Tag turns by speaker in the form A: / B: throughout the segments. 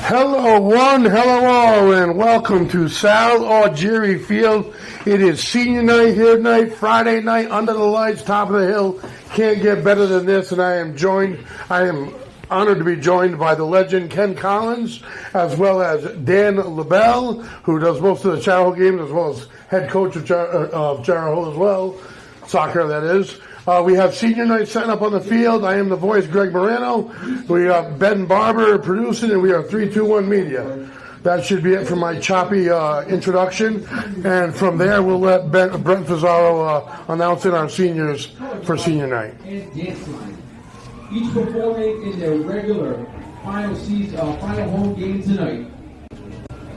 A: Hello one, hello all, and welcome to Sal Algieri Field. It is senior night here tonight, Friday night, under the lights, top of the hill. Can't get better than this, and I am honored to be joined by the legend Ken Collins, as well as Dan LaBelle, who does most of the Charo games, as well as head coach of Charo as well, soccer that is. We have senior night setting up on the field. I am the voice, Greg Moreno. We have Ben Barber producing, and we are 321 Media. That should be it for my choppy introduction. And from there, we'll let Brent Fazzaro announce our seniors for senior night.
B: Each performing in their regular final home game tonight.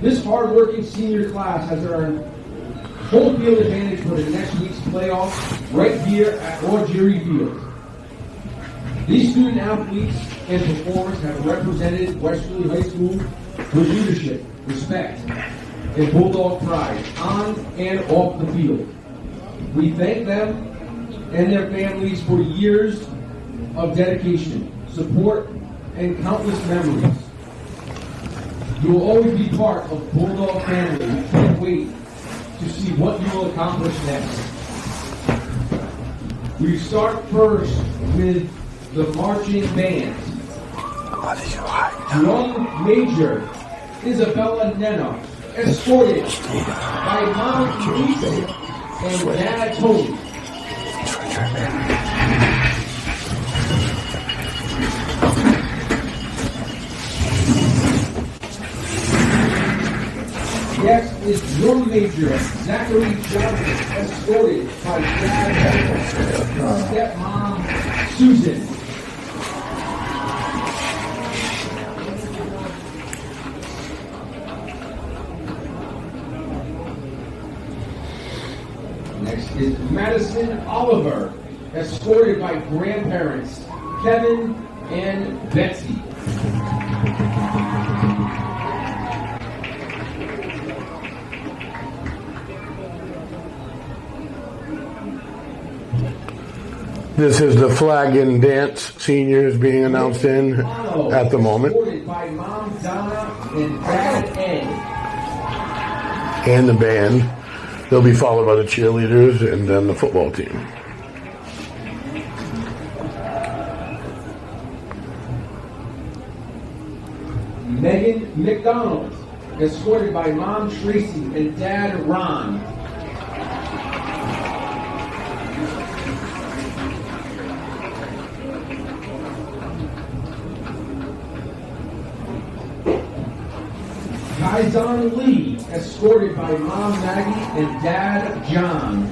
B: This hard-working senior class has earned home field advantage for the next week's playoffs right here at Algieri Field. These student athletes and performers have represented Westerly High School with leadership, respect, and Bulldog pride on and off the field. We thank them and their families for years of dedication, support, and countless memories. You will always be part of Bulldog family. We can't wait to see what you will accomplish next. We start first with the marching band. Drum Major Isabella Nena, escorted by Mom Lisa and Dad Tony. Next is Drum Major Zachary Johnson, escorted by Dad and stepmom Susan. Next is Madison Oliver, escorted by grandparents Kevin and Betsy.
A: This is the flag and dance seniors being announced in at the moment.
B: Supported by Mom Donna and Dad Ed.
A: And the band. They'll be followed by the cheerleaders and then the football team.
B: Megan McDonald, escorted by Mom Tracy and Dad Ron. Kaizan Lee, escorted by Mom Maggie and Dad John.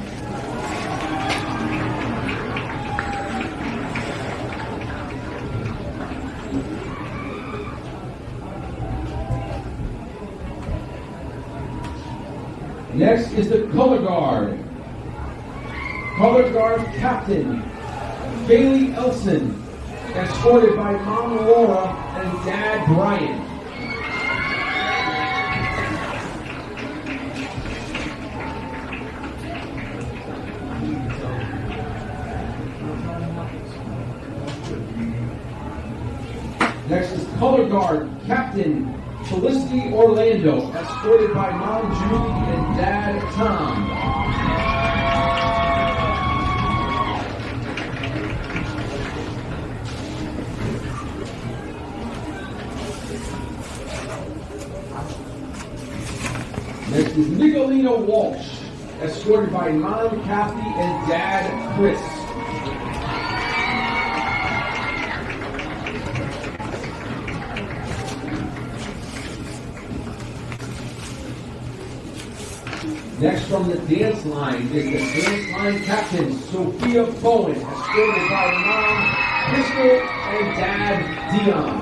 B: Next is the color guard. Color guard captain Bailey Elson, escorted by Mom Laura and Dad Brian. Next is color guard Captain Felicity Orlando, escorted by Mom Julie and Dad Tom. Next is Nicolina Walsh, escorted by Mom Kathy and Dad Chris. Next from the dance line is the dance line captain, Sophia Bowen, escorted by Mom Crystal and Dad Dion.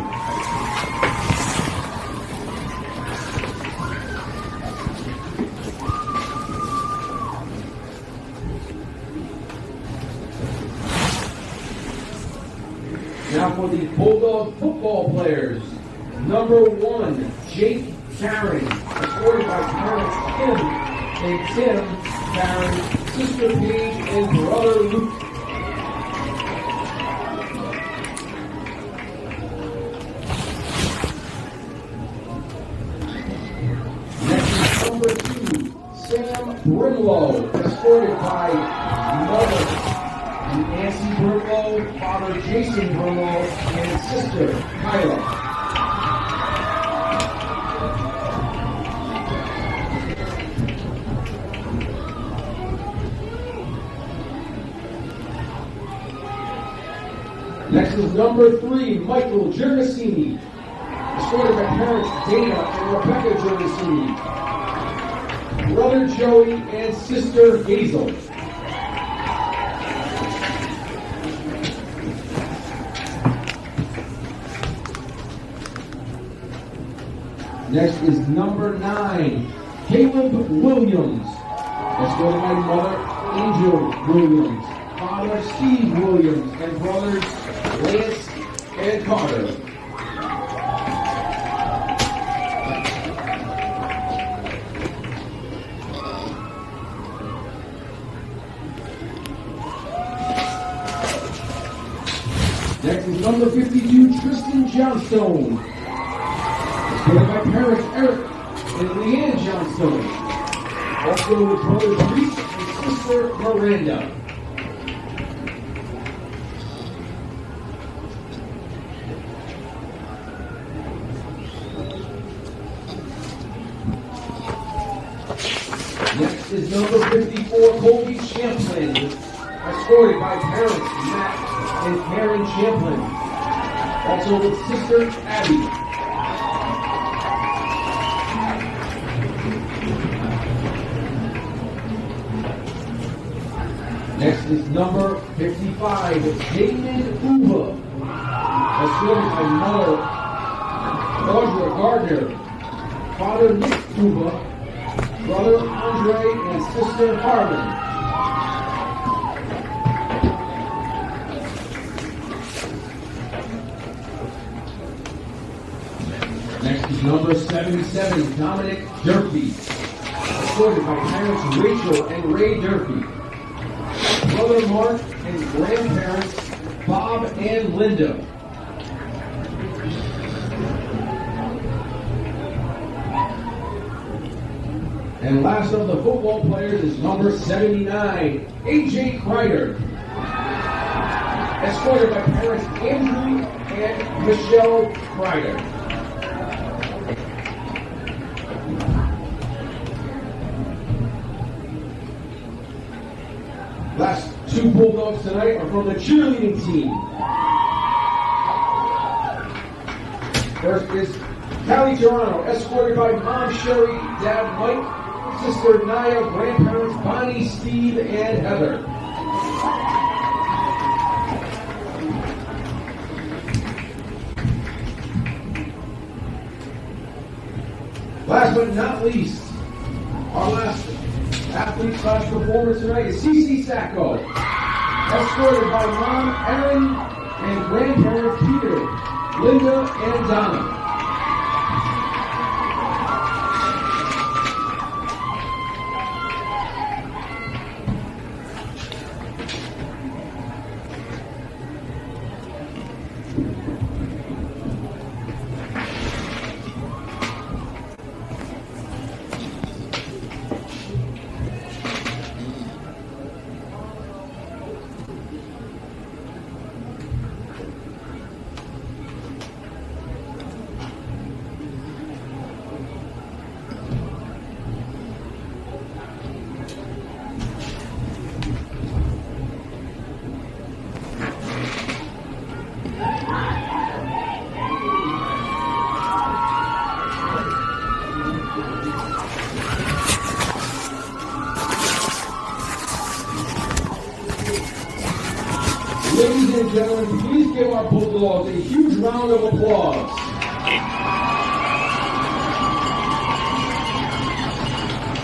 B: Now for the Bulldog football players. Number 1, Jake Karen, escorted by parents Kim and Tim, Karen's sister Paige and brother Luke. brother Jason Bruno and sister Kyla. Next is number 3, Michael Gervasini, escorted by parents Dana and Rebecca Gervasini, brother Joey and sister Hazel. Next is number 9, Caleb Williams, escorted by mother Angel Williams, father Steve Williams, and brothers Lance and Carter. Next is number 52, Tristan Johnstone, escorted by parents Eric and Leanne Johnstone, also with brothers Reese and sister Miranda. Next is number 54, Colby Champlin, escorted by parents Matt and Karen Champlin, also with sister Abby. Next is number 55, Damon Uva, escorted by mother Audra Gardner, father Nick Uva, brother Andre and sister Harvin. Next is number 77, Dominic Durfee, escorted by parents Rachel and Ray Durfee, brother Mark and grandparents Bob and Linda. And last of the football players is number 79, AJ Kreider, escorted by parents Andrew and Michelle Kreider. Last 2 Bulldogs tonight are from the cheerleading team. First is Callie Toronto, escorted by Mom Sherry, Dad Mike, sister Naya, grandparents Bonnie, Steve, and Heather. Last but not least, our last athlete/performer tonight is Cece Sacco, escorted by Mom Erin and grandparents Peter, Linda, and Donna. Ladies and gentlemen, please give our Bulldogs a huge round of applause.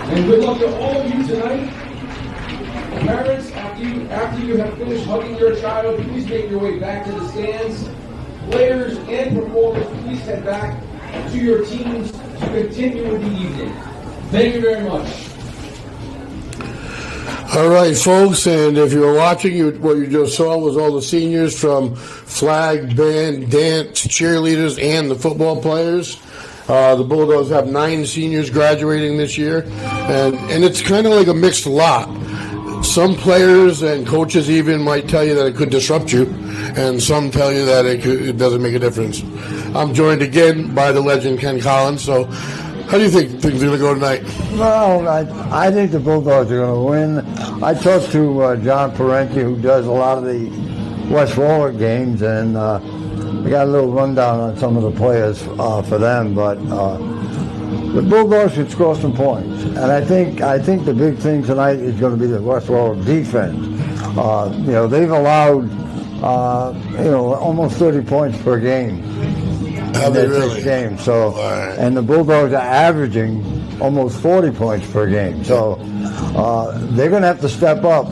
B: And good luck to all of you tonight. Parents, after you have finished hugging your child, please make your way back to the stands. Players and performers, please head back to your teams to continue with the evening. Thank you very much.
A: All right, folks, and if you were watching, what you just saw was all the seniors from flag, band, dance, cheerleaders, and the football players. The Bulldogs have 9 seniors graduating this year, and it's kind of like a mixed lot. some players and coaches even might tell you that it could disrupt you, and some tell you that it doesn't make a difference. I'm joined again by the legend Ken Collins. So, how do you think things are going to go tonight?
C: Well, I think the Bulldogs are going to win. I talked to John Parenti, who does a lot of the West Warwick games, and we got a little rundown on some of the players for them, but the Bulldogs should score some points. And I think the big thing tonight is going to be the West Warwick defense. They've allowed almost 30 points per game.
A: Have they really?
C: Games. So,
A: right.
C: And the Bulldogs are averaging almost 40 points per game. So they're going to have to step up.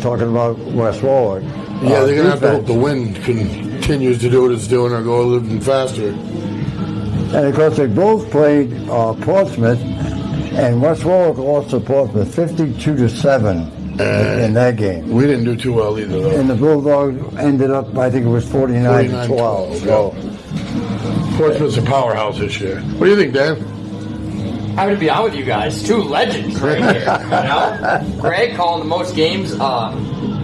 C: Talking about West Warwick.
A: Yeah, they're going to have to hope the wind continues to do what it's doing or go a little bit faster.
C: And of course, they both played Portsmouth, and West Warwick lost to Portsmouth 52-7 in that game.
A: We didn't do too well either, though.
C: And the Bulldogs ended up, I think it was 49-12. So.
A: Portsmouth's a powerhouse this year. What do you think, Dan?
D: Happy to be on with you guys. Two legends right here. Greg calling the most games,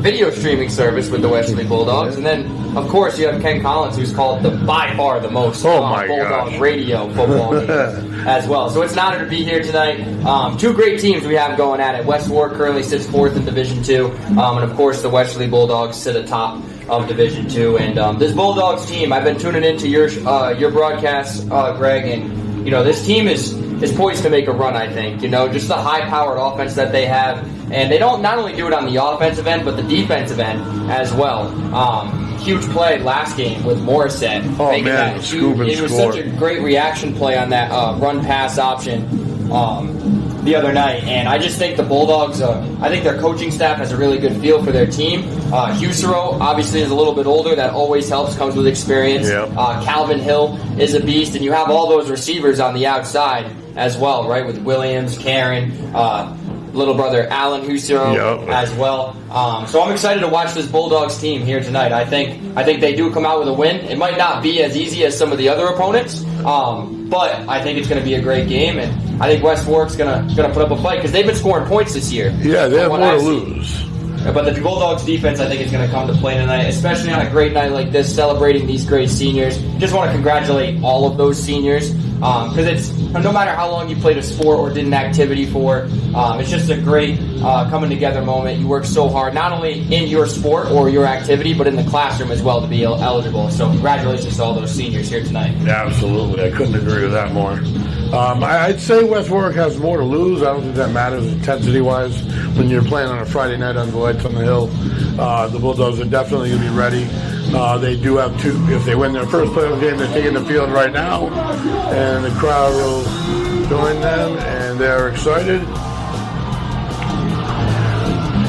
D: video streaming service with the Westerly Bulldogs, and then of course you have Ken Collins, who's called by far the most Bulldog radio football games as well. So it's an honor to be here tonight. Two great teams we have going at it. West Warwick currently sits 4th in Division 2, and of course the Westerly Bulldogs sit atop of Division 2. And this Bulldogs team, I've been tuning into your broadcast, Greg, and this team is poised to make a run, I think. Just the high-powered offense that they have. And they don't not only do it on the offensive end, but the defensive end as well. Huge play last game with Morissette.
A: Oh, man,
D: it was such a great reaction play on that run-pass option the other night. And I just think the Bulldogs, I think their coaching staff has a really good feel for their team. Husero, obviously, is a little bit older. That always helps, comes with experience.
A: Yep.
D: Calvin Hill is a beast. And you have all those receivers on the outside as well, right, with Williams, Karen, little brother Alan Husero as well. So I'm excited to watch this Bulldogs team here tonight. I think they do come out with a win. It might not be as easy as some of the other opponents, but I think it's going to be a great game, and I think West Warwick's going to put up a fight because they've been scoring points this year.
A: Yeah, they have more to lose.
D: But the Bulldogs defense, I think, is going to come to play tonight, especially on a great night like this, celebrating these great seniors. Just want to congratulate all of those seniors because it's no matter how long you played a sport or did an activity for, it's just a great coming together moment. You work so hard, not only in your sport or your activity, but in the classroom as well to be eligible. So congratulations to all those seniors here tonight.
A: Yeah, absolutely. I couldn't agree with that more. I'd say West Warwick has more to lose. I don't think that matters intensity-wise when you're playing on a Friday night on the lights on the hill. The Bulldogs are definitely going to be ready. They do have two. If they win their first playoff game, they're taking the field right now, and the crowd will join them, and they're excited.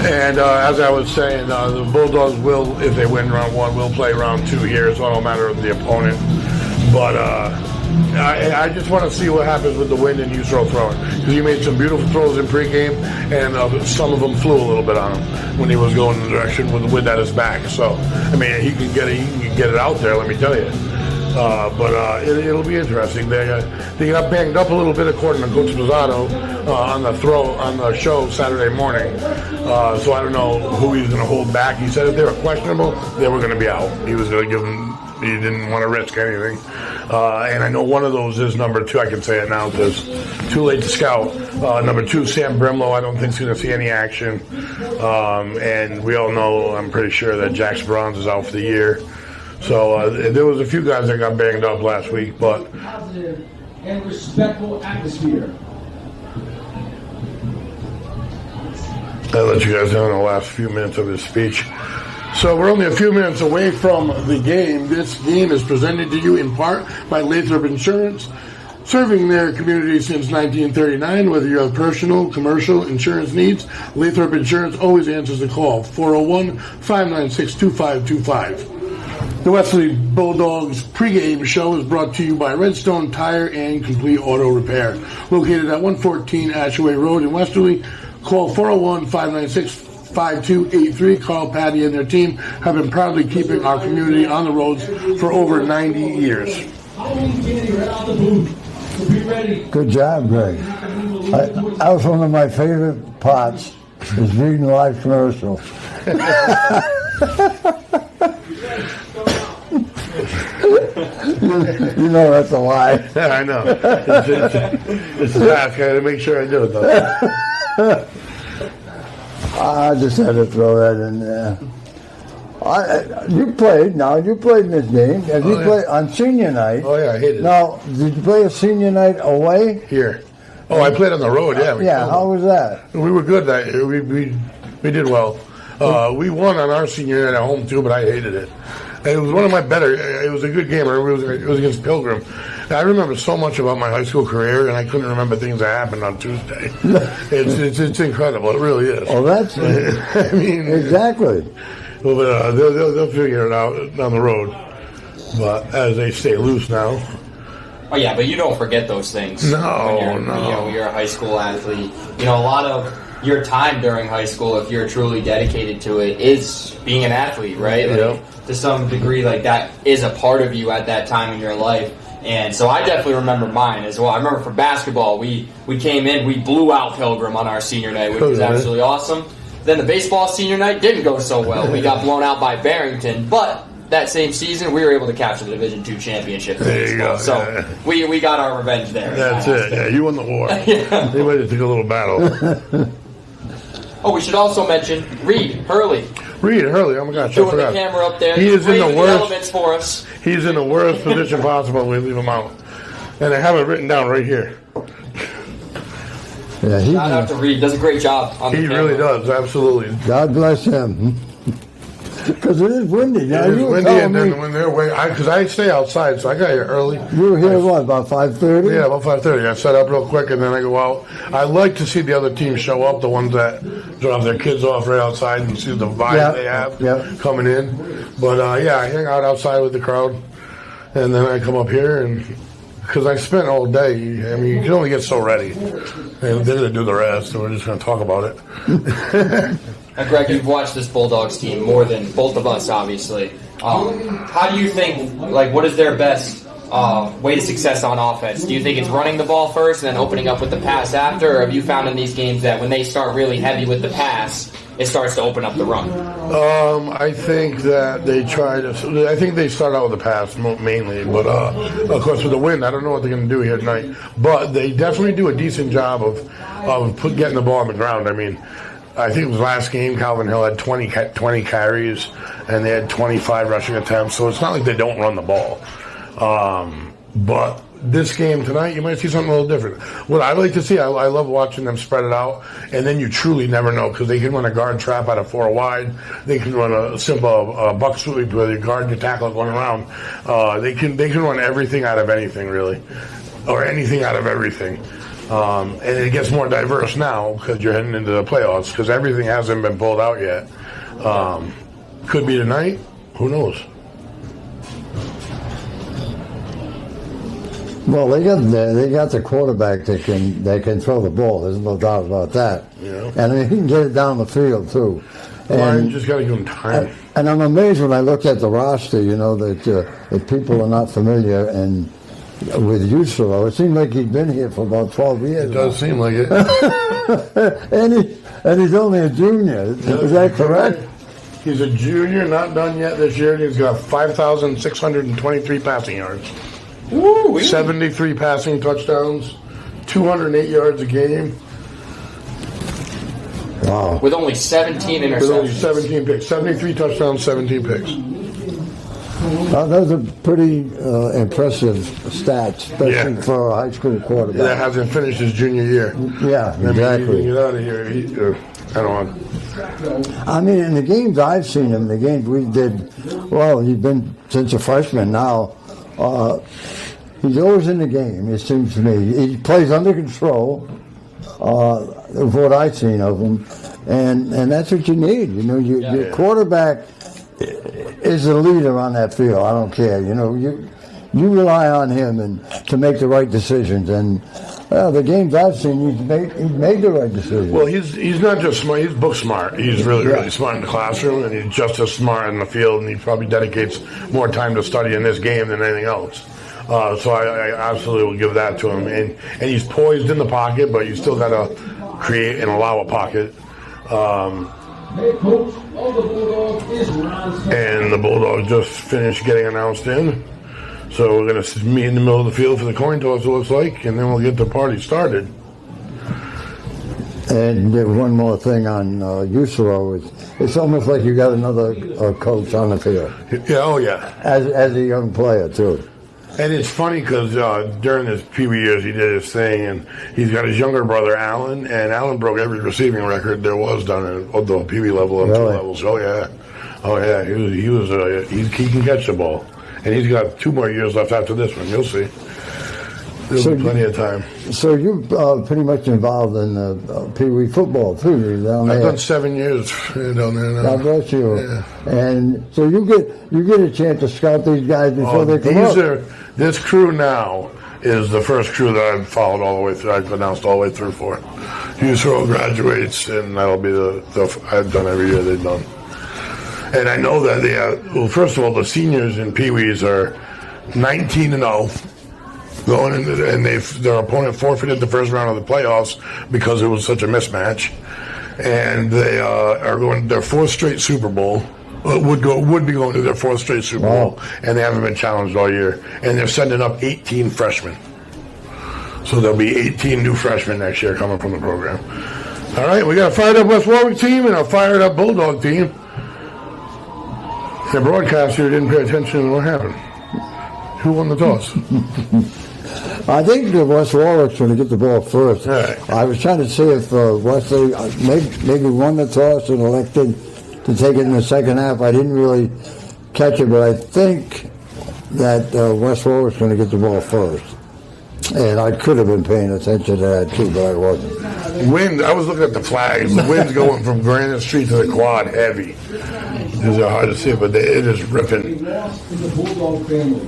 A: And as I was saying, the Bulldogs will, if they win round 1, will play round 2 here. It's all a matter of the opponent. But I just want to see what happens with the wind and Husero throwing, because he made some beautiful throws in pregame, and some of them flew a little bit on him when he was going in the direction with the wind at his back. So I mean, he can get it out there. Let me tell you. But it'll be interesting. They got banged up a little bit, according to Coach Mazzato, on the show Saturday morning. So I don't know who he's going to hold back. He said if they were questionable, they were going to be out. He was going to give them. He didn't want to risk anything. And I know one of those is number 2. I can say it now because too late to scout. Number 2, Sam Brimlow, I don't think he's going to see any action. And we all know, I'm pretty sure, that Jax Bronze is out for the year. So there was a few guys that got banged up last week, but
B: positive and respectful atmosphere.
A: I'll let you guys know in the last few minutes of his speech. So we're only a few minutes away from the game. This game is presented to you in part by Lathrop Insurance, serving their community since 1939. Whether you have personal, commercial insurance needs, Lathrop Insurance always answers the call, 401-596-2525. The Westerly Bulldogs pregame show is brought to you by Redstone Tire and Complete Auto Repair. Located at 114 Ashaway Road in Westerly. Call 401-596-5283. Carl, Patty, and their team have been proudly keeping our community on the roads for over 90 years.
C: Good job, Greg. That was one of my favorite parts is reading live commercial. You know that's a lie.
A: Yeah, I know. It's a task. I gotta make sure I do it though.
C: I just had to throw that in there. You played in this game. Have you played on senior night?
A: Oh yeah, I hated it.
C: Now, did you play a senior night away?
A: Here. Oh, I played on the road, yeah.
C: Yeah, how was that?
A: We were good that year. We did well. We won on our senior night at home too, but I hated it. And it was one of my better. It was a good game. It was against Pilgrim. And I remember so much about my high school career, and I couldn't remember things that happened on Tuesday. It's incredible. It really is.
C: Oh, that's
A: I mean,
C: exactly.
A: Well, but they'll figure it out down the road. But as they stay loose now.
D: Oh yeah, but you don't forget those things.
A: No.
D: You're a high school athlete. A lot of your time during high school, if you're truly dedicated to it, is being an athlete, right? To some degree, that is a part of you at that time in your life. And so I definitely remember mine as well. I remember for basketball, we came in, we blew out Pilgrim on our senior night, which was absolutely awesome. Then the baseball senior night didn't go so well. We got blown out by Barrington, but that same season we were able to capture the Division II championship.
A: There you go.
D: So we got our revenge there.
A: That's it. Yeah, you won the war. They might have took a little battle.
D: Oh, we should also mention Reed Hurley.
A: Oh my gosh, I
D: Doing
A: forgot.
D: the camera up there.
A: He is in the worst
D: elements for us.
A: He's in the worst position possible when we leave him out. And I have it written down right here.
C: Yeah,
D: Shout out to Reed. Does a great job on the camera.
A: He really does, absolutely.
C: God bless him. Because it is windy. Now,
A: It is windy, and then when they're away, because I stay outside, so I got here early.
C: You were here, about 5:30?
A: Yeah, about 5:30. I set up real quick, and then I go out. I like to see the other teams show up, the ones that drop their kids off right outside and see the vibe they have coming in. But, I hang out outside with the crowd, and then I come up here, and because I spent all day, I mean, you can only get so ready. And they're going to do the rest, and we're just going to talk about it.
D: Now, Greg, you've watched this Bulldogs team more than both of us, obviously. How do you think, what is their best way to success on offense? Do you think it's running the ball first and then opening up with the pass after? Or have you found in these games that when they start really heavy with the pass, it starts to open up the run?
A: I think that they I think they start out with the pass mainly, but of course with the wind, I don't know what they're going to do here tonight. But they definitely do a decent job of getting the ball on the ground. I mean, I think it was last game, Calvin Hill had 20 carries, and they had 25 rushing attempts, so it's not like they don't run the ball. But this game tonight, you might see something a little different. What I like to see, I love watching them spread it out, and then you truly never know, because they can run a guard trap out of 4 wide. They can run a simple buck sweep where you guard your tackle going around. They can run everything out of anything, really, or anything out of everything. And it gets more diverse now because you're heading into the playoffs, because everything hasn't been pulled out yet. Could be tonight. Who knows?
C: Well, they got the quarterback that can throw the ball. There's no doubt about that.
A: Yeah.
C: And he can get it down the field too.
A: Well, you just got to give him time.
C: And I'm amazed when I look at the roster. That people are not familiar and with Yusuf. It seems like he's been here for about 12 years.
A: It does seem like it.
C: and he's only a junior. Is that correct?
A: He's a junior, not done yet this year. He's got 5,623 passing yards.
D: Woo,
A: 73 passing touchdowns, 208 yards a game.
C: Wow.
D: With only 17 interceptions.
A: With only 17 picks. 73 touchdowns, 17 picks.
C: Those are pretty impressive stats, especially for a high school quarterback.
A: That hasn't finished his junior year.
C: Yeah, exactly.
A: Get out of here. I don't want.
C: I mean, in the games I've seen him, the games we did, well, he's been since a freshman now. He's always in the game, it seems to me. He plays under control, of what I've seen of him, and that's what you need. Your quarterback is a leader on that field. I don't care. You rely on him to make the right decisions. And the games I've seen, he's made the right decisions.
A: Well, he's not just smart. He's book smart. He's really smart in the classroom, and he's just as smart in the field. And he probably dedicates more time to study in this game than anything else. So I absolutely will give that to him. And he's poised in the pocket, but you still got to create and allow a pocket.
B: Head coach of the Bulldogs is Ron.
A: And the Bulldogs just finished getting announced in. So we're going to meet in the middle of the field for the coin toss, it looks like, and then we'll get the party started.
C: And one more thing on Usero, it's almost like you got another coach on the field.
A: Yeah, oh yeah.
C: As a young player, too.
A: And it's funny because during his Pee Wee years, he did his thing, and he's got his younger brother, Alan, and Alan broke every receiving record there was done at the Pee Wee level and 2 levels. Oh, yeah. He can catch the ball. And he's got 2 more years left after this one. You'll see. There's plenty of time.
C: So you're pretty much involved in Pee Wee football, too, down there.
A: I've done 7 years down there now.
C: God bless you.
A: Yeah.
C: And so you get a chance to scout these guys before they come up.
A: This crew now is the first crew that I've followed all the way through. I've announced all the way through for. USRO graduates, and that'll be the I've done every year they've done. And I know that well, first of all, the seniors in Pee Wees are 19-0 going into, and their opponent forfeited the first round of the playoffs because it was such a mismatch, and they are going their 4th straight Super Bowl. Would be going to their 4th straight Super Bowl, and they haven't been challenged all year. And they're sending up 18 freshmen, so there'll be 18 new freshmen next year coming from the program. All right, we got a fired up West Warwick team and a fired up Bulldog team. The broadcaster didn't pay attention to what happened. Who won the toss?
C: I think the West Warwick's going to get the ball first.
A: Right.
C: I was trying to see if Wesley maybe won the toss and elected to take it in the second half. I didn't really catch it, but I think that West Warwick's going to get the ball first. And I could have been paying attention to that too, but I wasn't.
A: Wind, I was looking at the flags. The wind's going from Granite Street to the quad heavy. It's hard to see, but it is ripping.
B: Lost in the Bulldog family.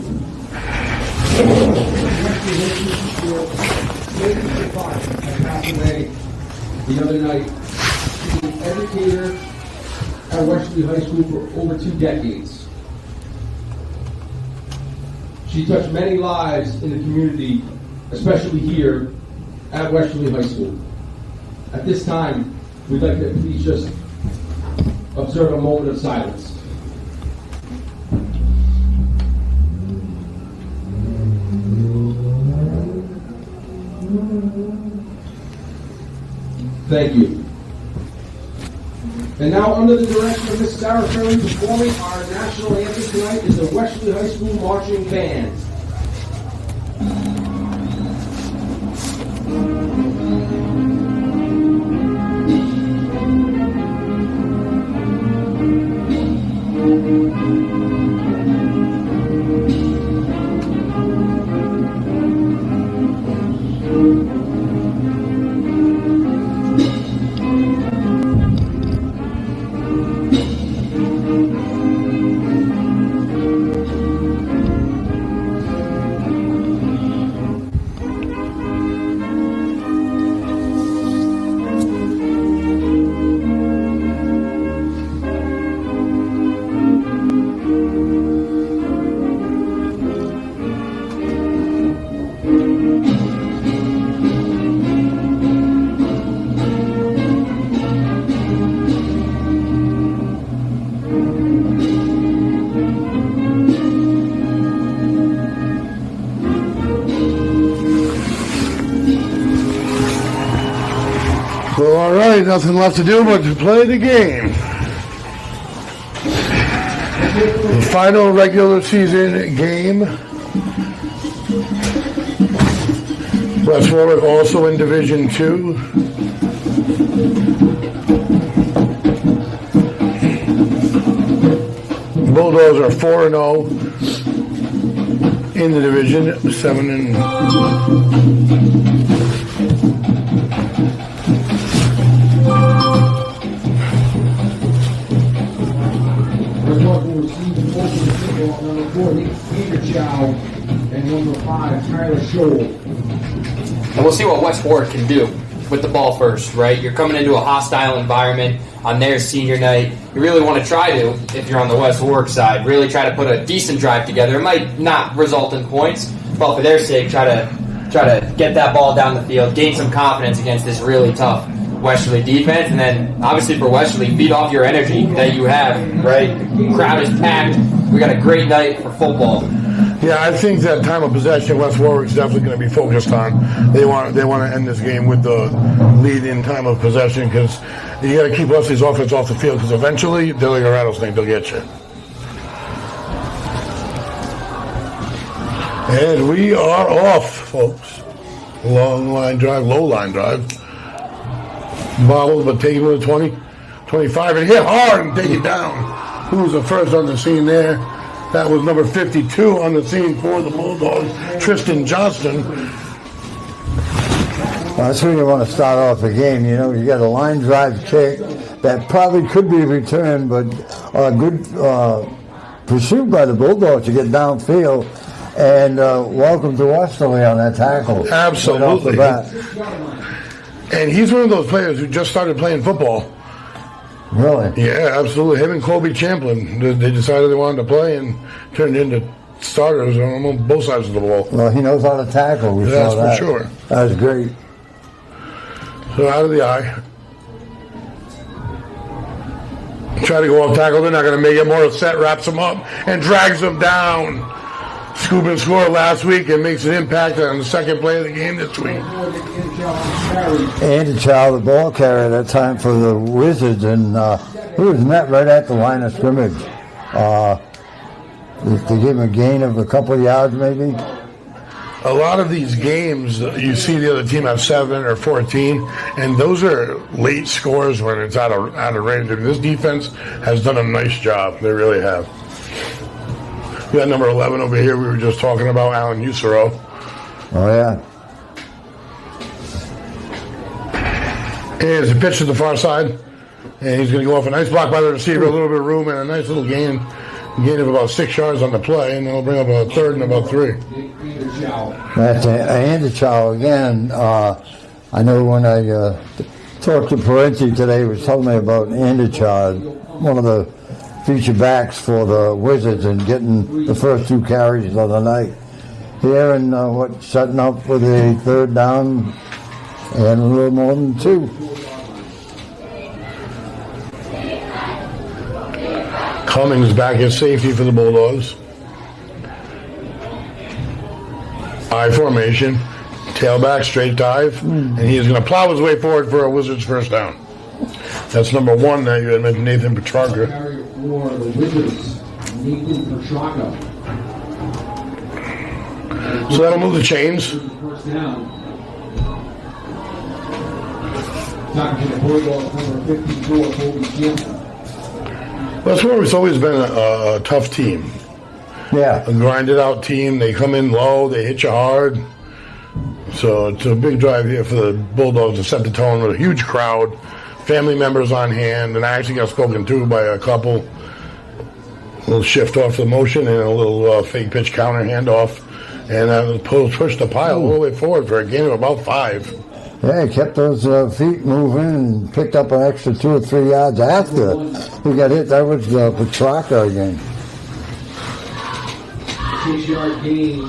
B: Passed away the other night. She was an educator at Westerly High School for over 2 decades. She touched many lives in the community, especially here at Westerly High School. At this time, we'd like to please just observe a moment of silence. Thank you. And now, under the direction of Miss Sarah Curry, performing our national anthem tonight is the Westerly High School Marching Band.
A: Well, all right, nothing left to do but to play the game. The final regular season game. West Warwick also in Division 2. Bulldogs are 4-0 in the division, 7
B: Number 4, Peter Chow, and number 5, Tyler Scholl.
D: And we'll see what West Warwick can do with the ball first, right? You're coming into a hostile environment on their senior night. You really want to try to, if you're on the West Warwick side, really try to put a decent drive together. It might not result in points, but for their sake, try to get that ball down the field, gain some confidence against this really tough Westerly defense, and then obviously for Westerly, feed off your energy that you have, right? Crowd is packed. We got a great night for football.
A: Yeah, I think that time of possession West Warwick's definitely going to be focused on. They want to end this game with the lead in time of possession because you got to keep Wesley's offense off the field because eventually they're like a rattlesnake. They'll get you. And we are off, folks. Long line drive, low line drive. Bobbled, but take it to the 20, 25, and hit hard and take it down. Who was the first on the scene there? That was number 52 on the scene for the Bulldogs, Tristan Johnston.
C: Well, that's when you want to start off the game. You know, you got a line drive kick that probably could be returned, but a good pursuit by the Bulldogs to get downfield. And welcome to Westerly on that tackle.
A: Absolutely.
C: Right off the bat.
A: And he's one of those players who just started playing football.
C: Really?
A: Yeah, absolutely. Him and Colby Champlin, they decided they wanted to play and turned into starters on both sides of the ball.
C: Well, he knows how to tackle. We
A: That's
C: saw that.
A: for sure.
C: That was great.
A: So out of the eye. Try to go off tackle. They're not going to make it. Morissette wraps him up and drags him down. Scoop and score last week and makes an impact on the second play of the game this week.
C: Andy Chow, the ball carrier that time for the Wizards, and he was met right at the line of scrimmage. They gave him a gain of a couple of yards, maybe.
A: A lot of these games, you see the other team have 7 or 14, and those are late scores when it's out of range. And this defense has done a nice job. They really have. We got number 11 over here. We were just talking about Alan Usero.
C: Oh, yeah.
A: And it's a pitch to the far side. And he's going to go off a nice block by the receiver, a little bit of room, and a nice little gain of about 6 yards on the play. And then he'll bring up a third and about 3.
C: That's Andy Chow again. I know when I talked to Parenti today, he was telling me about Andy Chow, one of the feature backs for the Wizards and getting the first 2 carries of the night. Here and setting up for the third down and a little more than 2.
A: Cummings back at safety for the Bulldogs. I formation, tailback, straight dive, and he is going to plow his way forward for a Wizards first down. That's number 1 that you had mentioned, Nathan Petrarca.
B: For the Wizards, Nathan Petrarca.
A: So that'll move the chains.
B: First down. Talking to the Bulldogs, number 54, Colby Champlin.
A: West Warwick's always been a tough team.
C: Yeah.
A: A grinded out team. They come in low, they hit you hard. So it's a big drive here for the Bulldogs to set the tone with a huge crowd, family members on hand, and I actually got spoken to by a couple. A little shift off the motion and a little fake pitch counter handoff. And pushed the pile all the way forward for a gain of about 5.
C: Yeah, he kept those feet moving and picked up an extra 2 or 3 yards after he got hit. That was Petrarca again.
B: 6-yard gain.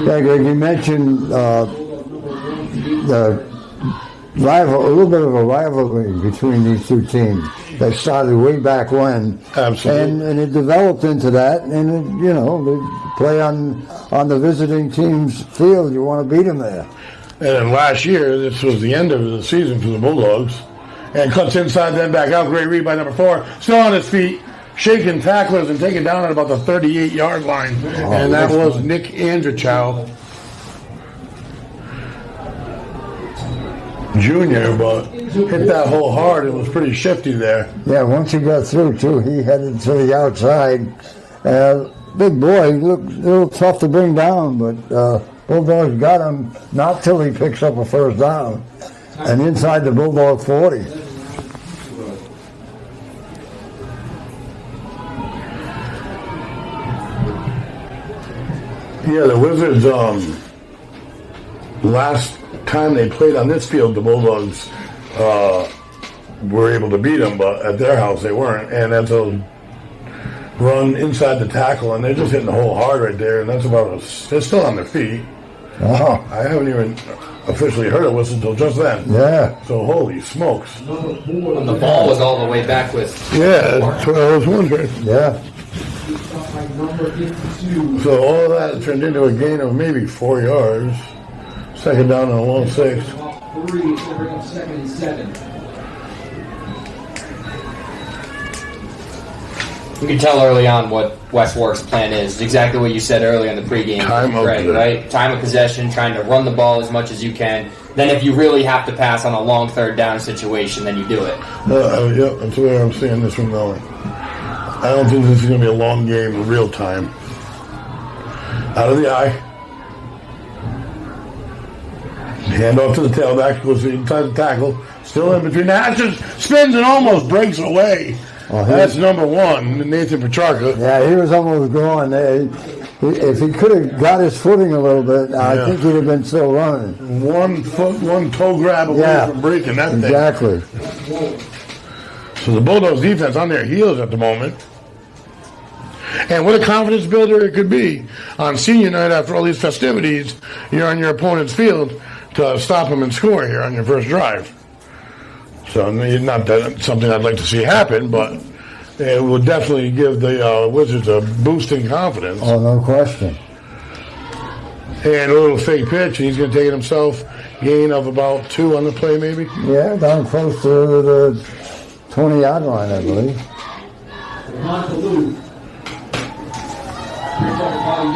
C: Yeah, Greg, you mentioned the rival, a little bit of a rivalry between these 2 teams. They started way back when.
A: Absolutely.
C: And it developed into that. And, they play on the visiting team's field. You want to beat them there.
A: And then last year, this was the end of the season for the Bulldogs. And cuts inside, then back out. Great read by number 4. Still on his feet, shaking tacklers and taken down at about the 38-yard line. And that was Nick Andrichow, Jr., but hit that hole hard. It was pretty shifty there.
C: Yeah, once he got through, too, he headed to the outside. Big boy, he looked a little tough to bring down, but Bulldogs got him, not till he picks up a first down. And inside the Bulldog 40.
A: Yeah, the Wizards, last time they played on this field, the Bulldogs were able to beat them, but at their house they weren't. And that's a run inside the tackle, and they're just hitting the hole hard right there, and that's about they're still on their feet.
C: Oh,
A: I haven't even officially heard a whistle until just then.
C: yeah.
A: So holy smokes.
D: And the ball was all the way back with.
A: Yeah, that's what I was wondering.
C: Yeah.
B: Number 52.
A: So all of that turned into a gain of maybe 4 yards. Second down and a long 6.
B: Off 3, it's going to bring up 2nd and 7.
D: You can tell early on what West Warwick's plan is. Exactly what you said earlier in the pregame.
A: Time of
D: Greg,
A: the-
D: right? Time of possession, trying to run the ball as much as you can. Then if you really have to pass on a long third down situation, then you do it.
A: Yeah, that's the way I'm seeing this one going. I don't think this is going to be a long game in real time. Out of the eye. Hand off to the tailback, goes inside the tackle. Still in between the hashes, spins and almost breaks away.
C: Oh,
A: That's number 1, Nathan Petrarca.
C: Yeah, he was almost going there. If he could have got his footing a little bit, I
A: Yeah.
C: think he'd have been still running.
A: 1 foot, 1 toe grab away
C: Yeah,
A: from breaking that thing.
C: exactly.
A: So the Bulldogs defense on their heels at the moment. And what a confidence builder it could be on senior night after all these festivities. You're on your opponent's field to stop them and score here on your first drive. So not that something I'd like to see happen, but it will definitely give the Wizards a boost in confidence.
C: Oh, no question.
A: And a little fake pitch, and he's going to take it himself. Gain of about 2 on the play, maybe.
C: Yeah, down close to the 20-yard line, I believe.
B: Montaloo. Brings up about a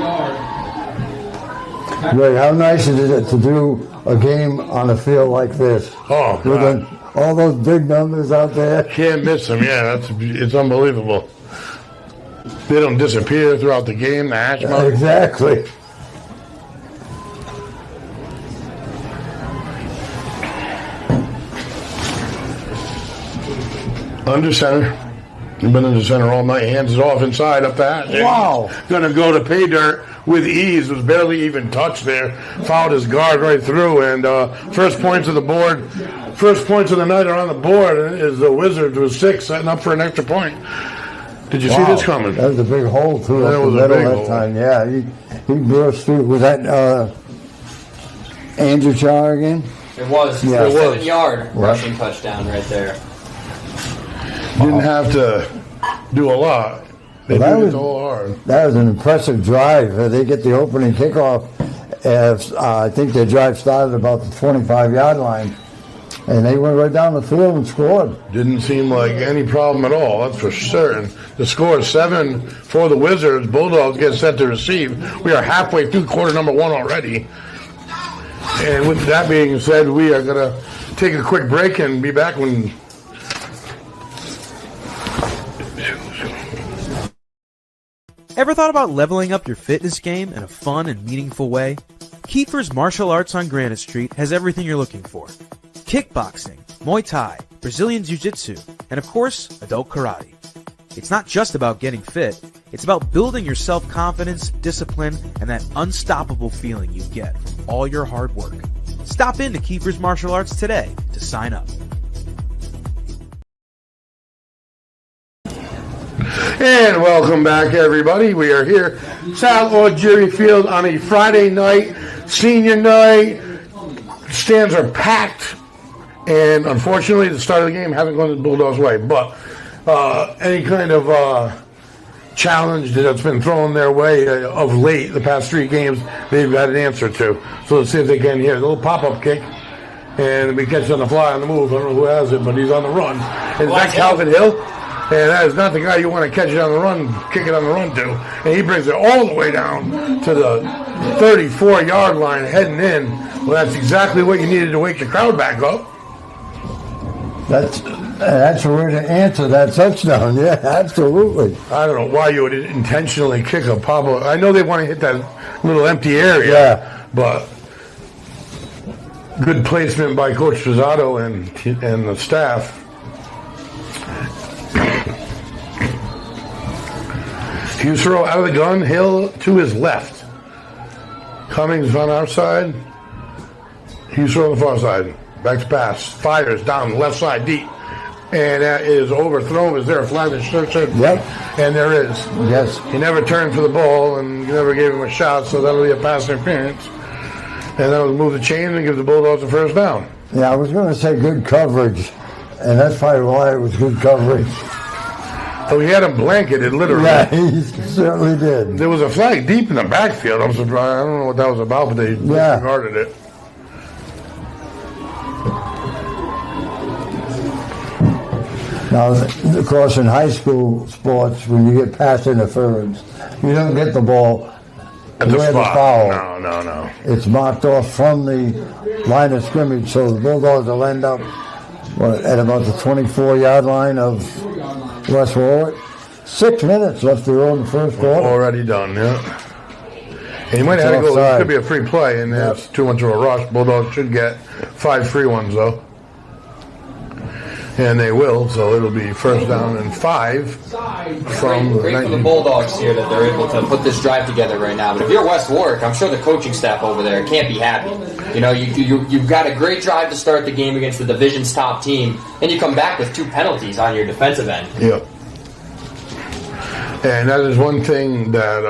B: yard.
C: Ray, how nice is it to do a game on a field like this?
A: Oh,
C: With
A: God.
C: all those big numbers out there.
A: Can't miss them. Yeah, it's unbelievable. They don't disappear throughout the game. The hash marks.
C: Exactly.
A: Under center. He's been under center all night. Hands it off inside up the hash.
C: Wow.
A: Going to go to pay dirt with ease. Was barely even touched there. Fouled his guard right through. And first points of the board. First points of the night are on the board. Is the Wizards with 6 setting up for an extra point. Did you see this coming?
C: That was a big hole through
A: That
C: up the
A: was a
C: middle
A: big
C: that
A: hole.
C: time. Yeah, he burst through. Was that Andrew Char again?
D: It was.
C: Yeah,
D: a
C: it
A: was.
D: 7-yard rushing touchdown right there.
A: Didn't have to do a lot. They
C: Well, that
A: did it
C: was-
A: all hard.
C: That was an impressive drive. They get the opening kickoff. I think their drive started about the 25-yard line. And they went right down the field and scored.
A: Didn't seem like any problem at all, that's for certain. The score is 7 for the Wizards. Bulldogs get set to receive. We are halfway through quarter number 1 already. And with that being said, we are going to take a quick break and be back when...
E: Ever thought about leveling up your fitness game in a fun and meaningful way? Kiefer's Martial Arts on Granite Street has everything you're looking for. Kickboxing, Muay Thai, Brazilian Jiu-Jitsu, and of course, adult karate. It's not just about getting fit, it's about building your self-confidence, discipline, and that unstoppable feeling you get from all your hard work. Stop in to Kiefer's Martial Arts today to sign up.
A: And welcome back, everybody. We are here, South Algeria Field on a Friday night, senior night. Stands are packed. And unfortunately, the start of the game hasn't gone the Bulldogs' way. But any kind of challenge that's been thrown their way of late, the past 3 games, they've got an answer to. So let's see if they can here. A little pop-up kick. And we catch it on the fly on the move. I don't know who has it, but he's on the run. And is that Calvin Hill? And that is not the guy you want to catch it on the run, kick it on the run to. And he brings it all the way down to the 34-yard line heading in. Well, that's exactly what you needed to wake the crowd back up.
C: That's a way to answer that touchdown. Yeah, absolutely.
A: I don't know why you would intentionally kick a pop-up. I know they want to hit that little empty area.
C: Yeah.
A: But good placement by Coach Pizzato and the staff. Hughes throw out of the gun, Hill to his left. Cummings on our side. Hughes throw on the far side. Back to pass. Fires down the left side deep. And that is overthrown. Is there a flag that starts it?
C: Yep.
A: And there is.
C: Yes.
A: He never turned for the ball and never gave him a shot, so that'll be a pass interference. And then we'll move the chains and give the Bulldogs a first down.
C: Yeah, I was going to say good coverage, and that's probably why it was good coverage.
A: So he had him blanketed, literally.
C: Yeah, he certainly did.
A: There was a flag deep in the backfield. I'm surprised. I don't know what that was about, but they disregarded it.
C: Now, of course, in high school sports, when you get pass interference, you don't get the ball
A: At the
C: where the
A: spot.
C: foul.
A: No.
C: It's marked off from the line of scrimmage, so the Bulldogs will end up at about the 24-yard line of West Warwick. 6 minutes left to go in the first quarter.
A: Already done, yeah. And you might have to go. It could be a free play, and that's too much of a rush. Bulldogs should get 5 free ones, though. And they will, so it'll be first down and 5 from
D: Great for the Bulldogs here that they're able to put this drive together right now. But if you're West Warwick, I'm sure the coaching staff over there can't be happy. You know, you've got a great drive to start the game against the division's top team, and you come back with 2 penalties on your defensive end.
A: Yep. And that is one thing that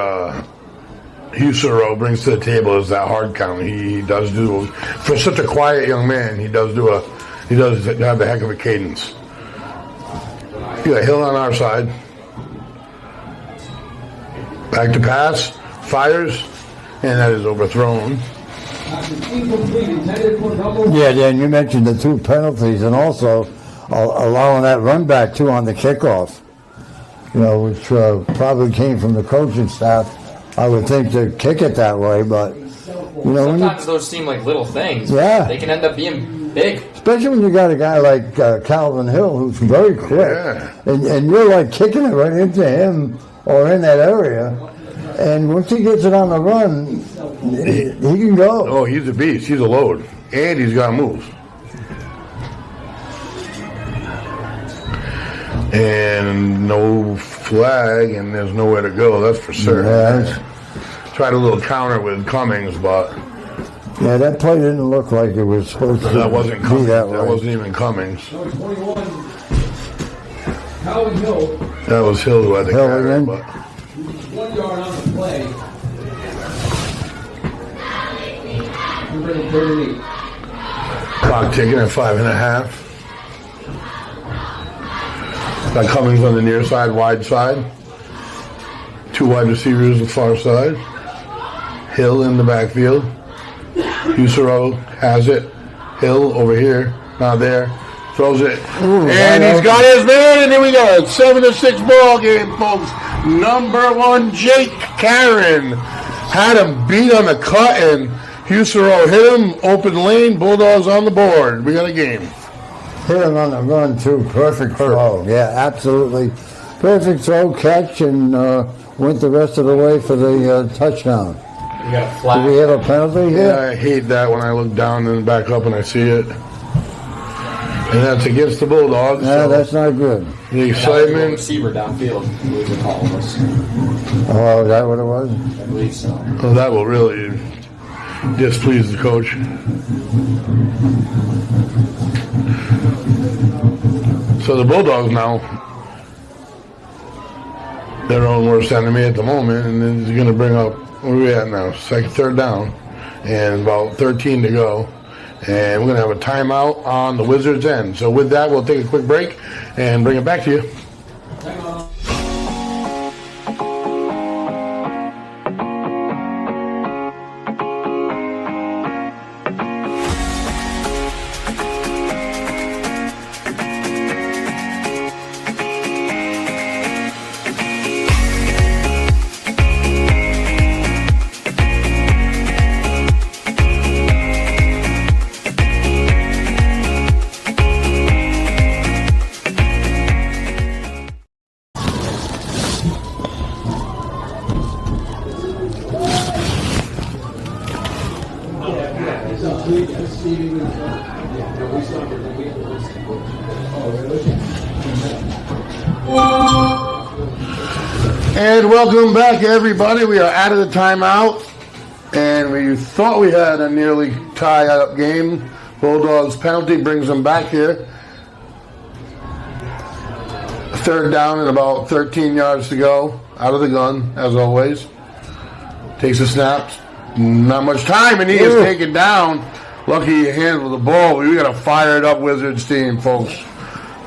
A: Husero brings to the table is that hard count. He does do, for such a quiet young man, he does have a heck of a cadence. You got Hill on our side. Back to pass, fires, and that is overthrown.
C: Yeah, Dan, you mentioned the 2 penalties and also allowing that run back, too, on the kickoff, you know, which probably came from the coaching staff. I would think to kick it that way, but, you know.
D: Sometimes those seem like little things.
C: Yeah.
D: They can end up being big.
C: Especially when you got a guy like Calvin Hill, who's very quick,
A: Yeah.
C: and you're like kicking it right into him or in that area, and once he gets it on the run, he can go.
A: Oh, he's a beast. He's a load. And he's got moves. And no flag, and there's nowhere to go. That's for certain.
C: Yeah.
A: Tried a little counter with Cummings, but
C: Yeah, that play didn't look like it was supposed to
A: that wasn't
C: be
A: Cummings.
C: that
A: That
C: way.
A: wasn't even Cummings.
B: Number 21, Howard Hill,
A: That was Hill who had the
C: Hill
A: carry,
C: again?
A: but
B: 1 yard on the play. Number 38.
A: clock ticking at 5.5. Got Cummings on the near side, wide side. 2 wide receivers the far side. Hill in the backfield. Husero has it. Hill over here, not there. Throws it. And he's got his man, and here we go. It's 7-6 ball game, folks. Number 1, Jake Karen. Had him beat on the cut, and Husero hit him. Open lane, Bulldogs on the board. We got a game.
C: Hit him on the run, too. Perfect throw. Yeah, absolutely. Perfect throw, catch, and went the rest of the way for the touchdown.
D: You got a
C: Did
D: flag.
C: we have a penalty
A: Yeah,
C: here?
A: I hate that when I look down and back up and I see it. And that's against the Bulldogs.
C: No,
A: so
C: that's not good.
A: the
D: That was a
A: excitement.
D: receiver downfield. I believe the call was.
C: Oh, is that what it was?
D: I believe so.
A: Oh, that will really displease the coach. So the Bulldogs now, their own worst enemy at the moment, and then he's going to bring up, where are we at now? Third down, and about 13 to go. And we're going to have a timeout on the Wizards' end. So with that, we'll take a quick break and bring it back to you. And welcome back, everybody. We are out of the timeout, and we thought we had a nearly tie-up game. Bulldogs penalty brings them back here. Third down and about 13 yards to go. Out of the gun, as always. Takes a snap, Not much time, and he is taken down. Lucky he handled the ball. We got a fired up Wizards team, folks.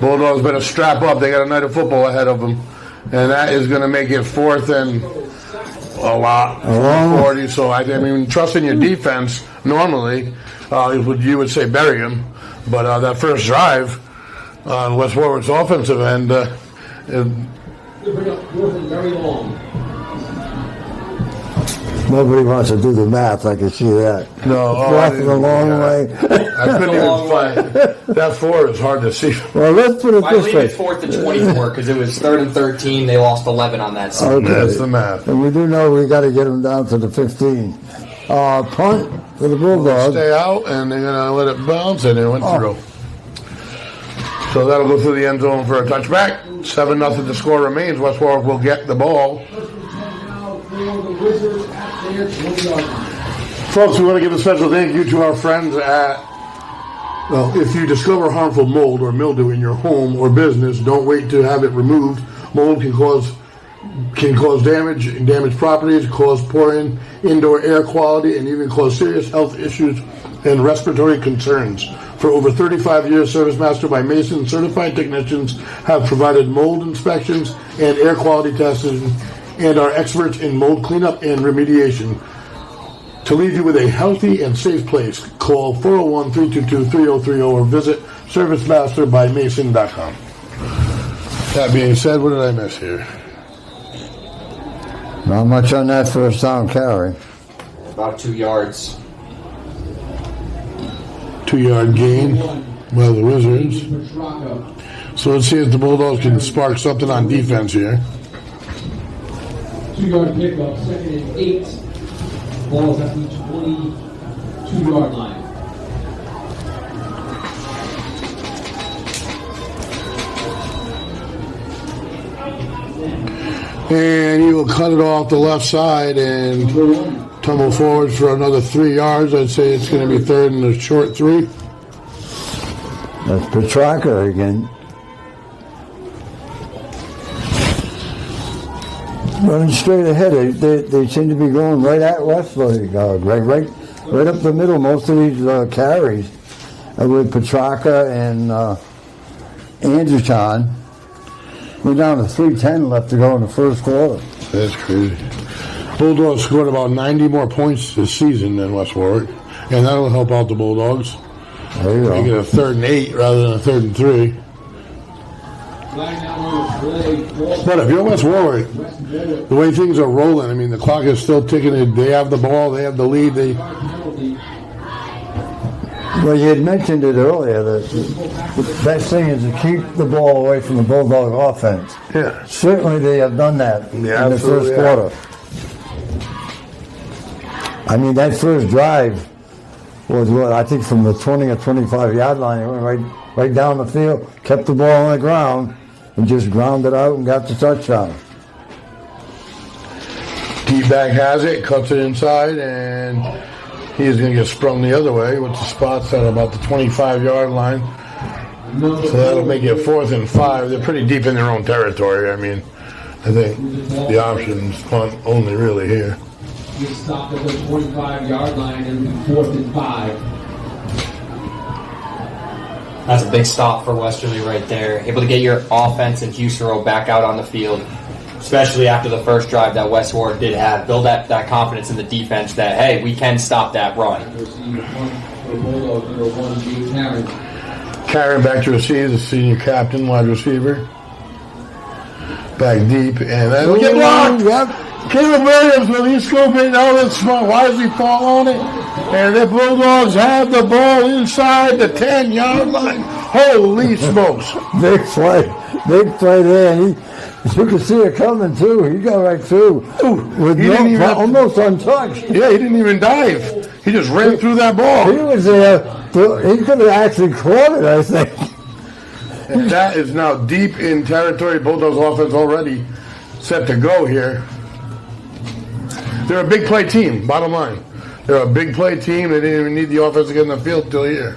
A: Bulldogs better strap up. They got a night of football ahead of them. And that is going to make it 4th and a lot, 40. So, I mean, trusting your defense, normally, you would say bury him. But that first drive on West Warwick's offensive end,
B: very long.
C: Nobody wants to do the math. I can see that.
A: No,
C: Walking a long way.
A: I couldn't even find that 4 is hard to see.
C: Well, let's put it
D: I
C: this
D: believe
C: way.
D: it's 4th and 24 because it was 3rd and 13. They lost 11 on that side.
C: Okay.
A: That's the math.
C: And we do know we got to get them down to the 15. Punt for the Bulldogs.
A: Stay out, and they're going to let it bounce, and it went through. So that'll go through the end zone for a touchback. 7-0 the score remains. West Warwick will get the ball. Folks, we want to give a special thank you to our friends at, well, if you discover harmful mold or mildew in your home or business, don't wait to have it removed. Mold can cause damage in damaged properties, cause poor indoor air quality, and even cause serious health issues and respiratory concerns. For over 35 years, ServiceMaster by Mason certified technicians have provided mold inspections and air quality testing and are experts in mold cleanup and remediation. To leave you with a healthy and safe place, call 401-322-3030 or visit ServiceMasterByMason.com. That being said, what did I miss here?
C: Not much on that first down carry.
D: About 2 yards.
A: 2-yard gain by the Wizards. So let's see if the Bulldogs can spark something on defense here.
B: 2-yard pickup, 2nd and 8. Ball's at the 22-yard line.
A: And he will cut it off the left side and tumble forward for another 3 yards. I'd say it's going to be 3rd and a short 3.
C: That's Petrarca again. Running straight ahead. They seem to be going right at Westerly, right up the middle. Most of these carries with Petrarca and Anderson. We're down to 3:10 left to go in the first quarter.
A: That's crazy. Bulldogs scored about 90 more points this season than West Warwick, and that'll help out the Bulldogs.
C: There you
A: Make it
C: go.
A: a 3rd and 8 rather than a 3rd and 3. But if you're West Warwick, the way things are rolling, I mean, the clock is still ticking. They have the ball. They have the lead.
C: Well, you had mentioned it earlier that the best thing is to keep the ball away from the Bulldog offense.
A: Yeah.
C: Certainly they have done that in the first quarter. I mean, that first drive was what, I think from the 20 or 25 yard line, it went right down the field, kept the ball on the ground, and just ground it out and got the touchdown.
A: D-back has it, cuts it inside, and he's going to get sprung the other way with the spots at about the 25-yard line. So that'll make it 4th and 5. They're pretty deep in their own territory. I mean, I think the option's punt only really here.
B: He stopped at the 25-yard line and 4th and 5.
D: That's a big stop for Westerly right there. Able to get your offense and Houston row back out on the field, especially after the first drive that West Warwick did have. Build that confidence in the defense that, hey, we can stop that run.
A: Karen back to receive, the senior captain, wide receiver. Back deep, and then we get blocked.
C: Yep.
A: Caleb Williams, will he scoop it? Oh, that's smart. Wisely fall on it. And the Bulldogs have the ball inside the 10-yard line. Holy smokes.
C: Big play there. And you could see it coming, too. He got right through. With almost untouched.
A: Yeah, he didn't even dive. He just ran through that ball.
C: He was there. He could have actually caught it, I think.
A: And that is now deep in territory. Bulldogs offense already set to go here. They're a big play team, bottom line. They're a big play team. They didn't even need the offense to get in the field till here.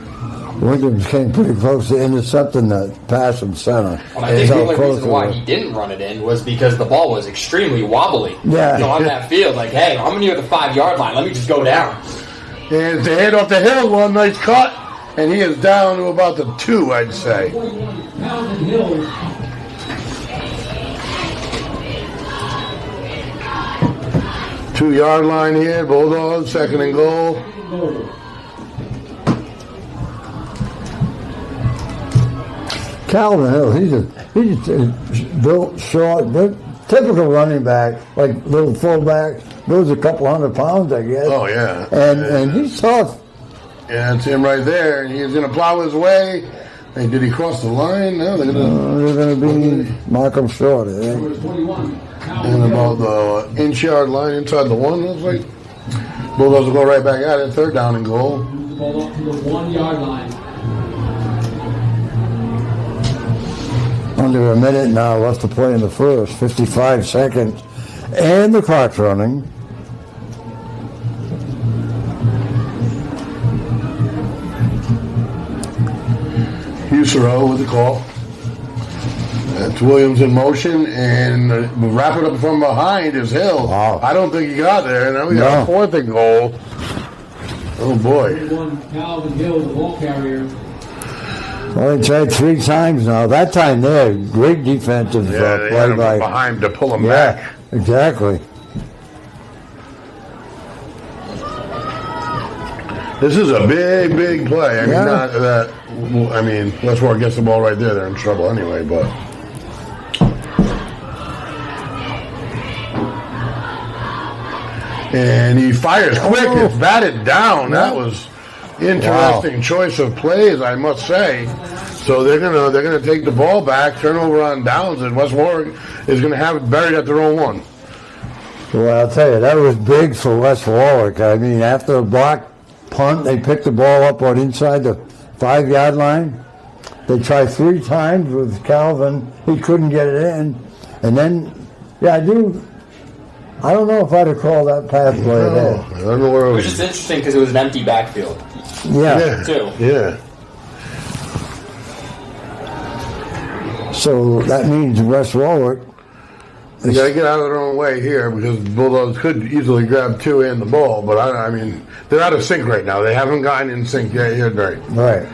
C: Williams came pretty close to intercepting that pass from center.
D: Well, I think the only reason why he didn't run it in was because the ball was extremely wobbly.
C: Yeah.
D: On that field, like, hey, I'm near the 5-yard line. Let me just go down.
A: And to head off the hill, one nice cut, and he is down to about the 2, I'd say. 2-yard line here, Bulldogs, 2nd and goal.
C: Calvin Hill, he's built short, but typical running back, like little fullback, goes a couple 100 pounds, I guess.
A: Oh, yeah.
C: And he's tough.
A: Yeah, it's him right there. And he's going to plow his way. Hey, did he cross the line? No, they're
C: going to be mark him short, I think.
A: And about the inch-yard line inside the 1, looks like. Bulldogs will go right back at it. 3rd down and goal.
B: Ball up to the 1-yard line.
C: Under a minute now left to play in the first. 55 seconds. And the clock's running.
A: Husero with the call. That's Williams in motion, and wrap it up from behind is Hill.
C: Wow.
A: I don't think he got there. Now we got a 4th and goal. Oh, boy.
B: Calvin Hill, the ball carrier.
C: Well, they tried 3 times now. That time there, great defensive
A: They
C: play
A: had him
C: by.
A: behind to pull him back.
C: Exactly.
A: This is a big, big play. I mean, not that. I mean, Westmore gets the ball right there. They're in trouble anyway, but. And he fires quick. It's batted down. That was interesting choice of plays, I must say. So they're gonna take the ball back, turn over on downs, and West Warwick is gonna have it buried at their own 1.
C: Well, I'll tell you, that was big for West Warwick. I mean, after a block punt, they picked the ball up on inside the 5-yard line. They tried 3 times with Calvin. He couldn't get it in. And then, I don't know if I'd have called that pass play there.
A: I don't know where it
D: It
A: was.
D: was just interesting because it was an empty backfield.
C: Yeah.
D: Too.
A: Yeah.
C: So that means West Warwick.
A: They got to get out of their own way here because the Bulldogs could easily grab 2 and the ball, but I mean, they're out of sync right now. They haven't gotten in sync yet here tonight.
C: Right.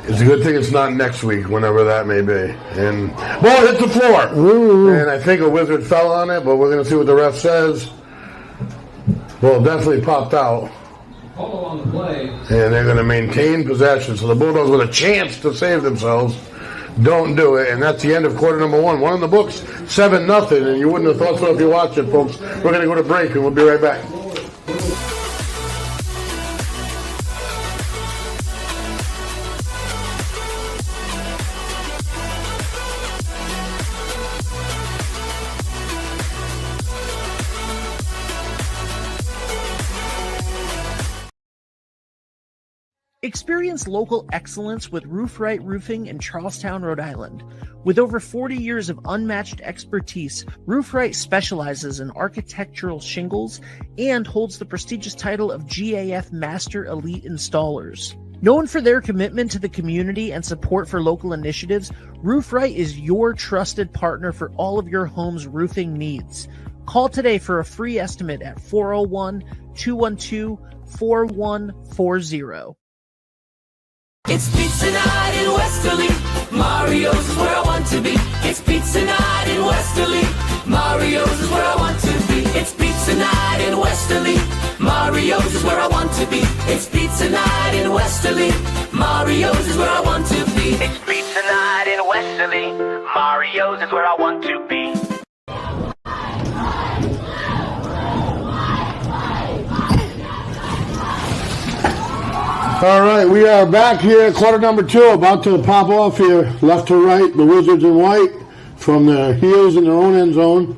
A: It's a good thing it's not next week, whenever that may be. And ball hit the floor.
C: Ooh.
A: And I think a wizard fell on it, but we're going to see what the ref says. Well, it definitely popped out.
B: Follow on the play.
A: And they're going to maintain possession. So the Bulldogs with a chance to save themselves don't do it. And that's the end of quarter number 1. 1 in the books, 7-0. And you wouldn't have thought so if you watched it, folks. We're going to go to break, and we'll be right back.
F: Experience local excellence with Roof Right Roofing in Charlestown, Rhode Island. With over 40 years of unmatched expertise, Roof Right specializes in architectural shingles and holds the prestigious title of GAF Master Elite Installers. Known for their commitment to the community and support for local initiatives, Roof Right is your trusted partner for all of your home's roofing needs. Call today for a free estimate at 401-212-4140.
G: It's pizza night in Westerly. Mario's is where I want to be. It's pizza night in Westerly. Mario's is where I want to be. It's pizza night in Westerly. Mario's is where I want to be. It's pizza night in Westerly. Mario's is where I want to be. It's pizza night in Westerly. Mario's is where I want to be.
A: All right, we are back here, quarter number 2, about to pop off here, left to right, the Wizards in white, from the heels in their own end zone,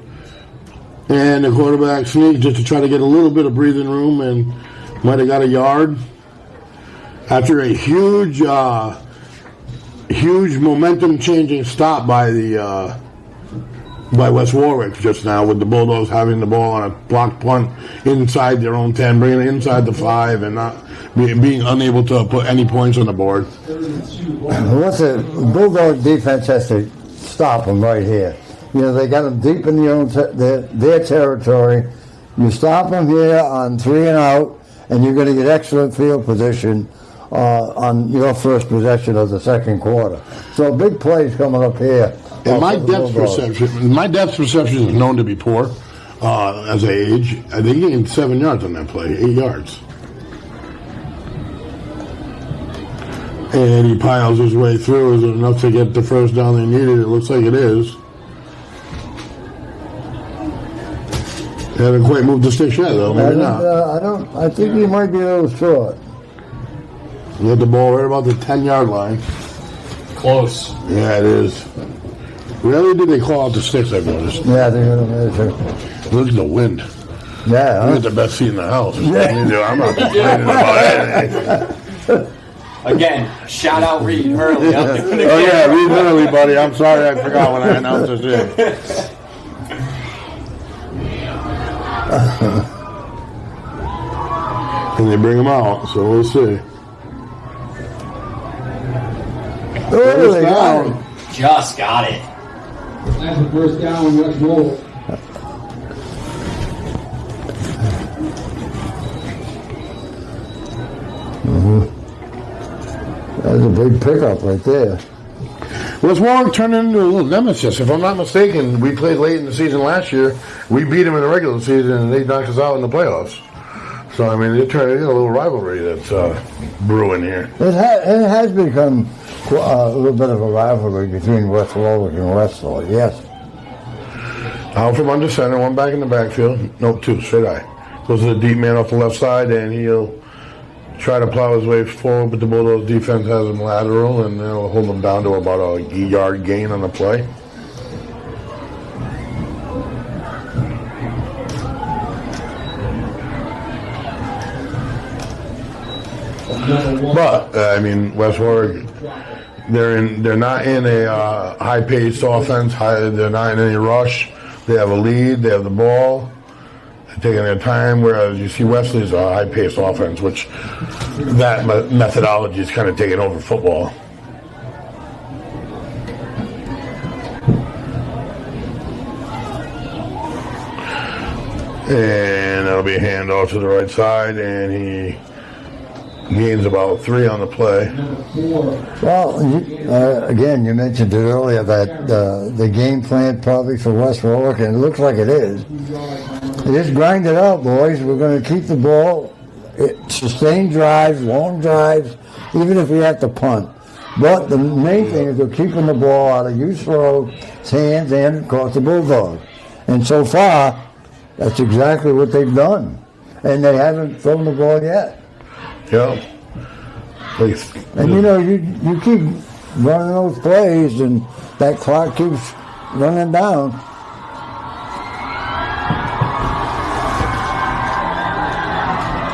A: and the quarterback sneak just to try to get a little bit of breathing room, and might have got a yard. After a huge momentum-changing stop by the by West Warwick just now, with the Bulldogs having the ball on a block punt inside their own 10, bringing it inside the 5, and not being unable to put any points on the board.
C: What's the Bulldog defense has to stop them right here. You know, they got them deep in their territory. You stop them here on 3 and out, and you're going to get excellent field position on your first possession of the second quarter. So big plays coming up here.
A: And my depth perception is known to be poor as I age. They gained 7 yards on that play, 8 yards. And he piles his way through. Is it enough to get the first down they needed? It looks like it is. They haven't quite moved the sticks yet, though. Maybe not.
C: I think he might be a little short.
A: You had the ball right about the 10-yard line.
D: Close.
A: Yeah, it is. Rarely did they call out the sticks, I've noticed.
C: Yeah, they're going to measure.
A: Look at the wind.
C: Yeah,
A: You get the best seat in the house. I'm not complaining about anything.
D: Again, shout out Reed Hurley.
A: Oh, yeah, Reed Hurley, buddy. I'm sorry I forgot when I announced this shit. And they bring him out, so we'll see.
C: First
A: down.
D: Just got it.
B: That's the first down. Let's roll.
C: That's a big pickup right there.
A: West Warwick turned into a little nemesis. If I'm not mistaken, we played late in the season last year. We beat them in the regular season, and they knocked us out in the playoffs. So, I mean, they turned into a little rivalry that's brewing here.
C: It has become a little bit of a rivalry between West Warwick and Westerly, yes.
A: Out from under center, one back in the backfield. Nope, 2, straight eye. Goes to the deep man off the left side, and he'll try to plow his way forward, but the Bulldogs defense has him lateral, and they'll hold him down to about a yard gain on the play. But I mean, West Warwick, they're not in a high-paced offense. They're not in any rush. They have a lead. They have the ball. They're taking their time. Whereas you see Wesley's a high-paced offense, which that methodology is kind of taking over football. And that'll be a handoff to the right side, and he gains about 3 on the play.
C: Well, again, you mentioned it earlier that the game plan probably for West Warwick, and it looks like it is. Just grind it out, boys. We're going to keep the ball, sustain drives, long drives, even if we have to punt. But the main thing is we're keeping the ball out of Usro's hands and, of course, the Bulldogs. And so far, that's exactly what they've done. And they haven't thrown the ball yet.
A: Yeah.
C: And you know, you keep running those plays, and that clock keeps running down.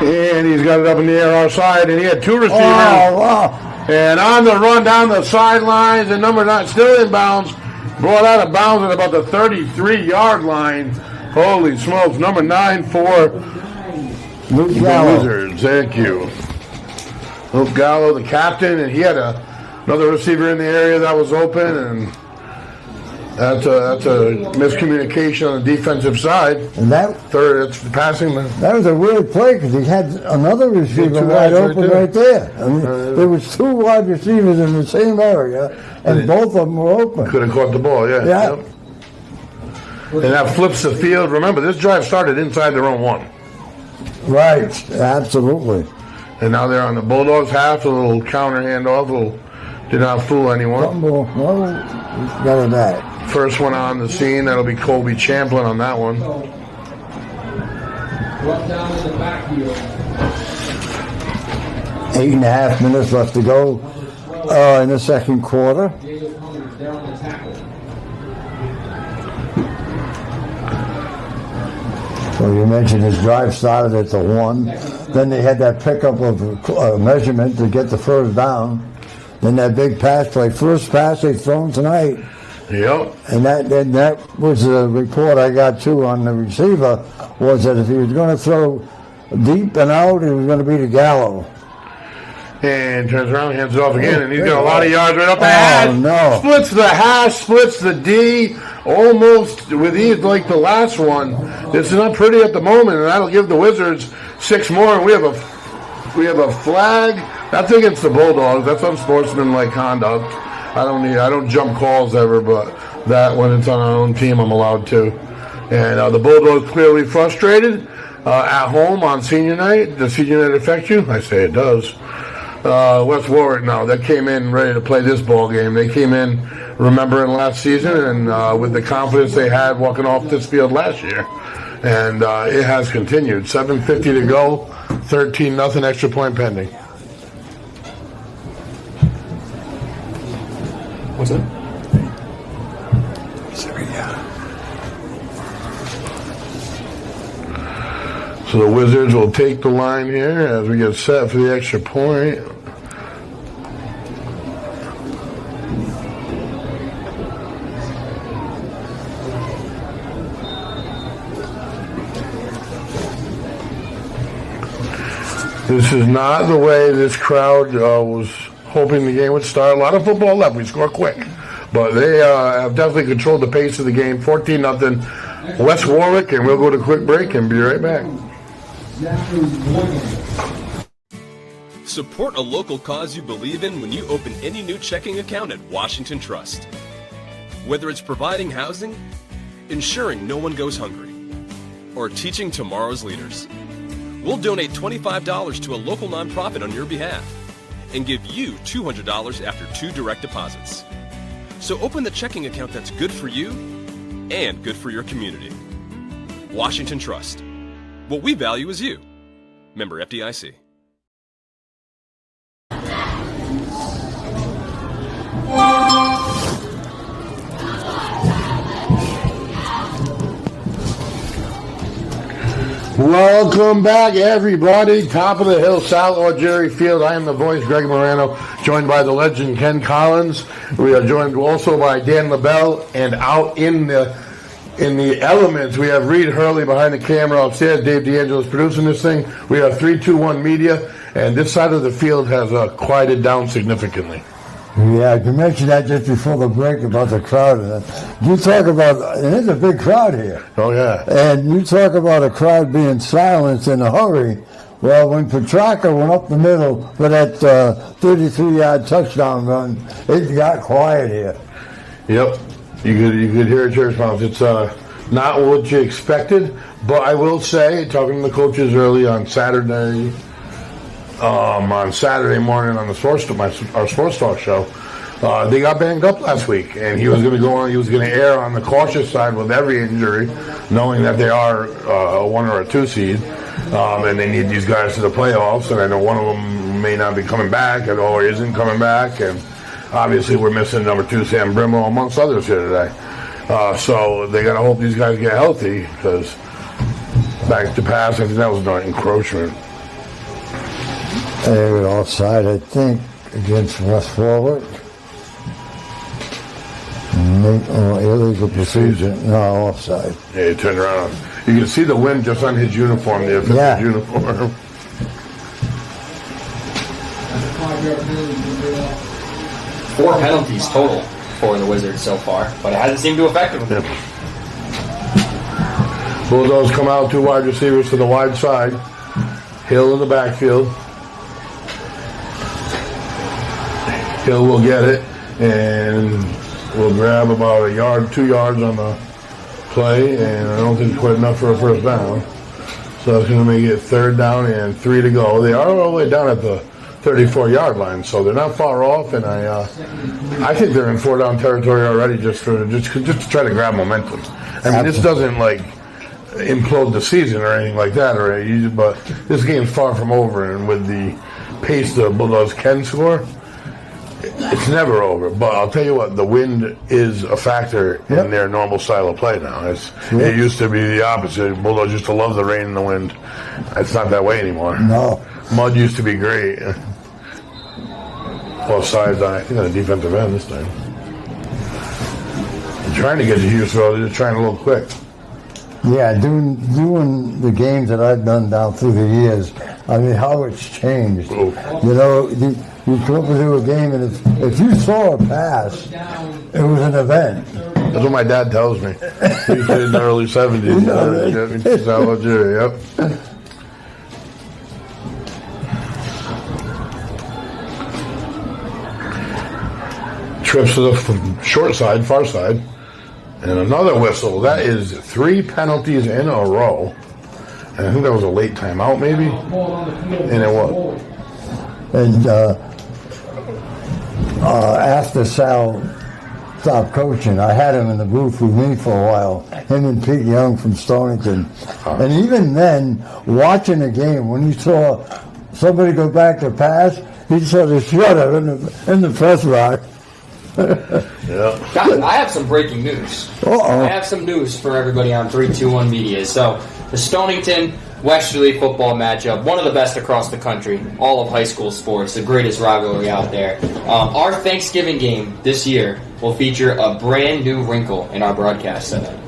A: And he's got it up in the air outside, and he had 2 receivers.
C: Oh, wow.
A: And on the run down the sidelines, and number 9 still in bounds, brought out of bounds at about the 33-yard line. Holy smokes, number 9 for
C: Luke
A: the
C: Gallo.
A: Wizards. Thank you. Luke Gallo, the captain, and he had another receiver in the area that was open, and that's a miscommunication on the defensive side.
C: And
A: It's passing.
C: that was a weird play because he had another receiver wide open right there. I mean, there was 2 wide receivers in the same area, and both of them were open.
A: Could have caught the ball, yeah.
C: Yeah.
A: Yep. And that flips the field. Remember, this drive started inside their own 1.
C: Right, absolutely.
A: And now they're on the Bulldogs half. A little counter handoff did not fool anyone.
C: Well, got it back.
A: First one on the scene. That'll be Colby Champlin on that one.
B: Brought down in the backfield.
C: 8.5 minutes left to go in the second quarter.
B: Jacob Cummings there on the tackle.
C: So you mentioned his drive started at the 1. Then they had that pickup of measurement to get the first down. Then that big pass play. First pass they've thrown tonight.
A: Yep.
C: And that was the report I got too on the receiver, was that if he was going to throw deep and out, it was going to be to Gallo.
A: And turns around, hands it off again, and he's got a lot of yards right up the hash.
C: No.
A: Splits the hash, splits the D, almost with ease like the last one. This is not pretty at the moment, and that'll give the Wizards 6 more. And we have a flag. That's against the Bulldogs. That's unsportsmanlike conduct. I don't jump calls ever, but that when it's on our own team, I'm allowed to. And the Bulldogs clearly frustrated at home on senior night. Does senior night affect you? I say it does. West Warwick now, they came in ready to play this ball game. They came in remembering last season and with the confidence they had walking off this field last year. And it has continued. 7:50 to go, 13-0, extra point pending.
D: What's it?
A: So the Wizards will take the line here as we get set for the extra point. This is not the way this crowd was hoping the game would start. A lot of football left. We score quick. But they have definitely controlled the pace of the game. 14-0 West Warwick, and we'll go to a quick break and be right back.
H: Support a local cause you believe in when you open any new checking account at Washington Trust. Whether it's providing housing, ensuring no one goes hungry, or teaching tomorrow's leaders, we'll donate $25 to a local nonprofit on your behalf and give you $200 after 2 direct deposits. So open the checking account that's good for you and good for your community. Washington Trust. What we value is you. Member FDIC.
A: Welcome back, everybody. Top of the hill, Sal or Jerry Field. I am the voice, Greg Morano, joined by the legend Ken Collins. We are joined also by Dan LaBelle, and out in the elements, we have Reed Hurley behind the camera upstairs. Dave D'Angelo is producing this thing. We have 321 Media, and this side of the field has quieted down significantly.
C: Yeah, you mentioned that just before the break about the crowd. You talk about, and there's a big crowd here.
A: Oh, yeah.
C: And you talk about a crowd being silenced in a hurry. Well, when Petrarca went up the middle for that 33-yard touchdown run, it got quiet here.
A: Yep. You could hear it, Church Mouse. It's not what you expected, but I will say, talking to the coaches early on Saturday morning on our sports talk show, they got banged up last week, and he was going to go on. He was going to err on the cautious side with every injury, knowing that they are a 1 or a 2 seed, and they need these guys to the playoffs. And I know one of them may not be coming back, or isn't coming back, and obviously we're missing number 2 Sam Brimwell amongst others here today. So they got to hope these guys get healthy, because back to pass, I think that was an encroachment.
C: They were offside, I think, against West Warwick. Illegal procedure. No, offside.
A: Yeah, he turned around. You can see the wind just on his uniform, the official uniform.
D: Four penalties total for the Wizards so far, but it hasn't seemed to affect them.
A: Yep. Bulldogs come out, 2 wide receivers to the wide side. Hill in the backfield. Hill will get it, and we'll grab about 2 yards on the play, and I don't think it's quite enough for a first down. So it's going to make it 3rd down and 3 to go. They are all the way down at the 34-yard line, so they're not far off, and I think they're in 4-down territory already just to try to grab momentum. I mean, this doesn't implode the season or anything like that, but this game's far from over, and with the pace the Bulldogs can score, it's never over. But I'll tell you what, the wind is a factor in their normal style of play now. It used to be the opposite. Bulldogs used to love the rain and the wind. It's not that way anymore.
C: No.
A: Mud used to be great. Offside, I think on the defensive end this time. Trying to get to Houston, they're just trying a little quick.
C: Yeah, doing the games that I've done down through the years, I mean, how it's changed.
A: Ooh.
C: You know, you come up to a game, and if you saw a pass, it was an event.
A: That's what my dad tells me. He did in the early 70s. South Algeria, yep. Trips to the short side, far side. And another whistle. That is 3 penalties in a row. And I think that was a late timeout, maybe. And it was.
C: And after Sal stopped coaching, I had him in the booth with me for a while. Him and Pete Young from Stonington. And even then, watching the game, when you saw somebody go back to pass, he sort of shut up in the press box.
A: Yeah.
D: Guys, I have some breaking news. I have some news for everybody on 321 Media. So, the Stonington Westerly football matchup, one of the best across the country, all of high school sports, the greatest rivalry out there. Our Thanksgiving game this year will feature a brand new wrinkle in our broadcast setup,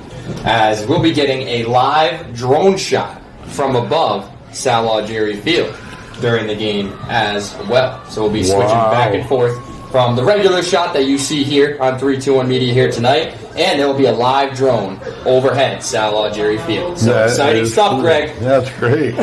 D: as we'll be getting a live drone shot from above Sal Algieri Field during the game as well. So we'll be switching back and forth from the regular shot that you see here on 321 Media here tonight, and there will be a live drone overhead Sal Algieri Field. So exciting stuff, cool. Greg.
A: That's great.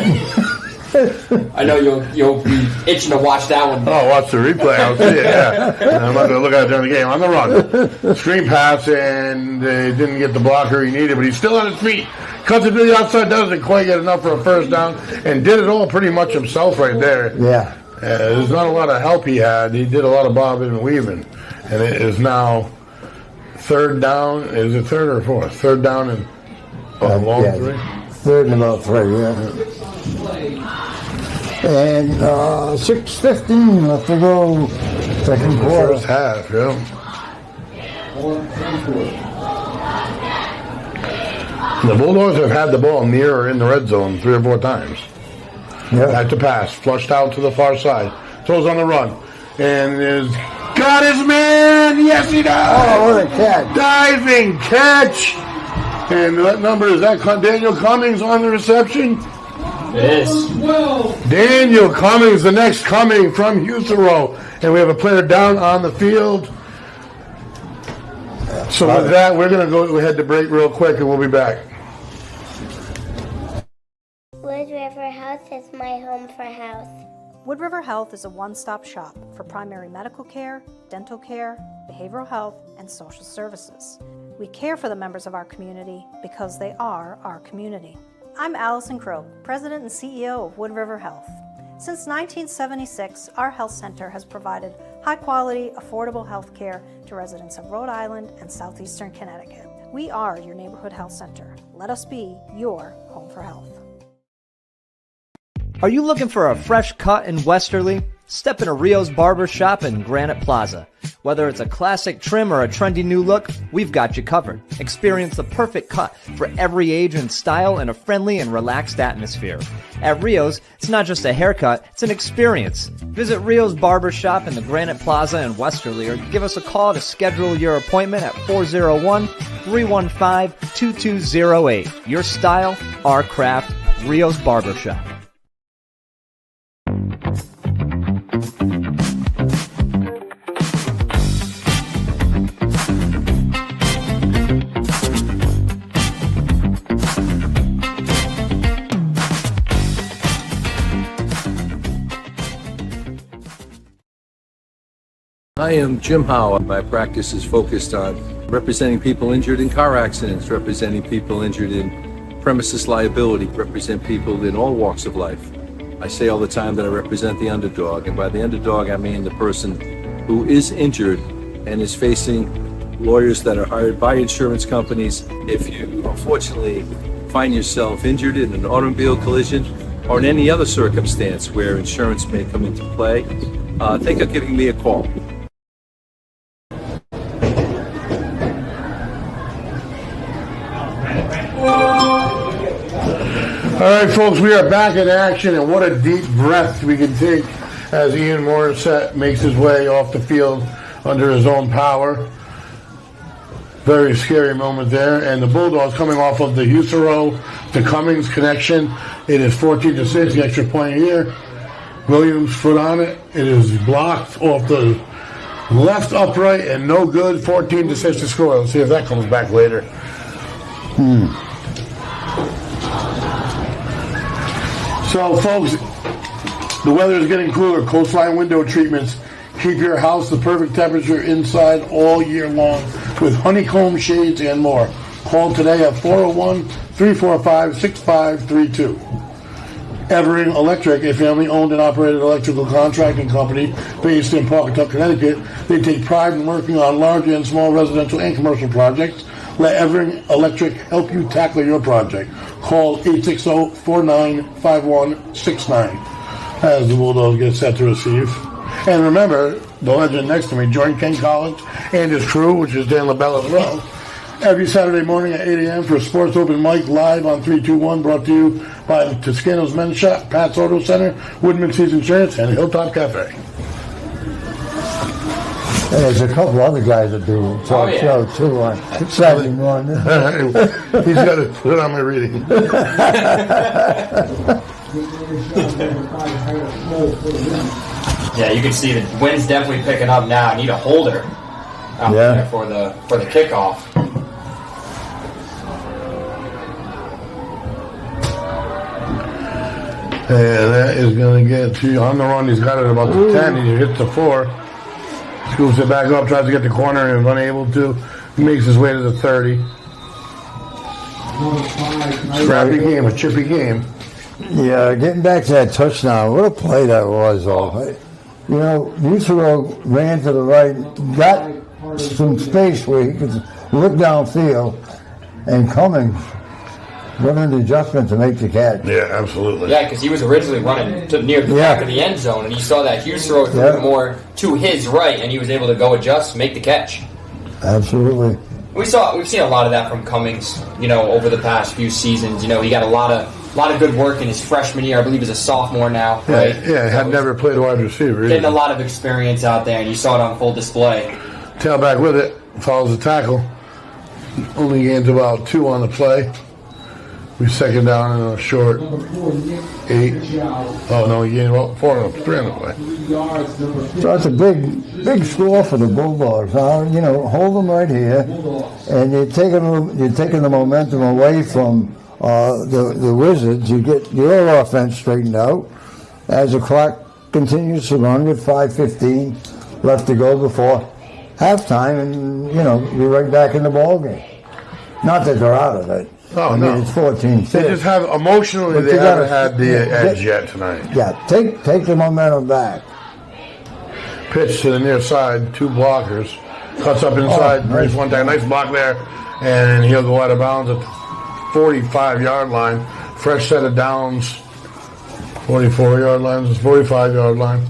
D: I know you'll be itching to watch that one.
A: Oh, watch the replay. I'll see it, yeah. And I'm not going to look at it during the game. On the run. Screen pass, and they didn't get the blocker he needed, but he's still on his feet. Cuts it to the outside, doesn't quite get enough for a first down, and did it all pretty much himself right there.
C: Yeah.
A: There's not a lot of help he had. He did a lot of bobbing and weaving. And it is now third down. Is it third or fourth? Third down and long three?
C: Third and about 3, yeah. And 6:15 left to go. Second quarter.
A: First half, yeah. The Bulldogs have had the ball near or in the red zone 3 or 4 times.
C: Yep.
A: Back to pass, flushed out to the far side. Throws on the run. And is got his man! Yes, he does!
C: Oh, what a catch.
A: Diving catch! And what number is that? Daniel Cummings on the reception?
D: It is.
A: Daniel Cummings, the next coming from Houston. And we have a player down on the field. So with that, we're going to go ahead to break real quick, and we'll be back.
I: Wood River Health is my home for health.
J: Wood River Health is a one-stop shop for primary medical care, dental care, behavioral health, and social services. We care for the members of our community because they are our community. I'm Allison Crow, President and CEO of Wood River Health. Since 1976, our health center has provided high-quality, affordable health care to residents of Rhode Island and southeastern Connecticut. We are your neighborhood health center. Let us be your home for health.
K: Are you looking for a fresh cut in Westerly? Step into Rio's Barber Shop in Granite Plaza. Whether it's a classic trim or a trendy new look, we've got you covered. Experience the perfect cut for every age and style in a friendly and relaxed atmosphere. At Rio's, it's not just a haircut, it's an experience. Visit Rio's Barber Shop in the Granite Plaza in Westerly or give us a call to schedule your appointment at 401-315-2208. Your style, our craft, Rio's Barber Shop.
L: I am Jim Howe. My practice is focused on representing people injured in car accidents, representing people injured in premises liability, represent people in all walks of life. I say all the time that I represent the underdog, and by the underdog I mean the person who is injured and is facing lawyers that are hired by insurance companies. If you unfortunately find yourself injured in an automobile collision or in any other circumstance where insurance may come into play, think of giving me a call.
A: All right, folks, we are back in action, and what a deep breath we can take as Ian Morissette makes his way off the field under his own power. Very scary moment there. And the Bulldogs coming off of the Husero to Cummings connection. It is 14-6, the extra point here. Williams' foot on it. It is blocked off the left upright and no good. 14-6 to score. Let's see if that comes back later. So, folks, the weather is getting cooler. Coastline window treatments keep your house the perfect temperature inside all year long with honeycomb shades and more. Call today at 401-345-6532. Evering Electric, a family-owned and operated electrical contracting company based in Pawcatuck, Connecticut. They take pride in working on large and small residential and commercial projects. Let Evering Electric help you tackle your project. Call 860-495169 as the Bulldogs get set to receive. And remember, the legend next to me, join Ken Collins and his crew, which is Dan LaBelle as well, every Saturday morning at 8 a.m. for Sports Open Mic live on 321, brought to you by Toscano's Men's Shop, Pat's Auto Center, Woodman Seas Insurance, and Hilltop Cafe.
C: And there's a couple other guys that do talk show too on Saturday morning.
A: He's got to put it on my reading.
D: Yeah, you can see the wind's definitely picking up now. I need a holder out there for the kickoff.
A: And that is going to get to on the run. He's got it about the 10. He hits the 4. Scoops it back up, tries to get the corner, and is unable to. He makes his way to the 30. Scrappy game, a chippy game.
C: Yeah, getting back to that touchdown, what a play that was, though. You know, Usero ran to the right, got some space where he could look downfield, and Cummings running the adjustment to make the catch.
A: Yeah, absolutely.
D: Yeah, because he was originally running to near the back of the end zone, and he saw that Hughes throw more to his right, and he was able to go adjust, make the catch.
C: Absolutely.
D: We've seen a lot of that from Cummings, you know, over the past few seasons. You know, he got a lot of good work in his freshman year. I believe he's a sophomore now, right?
A: Yeah, had never played wide receiver.
D: Getting a lot of experience out there, and you saw it on full display.
A: Tailback with it, follows the tackle. Only gains about 2 on the play. We second down in a short 8. Oh no, he gained about 4 on the 3 on the play.
C: So that's a big score for the Bulldogs. You know, hold them right here, and you're taking the momentum away from the Wizards. You get your offense straightened out as the clock continues to run with 5:15 left to go before halftime, and you know you're right back in the ball game. Not that they're out of it.
A: Oh,
C: I mean, it's 14-6.
A: They just have emotionally. They haven't had the edge yet tonight.
C: Yeah, take the momentum back.
A: Pitch to the near side, 2 blockers, cuts up inside, brings one down, nice block there, and he'll go out of bounds at the 45-yard line. Fresh set of downs, 44-yard line, 45-yard line.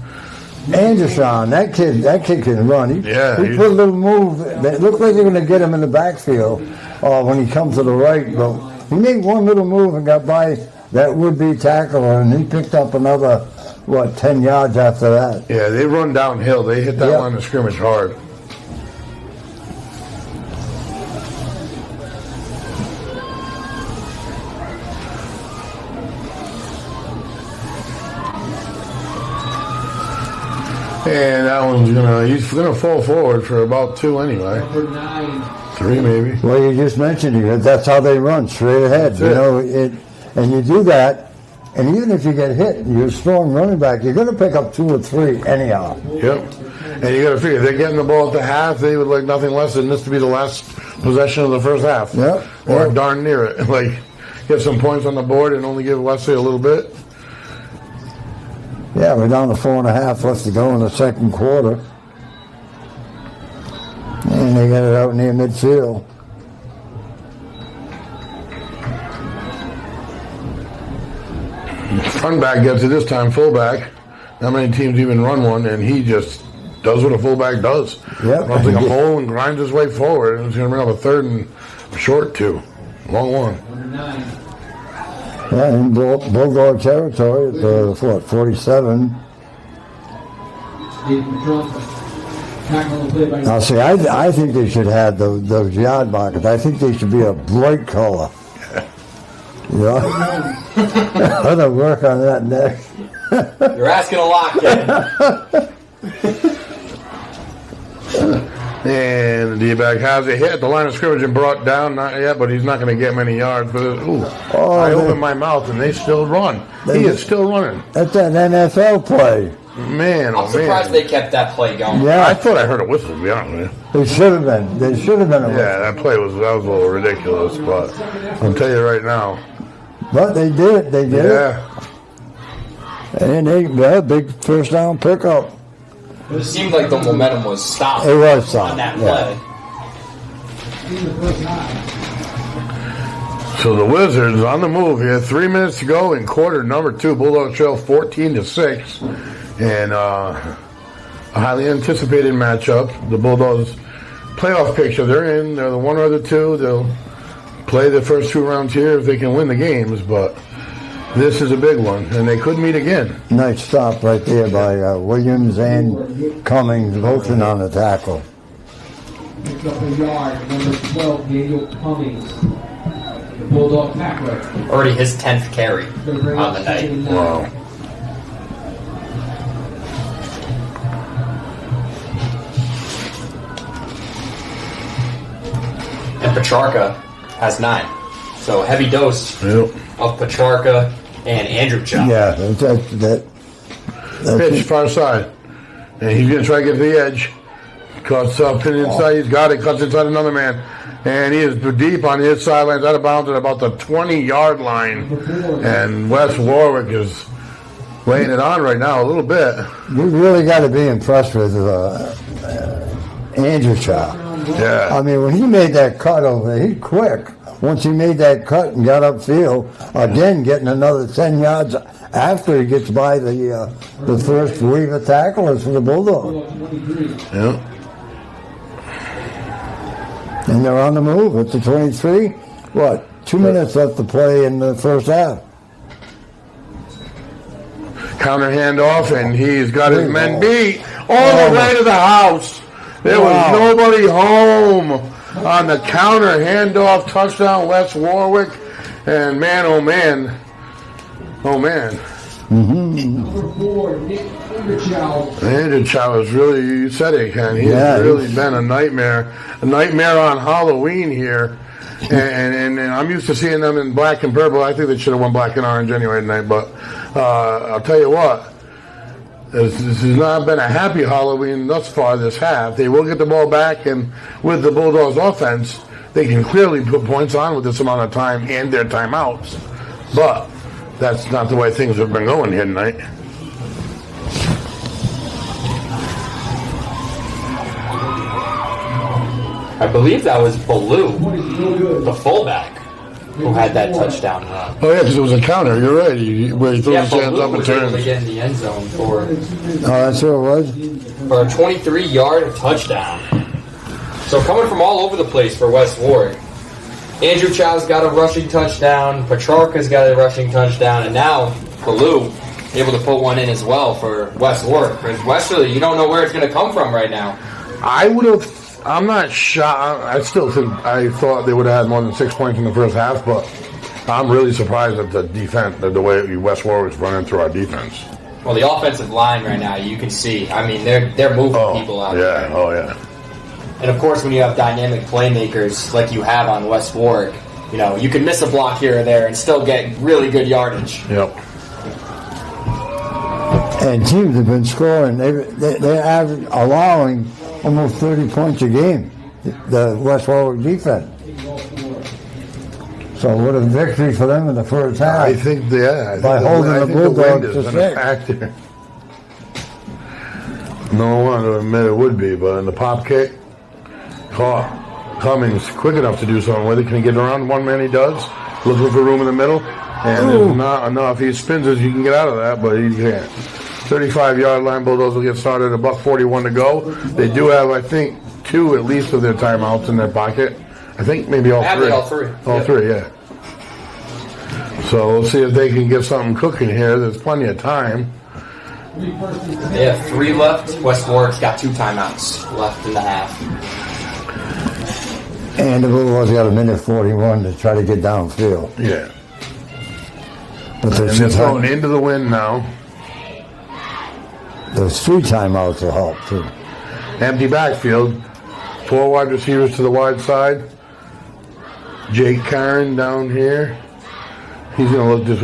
C: Anderson, that kid can run. He put a little move. It looked like they're going to get him in the backfield when he comes to the right, but he made one little move and got by that would-be tackler, and he picked up another, 10 yards after that.
A: Yeah, they run downhill. They hit that line of scrimmage hard. And that one's he's gonna fall forward for about 2 anyway. 3 maybe.
C: Well, you just mentioned it. That's how they run, straight ahead.
A: That's
C: and you do that, and even if you get hit, you're a strong running back, you're gonna pick up 2 or 3 anyhow.
A: Yep. And you gotta figure, they're getting the ball at the half, they would like nothing less than this to be the last possession of the first half.
C: Yep.
A: Or darn near it. Like, get some points on the board and only give Wesley a little bit.
C: Yeah, we're down to 4.5 left to go in the second quarter. And they got it out near midfield.
A: Front back gets it this time, fullback. Not many teams even run one, and he just does what a fullback does.
C: Yep.
A: Runs like a hole and grinds his way forward, and it's going to bring up a 3rd and short 2. Long one.
C: Yeah, in Bulldog territory at 47.
B: Tackle on the play by
C: Now, see, I think they should have those yard markers. I think they should be a bright color. You know? I'm gonna work on that next.
D: You're asking a lot, kid.
A: And the D-back has a hit at the line of scrimmage and brought down. Not yet, but he's not going to get many yards. But I opened my mouth and they still run. He is still running.
C: That's an NFL play.
A: Man,
D: I'm surprised they kept that play going.
C: Yeah.
A: I thought I heard a whistle, to be honest with you.
C: They should have been. They should have been a whistle.
A: Yeah, that play was a little ridiculous, but I'll tell you right now.
C: But they did it. They did it. And they had a big first down pickup.
D: It seemed like the momentum was stopped.
C: It was stopped,
D: on that
C: yeah.
D: play.
A: So the Wizards on the move here. 3 minutes to go in quarter number 2. Bulldogs trail 14-6, and a highly anticipated matchup. The Bulldogs playoff picture. They're in. They're the 1 or the 2. They'll play the first 2 rounds here if they can win the games, but this is a big one, and they could meet again.
C: Nice stop right there by Williams and Cummings, both in on the tackle.
B: Picks up a yard, number 12, Daniel Cummings. The Bulldog tackler.
D: Already his 10th carry on the night.
A: Wow.
D: And Petrarca has 9. So heavy dose of Petrarca and Andrew Chow.
C: Yeah,
A: pitch far side, and he's going to try to get to the edge. Cuts up to the inside. He's got it. Cuts inside another man, and he is deep on his sidelines, out of bounds at about the 20-yard line. And West Warwick is laying it on right now a little bit.
C: You really got to be impressed with Andrew Chow.
A: Yeah.
C: I mean, when he made that cut over there, he's quick. Once he made that cut and got upfield, again getting another 10 yards after he gets by the first wave of tacklers for the Bulldogs.
A: Yeah.
C: And they're on the move at the 23. What? 2 minutes left to play in the first half.
A: Counter handoff, and he's got his men beat all the way to the house. There was nobody home. On the counter handoff, touchdown, West Warwick, and man, oh man.
B: Number 4, Nick Underchow.
A: Andrew Chow is really, you said it, Ken. He's really been a nightmare on Halloween here. And I'm used to seeing them in black and purple. I think they should have won black and orange anyway tonight, but I'll tell you what. This has not been a happy Halloween thus far this half. They will get the ball back, and with the Bulldogs offense, they can clearly put points on with this amount of time and their timeouts. But that's not the way things have been going here tonight.
D: I believe that was Baloo, the fullback, who had that touchdown run.
A: Oh, yeah, because it was a counter. You're right. Where he throws his hands up and
D: was able to
A: turns.
D: get in the end zone for
C: that's what it was?
D: For a 23-yard touchdown. So coming from all over the place for West Warwick. Andrew Chow's got a rushing touchdown, Petrarca's got a rushing touchdown, and now Baloo able to put one in as well for West Warwick. Because Westerly, you don't know where it's going to come from right now.
A: I'm not shocked. I thought they would have had more than 6 points in the first half, but I'm really surprised at the defense, the way West Warwick's running through our defense.
D: Well, the offensive line right now, you can see. I mean, they're moving people out there.
A: Oh, yeah.
D: And, of course, when you have dynamic playmakers like you have on West Warwick, you know, you can miss a block here or there and still get really good yardage.
A: Yep.
C: And teams have been scoring. They're allowing almost 30 points a game, the West Warwick defense. So what a victory for them in the first half.
A: I think
C: holding the Bulldogs to
A: 6. No one to admit it would be, but in the pop kick, Cummings quick enough to do something with it. Can he get around? One man he does. Looking for room in the middle. And there's not enough. He spins as you can get out of that, but he can't. 35-yard line. Bulldogs will get started. $1:41 to go. They do have, I think, 2 at least of their timeouts in their pocket. I think maybe all 3.
D: All 3.
A: All 3, yeah. So we'll see if they can get something cooking here. There's plenty of time.
D: They have 3 left. West Warwick's got 2 timeouts left in the half.
C: And the Bulldogs got a minute 41 to try to get downfield.
A: Yeah.
C: But
A: And they're throwing into the wind now.
C: Those 3 timeouts will help, too.
A: Empty backfield. 4 wide receivers to the wide side. Jake Karen down here. He's going to look this,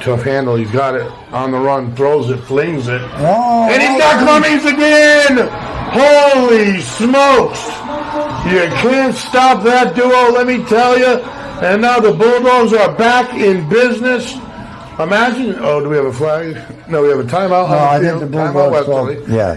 A: tough handle. He's got it on the run, throws it, flings it.
C: Oh,
A: and he's got Cummings again! Holy smokes! You can't stop that duo, let me tell you. And now the Bulldogs are back in business. Imagine, do we have a flag? No, we have a timeout.
C: No, I think the Bulldogs.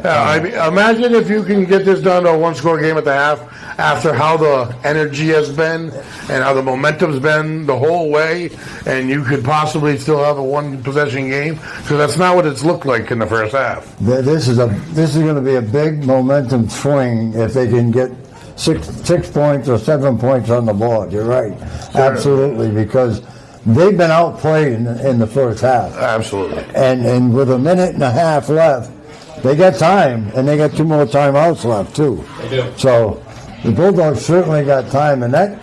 A: I mean, imagine if you can get this done to a 1-score game at the half after how the energy has been and how the momentum's been the whole way, and you could possibly still have a 1-possession game. So that's not what it's looked like in the first half.
C: This is going to be a big momentum swing if they can get 6 points or 7 points on the board. You're right, sure. Absolutely, because they've been outplayed in the first half.
A: Absolutely.
C: And with a minute and a half left, they got time, and they got 2 more timeouts left, too.
D: They do.
C: So the Bulldogs certainly got time, and that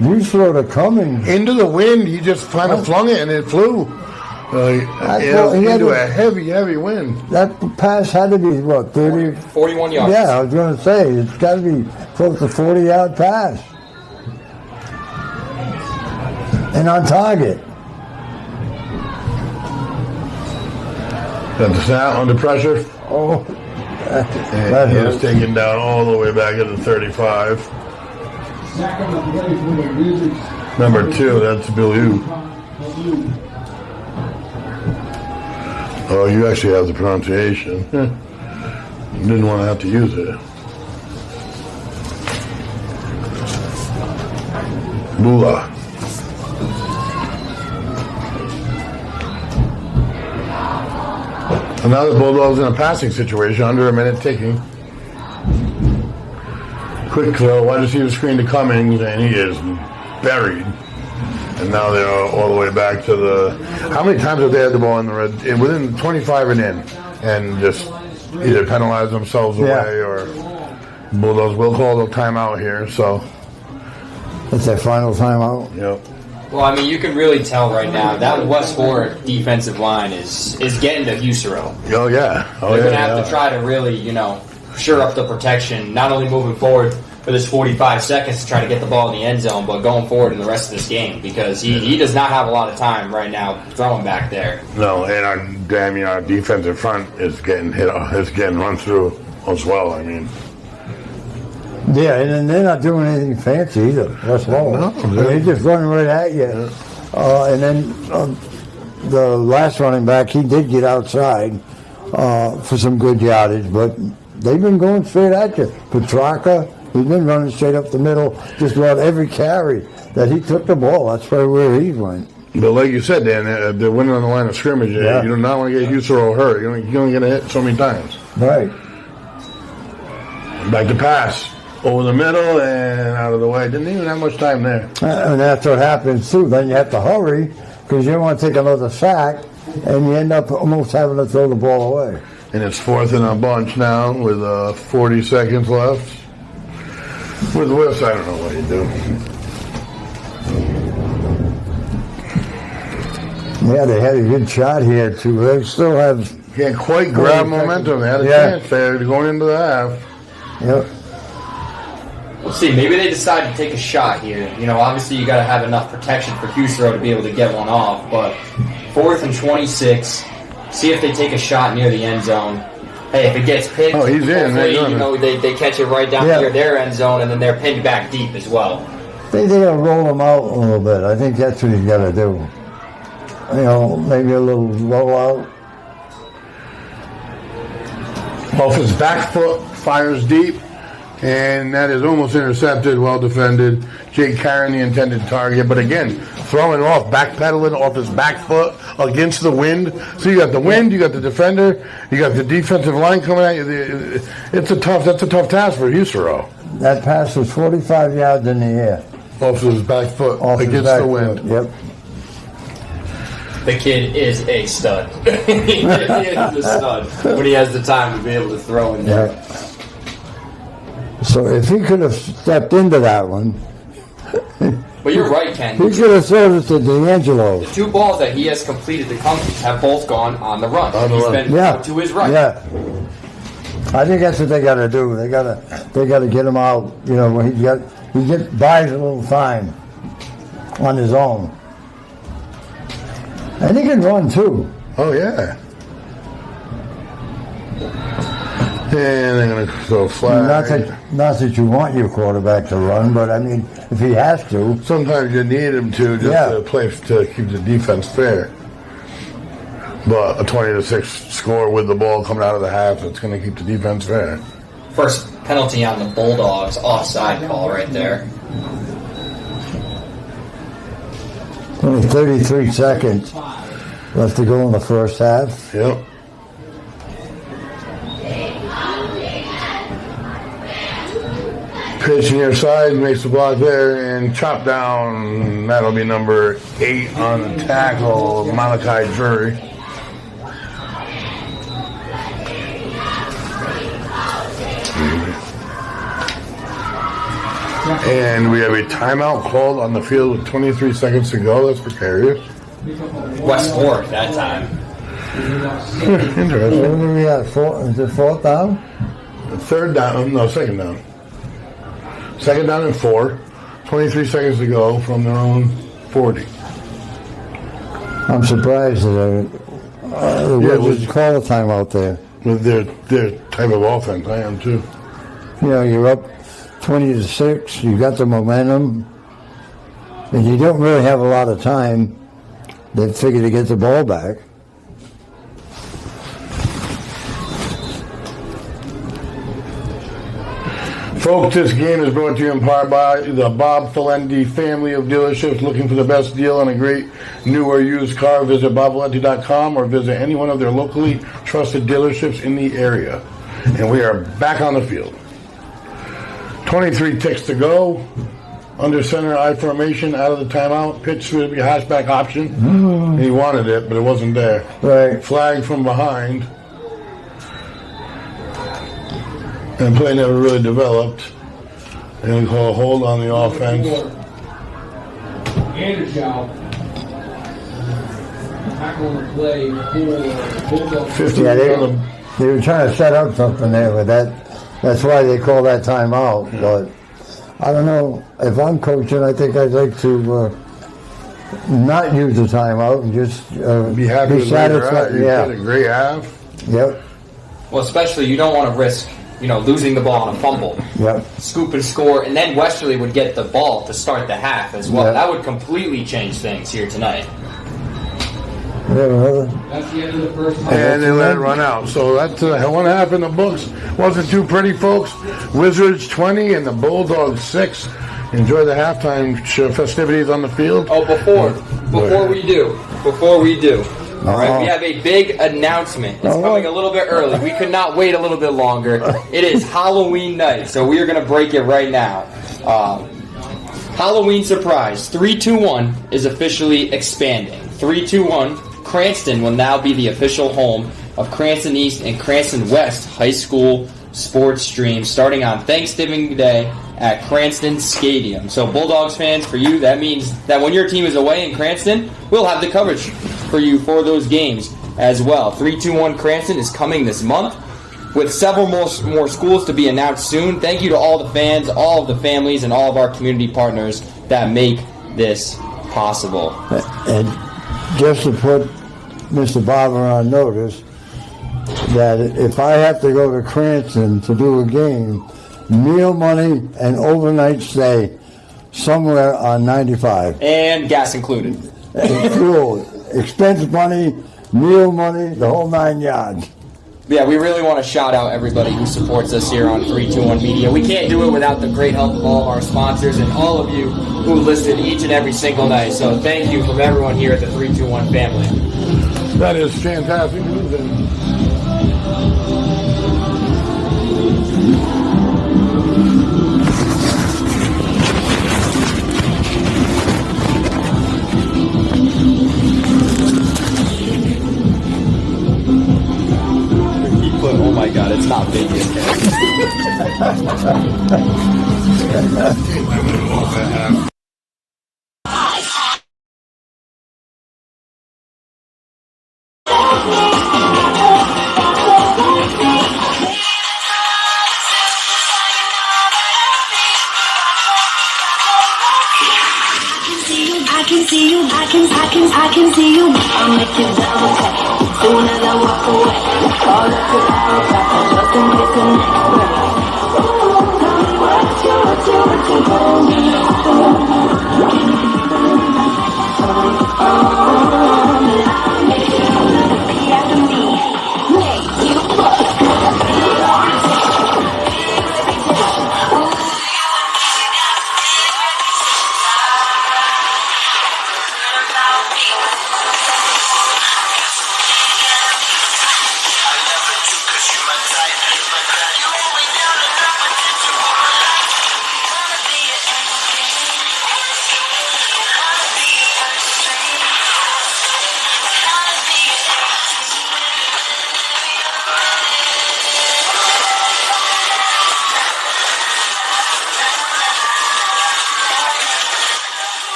C: you throw to Cummings.
A: Into the wind, he just kind of flung it, and it flew. Into a heavy wind.
C: That pass had to be, 30?
D: 41 yards.
C: Yeah, I was going to say, it's got to be close to 40-yard pass. And on target.
A: Got the snap under pressure.
C: Oh.
A: And he's taken down all the way back at the 35. Number 2, that's Bill. Oh, you actually have the pronunciation. Didn't want to have to use it. Bula. And now the Bulldogs in a passing situation, under a minute ticking. Quick throw, wide receiver screen to Cummings, and he is buried. And now they're all the way back to the... How many times have they had the ball in the red? Within 25 and in, and just either penalize themselves away or Bulldogs will call the timeout here, so...
C: It's their final timeout?
A: Yep.
D: Well, I mean, you can really tell right now that West Warwick defensive line is getting to Husero.
A: Oh, yeah.
D: They're going to have to try to really, sure up the protection, not only moving forward for this 45 seconds to try to get the ball in the end zone, but going forward in the rest of this game, because he does not have a lot of time right now throwing back there.
A: No, and our defensive front is getting run through as well, I mean.
C: Yeah, and they're not doing anything fancy either. That's all. No, they're just running right at you. And then the last running back, he did get outside for some good yardage, but they've been going straight at you. Petrarca, he's been running straight up the middle just about every carry that he took the ball. That's probably where he went.
A: But like you said, Dan, they're winning on the line of scrimmage. Yeah. You do not want to get Husero hurt. You're only going to hit so many times.
C: Right.
A: Back to pass. Over the middle and out of the way. Didn't even have much time there.
C: And that's what happens, too. Then you have to hurry because you don't want to take another sack, and you end up almost having to throw the ball away.
A: And it's 4th and a bunch now with 40 seconds left. With West, I don't know what you do.
C: Yeah, they had a good shot here, too. They still have...
A: Can't quite grab momentum. They had a chance there going into the half.
C: Yep.
D: We'll see. Maybe they decide to take a shot here. Obviously you got to have enough protection for Husero to be able to get one off. But 4th and 26. See if they take a shot near the end zone. Hey, if it gets picked,
A: he's in.
D: They catch it right down near their end zone, and then they're pinned back deep as well.
C: They got to roll them out a little bit. I think that's what he's got to do. Maybe a little rollout.
A: Off his back foot, fires deep. And that is almost intercepted, well defended. Jake Karen, the intended target. But again, throwing off, backpedaling off his back foot against the wind. So you got the wind, you got the defender, you got the defensive line coming at you. That's a tough task for Husero.
C: That pass was 45 yards in the air.
A: Off his back foot against the wind.
C: Yep.
D: The kid is a stud. He is a stud when he has the time to be able to throw in there.
C: Yeah. So if he could have stepped into that one,
D: But you're right, Ken.
C: he could have thrown it to D'Angelo.
D: The two balls that he has completed to come have both gone on the run.
A: On the
D: He's
A: run.
D: been
C: Yeah.
D: out to his right.
C: Yeah. I think that's what they got to do. They got to get him out. You know, when he buys a little time on his own, and he can run too.
A: Oh, yeah. And they're going to go flag.
C: Not that you want your quarterback to run, but I mean, if he has to.
A: Sometimes you need him to just to play to keep the defense fair. But a 20-6 score with the ball coming out of the half, it's going to keep the defense fair.
D: First penalty on the Bulldogs, offside call right there.
C: Only 33 seconds left to go in the first half.
A: Yep. Pitch near side, makes the block there, and chop down. That'll be number 8 on the tackle, Malachi Drury. And we have a timeout called on the field with 23 seconds to go. That's precarious.
D: West Warwick that time.
A: Interesting.
C: What do we have? Is it fourth down?
A: Third down, no, second down. Second down and 4. 23 seconds to go from their own 40.
C: I'm surprised that they would call a timeout there.
A: With their type of offense, I am too.
C: You know, you're up 20-6. You got the momentum, and you don't really have a lot of time. They figure to get the ball back.
A: Folks, this game is brought to you in part by the Bob Valenti family of dealerships. Looking for the best deal on a great new or used car? Visit bobvalenti.com or visit any one of their locally trusted dealerships in the area. And we are back on the field. 23 ticks to go. Under center, I formation, out of the timeout. Pitch would be a hatchback option. And he wanted it, but it wasn't there.
C: Right.
A: Flag from behind. And play never really developed. And we call a hold on the offense.
B: And a shout. Tackle on the play for Bulldogs.
A: 50
C: Yeah, they were trying to set up something there with that. That's why they call that timeout. But I don't know. If I'm coaching, I think I'd like to not use the timeout and just
A: be happy with
C: satisfied.
A: You had a great half.
C: Yep.
D: Well, especially you don't want to risk, losing the ball on a fumble.
C: Yep.
D: Scoop and score, and then Westerly would get the ball to start the half as well.
C: Yep.
D: That would completely change things here tonight.
B: That's the end of the first half.
A: And they let it run out. So that's one half in the books. Wasn't too pretty, folks. Wizards 20 and the Bulldogs 6. Enjoy the halftime festivities on the field.
D: Oh, before we do. All right, we have a big announcement. It's coming a little bit early. We could not wait a little bit longer. It is Halloween night, so we are going to break it right now. Halloween surprise. 321 is officially expanding. 321, Cranston will now be the official home of Cranston East and Cranston West High School sports streams starting on Thanksgiving Day at Cranston Stadium. So Bulldogs fans, for you, that means that when your team is away in Cranston, we'll have the coverage for you for those games as well. 321 Cranston is coming this month with several more schools to be announced soon. Thank you to all the fans, all of the families, and all of our community partners that make this possible.
C: And just to put Mr. Barber on notice, that if I have to go to Cranston to do a game, meal money and overnight stay somewhere on 95.
D: And gas included.
C: And fuel, expense money, meal money, the whole 9 yards.
D: Yeah, we really want to shout out everybody who supports us here on 321 Media. We can't do it without the great help of all of our sponsors and all of you who listen each and every single night. So thank you from everyone here at the 321 family.
A: That is fantastic news.
D: It's not bacon.
G: I can see you. I'll make you double tap. Soon as I walk away, all up to the just in case the next break. Ooh, tell me what you I'll make you repeat after me. Make you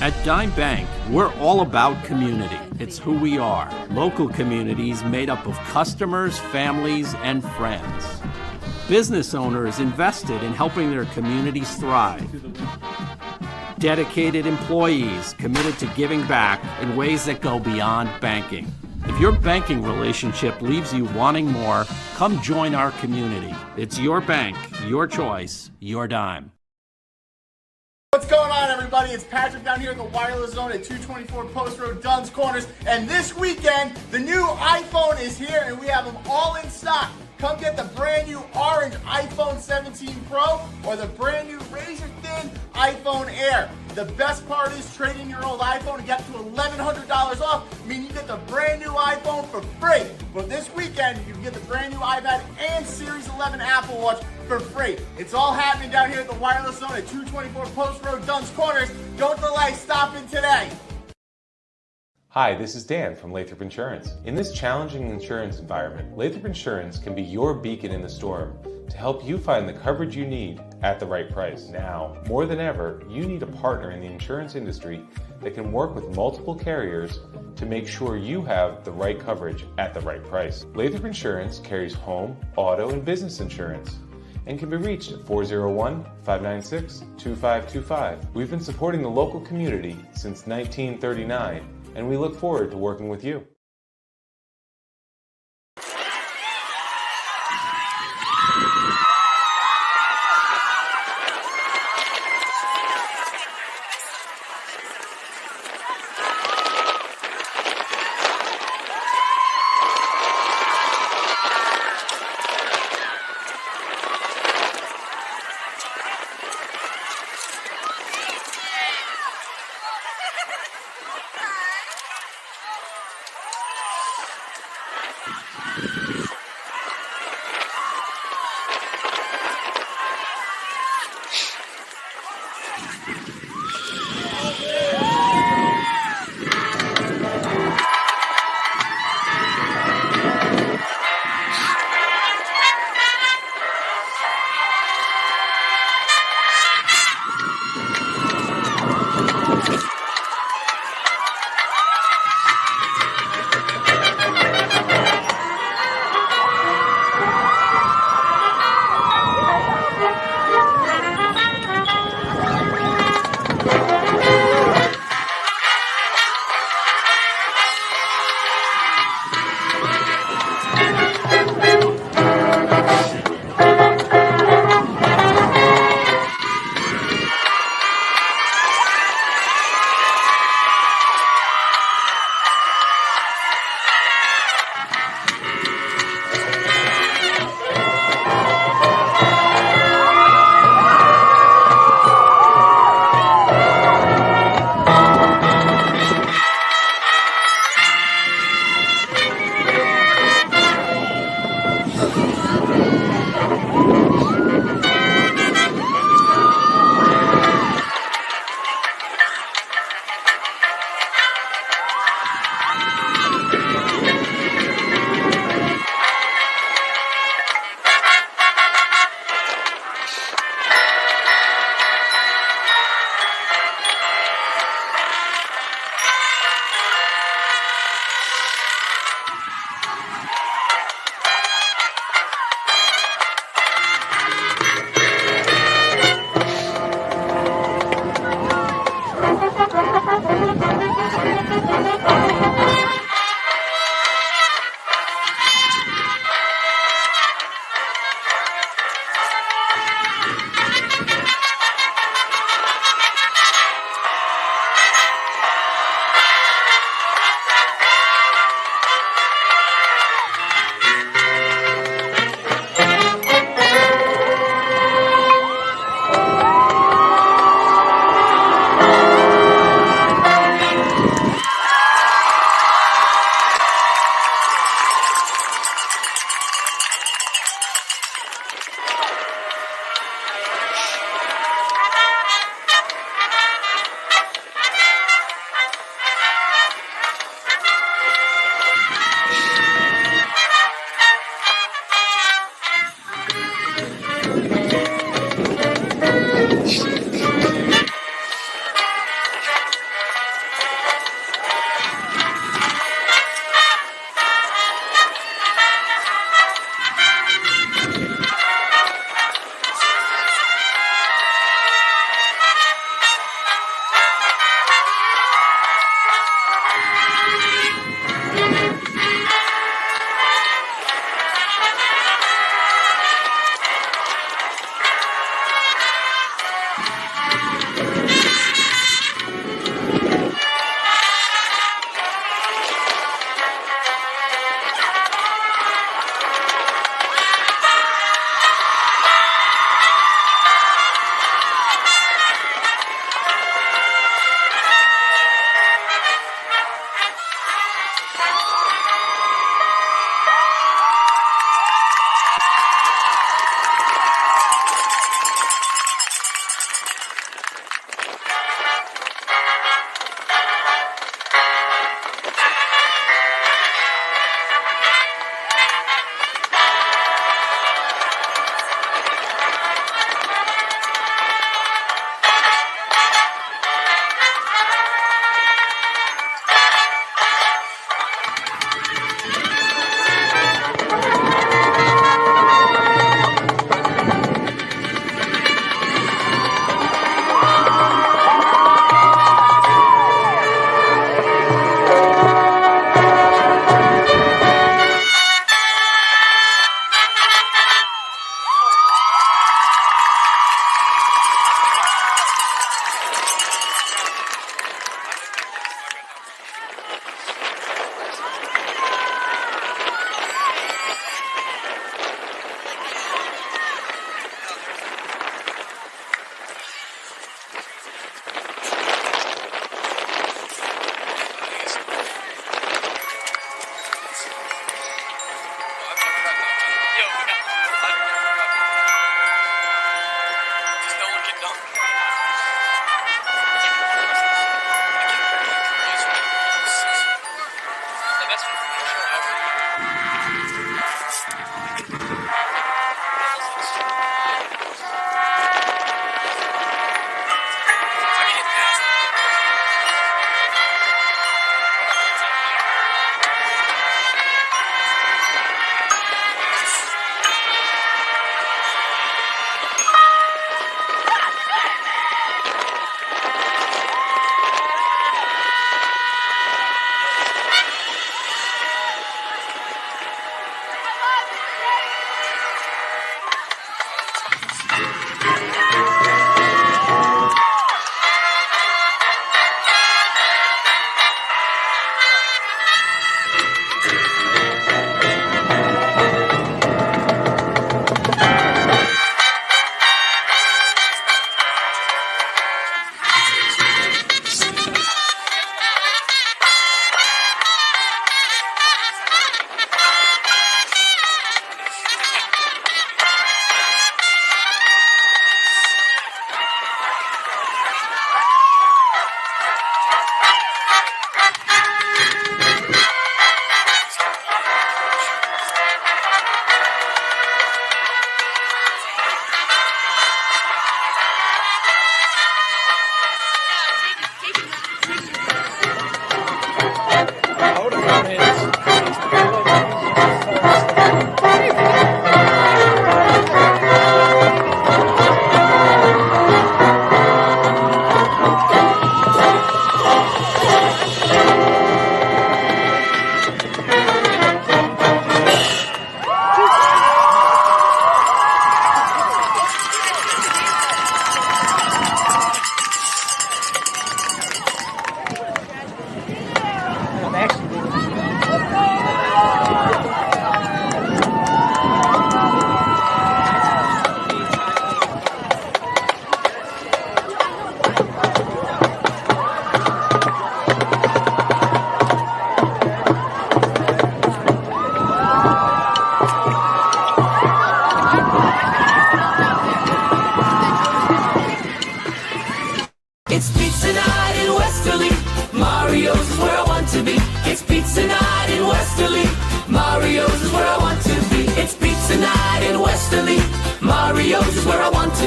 M: At Dime Bank, we're all about community. It's who we are. Local communities made up of customers, families, and friends. Business owners invested in helping their communities thrive. Dedicated employees committed to giving back in ways that go beyond banking. If your banking relationship leaves you wanting more, come join our community. It's your bank, your choice, your dime.
N: What's going on, everybody? It's Patrick down here in the wireless zone at 224 Post Road, Dunn's Corners. And this weekend, the new iPhone is here and we have them all in stock. Come get the brand new orange iPhone 17 Pro or the brand new razor thin iPhone Air. The best part is trading your old iPhone and get up to $1,100 off, meaning you get the brand new iPhone for free. But this weekend, you can get the brand new iPad and Series 11 Apple Watch for free. It's all happening down here at the wireless zone at 224 Post Road, Dunn's Corners. Don't delay, stop in today.
O: Hi, this is Dan from Lathrop Insurance. In this challenging insurance environment, Lathrop Insurance can be your beacon in the storm to help you find the coverage you need at the right price. Now, more than ever, you need a partner in the insurance industry that can work with multiple carriers to make sure you have the right coverage at the right price. Lathrop Insurance carries home, auto, and business insurance and can be reached at 401-596-2525. We've been supporting the local community since 1939, and we look forward to working with you.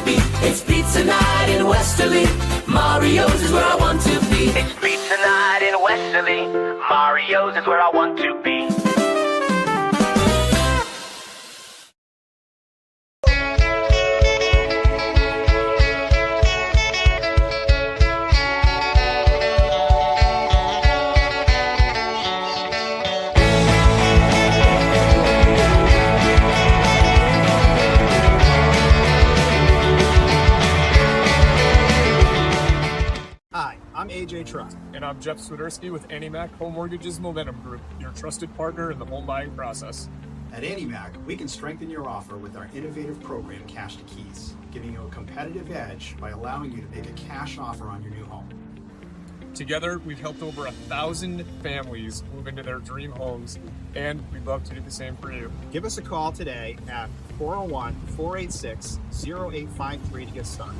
G: to be. It's pizza night in Westerly. Mario's is where I want to be. It's pizza night in Westerly. Mario's is where I want to be.
P: Hi, I'm AJ Trust.
Q: And I'm Jeff Swiderski with AnnieMac Home Mortgage's Momentum Group, your trusted partner in the home buying process.
P: At AnnieMac, we can strengthen your offer with our innovative program, Cash to Keys, giving you a competitive edge by allowing you to make a cash offer on your new home.
Q: Together, we've helped over 1,000 families move into their dream homes, and we'd love to do the same for you.
P: Give us a call today at 401-486-0853 to get started.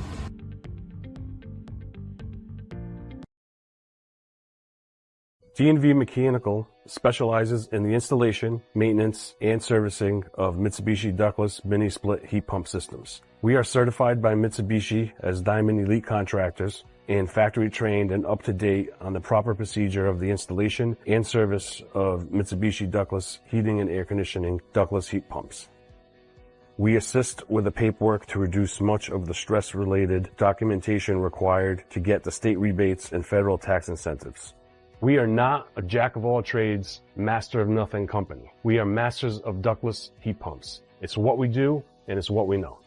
R: D&V Mechanical specializes in the installation, maintenance, and servicing of Mitsubishi ductless mini-split heat pump systems. We are certified by Mitsubishi as Diamond Elite Contractors and factory trained and up to date on the proper procedure of the installation and service of Mitsubishi ductless heating and air conditioning ductless heat pumps. We assist with the paperwork to reduce much of the stress-related documentation required to get the state rebates and federal tax incentives. We are not a jack-of-all-trades, master-of-nothing company. We are masters of ductless heat pumps. It's what we do, and it's what we know.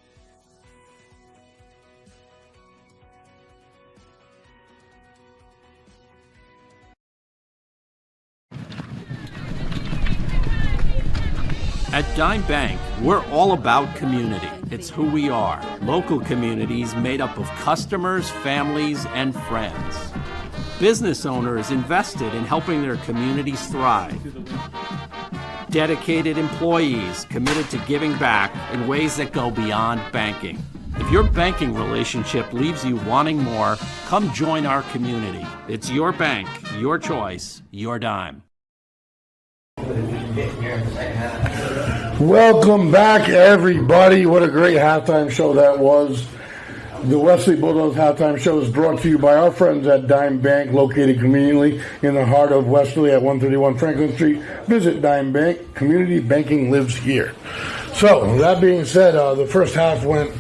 M: At Dime Bank, we're all about community. It's who we are. Local communities made up of customers, families, and friends. Business owners invested in helping their communities thrive. Dedicated employees committed to giving back in ways that go beyond banking. If your banking relationship leaves you wanting more, come join our community. It's your bank, your choice, your dime.
A: Welcome back, everybody. What a great halftime show that was. The Westerly Bulldogs halftime show is brought to you by our friends at Dime Bank, located conveniently in the heart of Westerly at 131 Franklin Street. Visit Dime Bank. Community banking lives here. So, that being said, the first half went,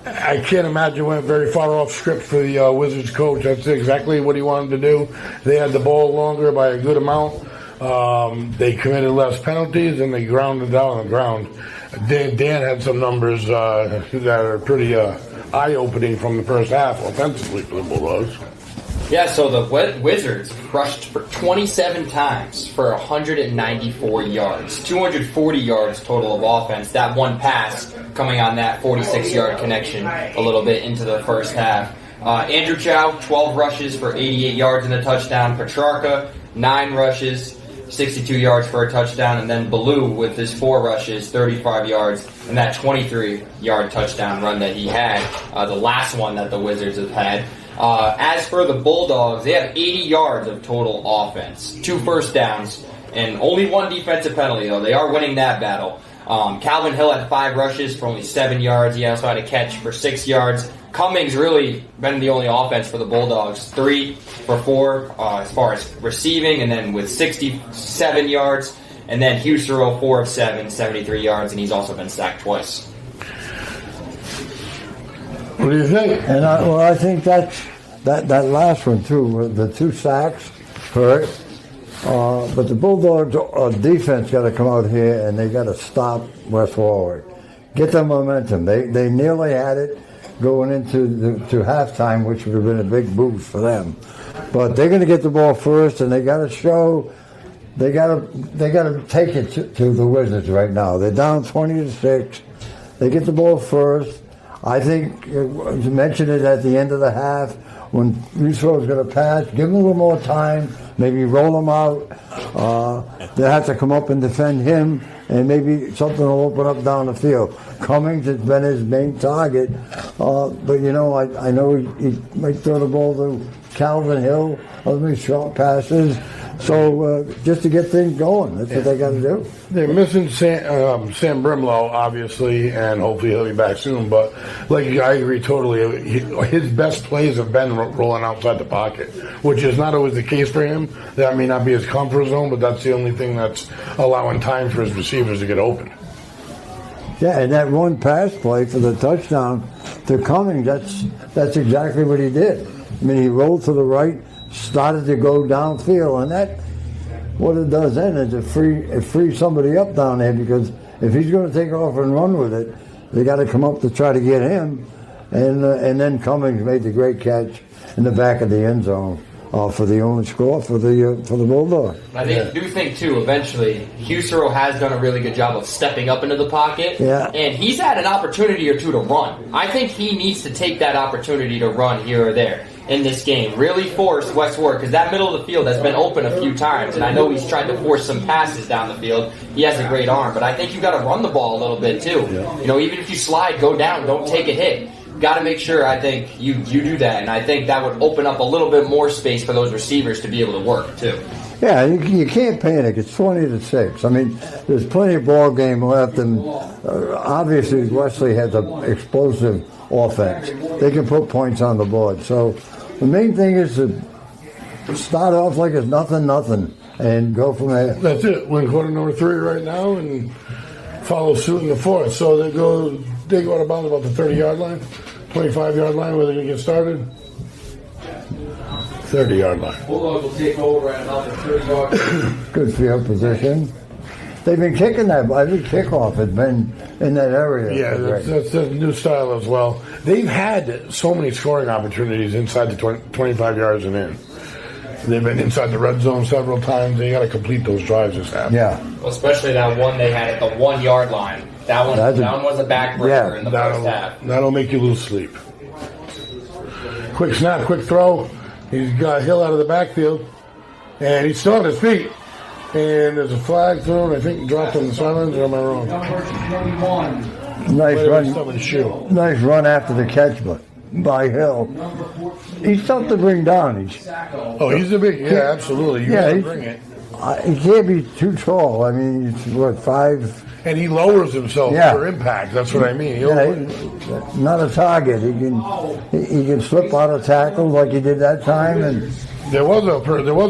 A: I can't imagine, went very far off script for the Wizards coach. That's exactly what he wanted to do. They had the ball longer by a good amount. They committed less penalties, and they grounded down on the ground. Dan had some numbers that are pretty eye-opening from the first half offensively for the Bulldogs.
D: Yeah, so the Wizards rushed for 27 times for 194 yards, 240 yards total of offense. That one pass coming on that 46-yard connection a little bit into the first half. Andrew Chow, 12 rushes for 88 yards and a touchdown. Petrarca, 9 rushes, 62 yards for a touchdown, and then Ballou with his 4 rushes, 35 yards, and that 23-yard touchdown run that he had, the last one that the Wizards have had. As for the Bulldogs, they have 80 yards of total offense, 2 first downs, and only 1 defensive penalty, though. They are winning that battle. Calvin Hill had 5 rushes for only 7 yards. He also had a catch for 6 yards. Cummings really been the only offense for the Bulldogs, 3 for 4 as far as receiving, and then with 67 yards. And then Husero, 4 of 7, 73 yards, and he's also been sacked twice.
A: What do you think?
C: And I think that last one too, the 2 sacks hurt. But the Bulldogs defense got to come out here and they got to stop West Warwick. Get the momentum. They nearly had it going into to halftime, which would have been a big boost for them. But they're going to get the ball first, and they got to show. They got to take it to the Wizards right now. They're down 20-6. They get the ball first. I think you mentioned it at the end of the half when Russo is going to pass. Give them a little more time. Maybe roll them out. They have to come up and defend him, and maybe something will open up down the field. Cummings has been his main target, but you know, I know he might throw the ball to Calvin Hill, other short passes. So just to get things going, that's what they got to do.
A: They're missing Sam Brimlow, obviously, and hopefully he'll be back soon. But like I agree totally. His best plays have been rolling outside the pocket, which is not always the case for him. That may not be his comfort zone, but that's the only thing that's allowing time for his receivers to get open.
C: Yeah, and that one pass play for the touchdown to Cummings, that's exactly what he did. I mean, he rolled to the right, started to go downfield, and that, what it does then is it frees somebody up down there, because if he's going to take off and run with it, they got to come up to try to get him, and then Cummings made the great catch in the back of the end zone for the only score for the Bulldogs.
D: I do think too, eventually, Husero has done a really good job of stepping up into the pocket, and he's had an opportunity or two to run. I think he needs to take that opportunity to run here or there in this game. Really force West Warwick, because that middle of the field has been open a few times, and I know he's tried to force some passes down the field. He has a great arm, but I think you've got to run the ball a little bit too. You know, even if you slide, go down, don't take a hit. Got to make sure, I think, you do that, and I think that would open up a little bit more space for those receivers to be able to work too.
C: Yeah, you can't panic. It's 20-6. I mean, there's plenty of ball game left, and obviously Wesley has an explosive offense. They can put points on the board. So the main thing is to start off like it's nothing, and go from there.
A: That's it. Win quarter number 3 right now, and follow suit in the 4th. So they go out of bounds about the 30-yard line, 25-yard line, where they're going to get started. 30-yard line.
B: Bulldogs will take over at about the 30-yard line.
C: Good field position. They've been kicking that. I think kickoff has been in that area.
A: Yeah, that's a new style as well. They've had so many scoring opportunities inside the 25 yards and in. They've been inside the red zone several times. They got to complete those drives this half.
C: Yeah.
D: Well, especially that one they had at the 1-yard line. That one was a backbreaker in the first half.
A: That'll make you lose sleep. Quick snap, quick throw. He's got Hill out of the backfield, and he's still on his feet. And there's a flag thrown. I think dropped on the sidelines, or am I wrong?
C: Nice run. Nice run after the catch, but by Hill. He's tough to bring down.
A: He's a big, absolutely. You gotta bring it.
C: He can't be too tall. I mean, he's what, 5?
A: And he lowers himself for impact. That's what I mean.
C: Not a target. He can slip out of tackles like he did that time. And
A: there was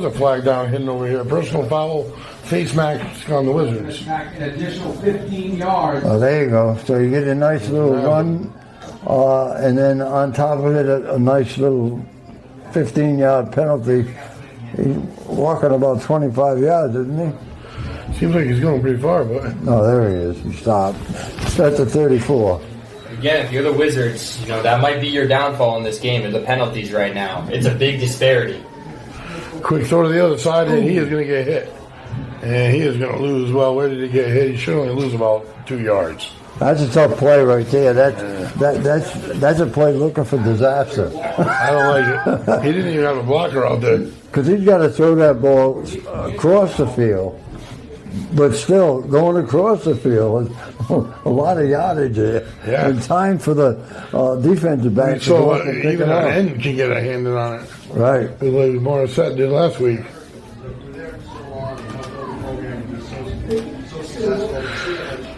A: a flag down hidden over here. Personal foul, face mask on the Wizards.
B: An additional 15 yards.
C: Oh, there you go. So you get a nice little run, and then on top of it, a nice little 15-yard penalty. He's walking about 25 yards, isn't he?
A: Seems like he's going pretty far, but...
C: Oh, there he is. He stopped. That's a 34.
D: Again, if you're the Wizards, you know, that might be your downfall in this game, and the penalties right now. It's a big disparity.
A: Quick throw to the other side, and he is going to get hit. And he is going to lose. Well, where did he get hit? He should only lose about 2 yards.
C: That's a tough play right there. That's a play looking for disaster.
A: I don't like it. He didn't even have a blocker out there.
C: Because he's got to throw that ball across the field. But still, going across the field is a lot of yardage there.
A: Yeah.
C: And time for the defensive back to go up and pick
A: even
C: it up.
A: an end can get a hand on it.
C: Right.
A: Like Morissette did last week.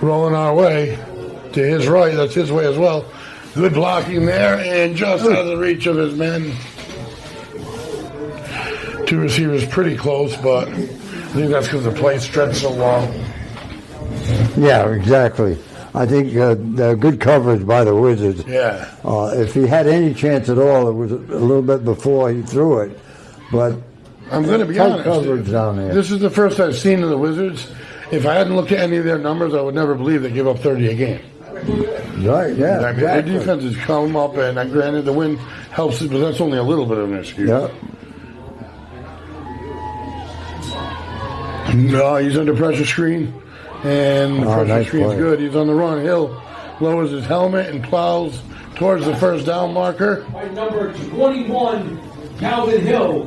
A: Rolling our way to his right. That's his way as well. Good blocking there, and just out of the reach of his men. 2 receivers pretty close, but I think that's because the play stretched so long.
C: Yeah, exactly. I think the good coverage by the Wizards.
A: Yeah.
C: If he had any chance at all, it was a little bit before he threw it. But
A: I'm going to be
C: tight
A: honest.
C: coverage down there.
A: This is the first I've seen of the Wizards. If I hadn't looked at any of their numbers, I would never believe they give up 30 a game.
C: Right, yeah.
A: I mean, their defense has come up, and granted the win helps it, but that's only a little bit of an excuse.
C: Yeah.
A: No, he's under pressure screen, and the pressure screen's good. He's on the run. Hill lowers his helmet and plows towards the first down marker.
B: By number 21, Calvin Hill.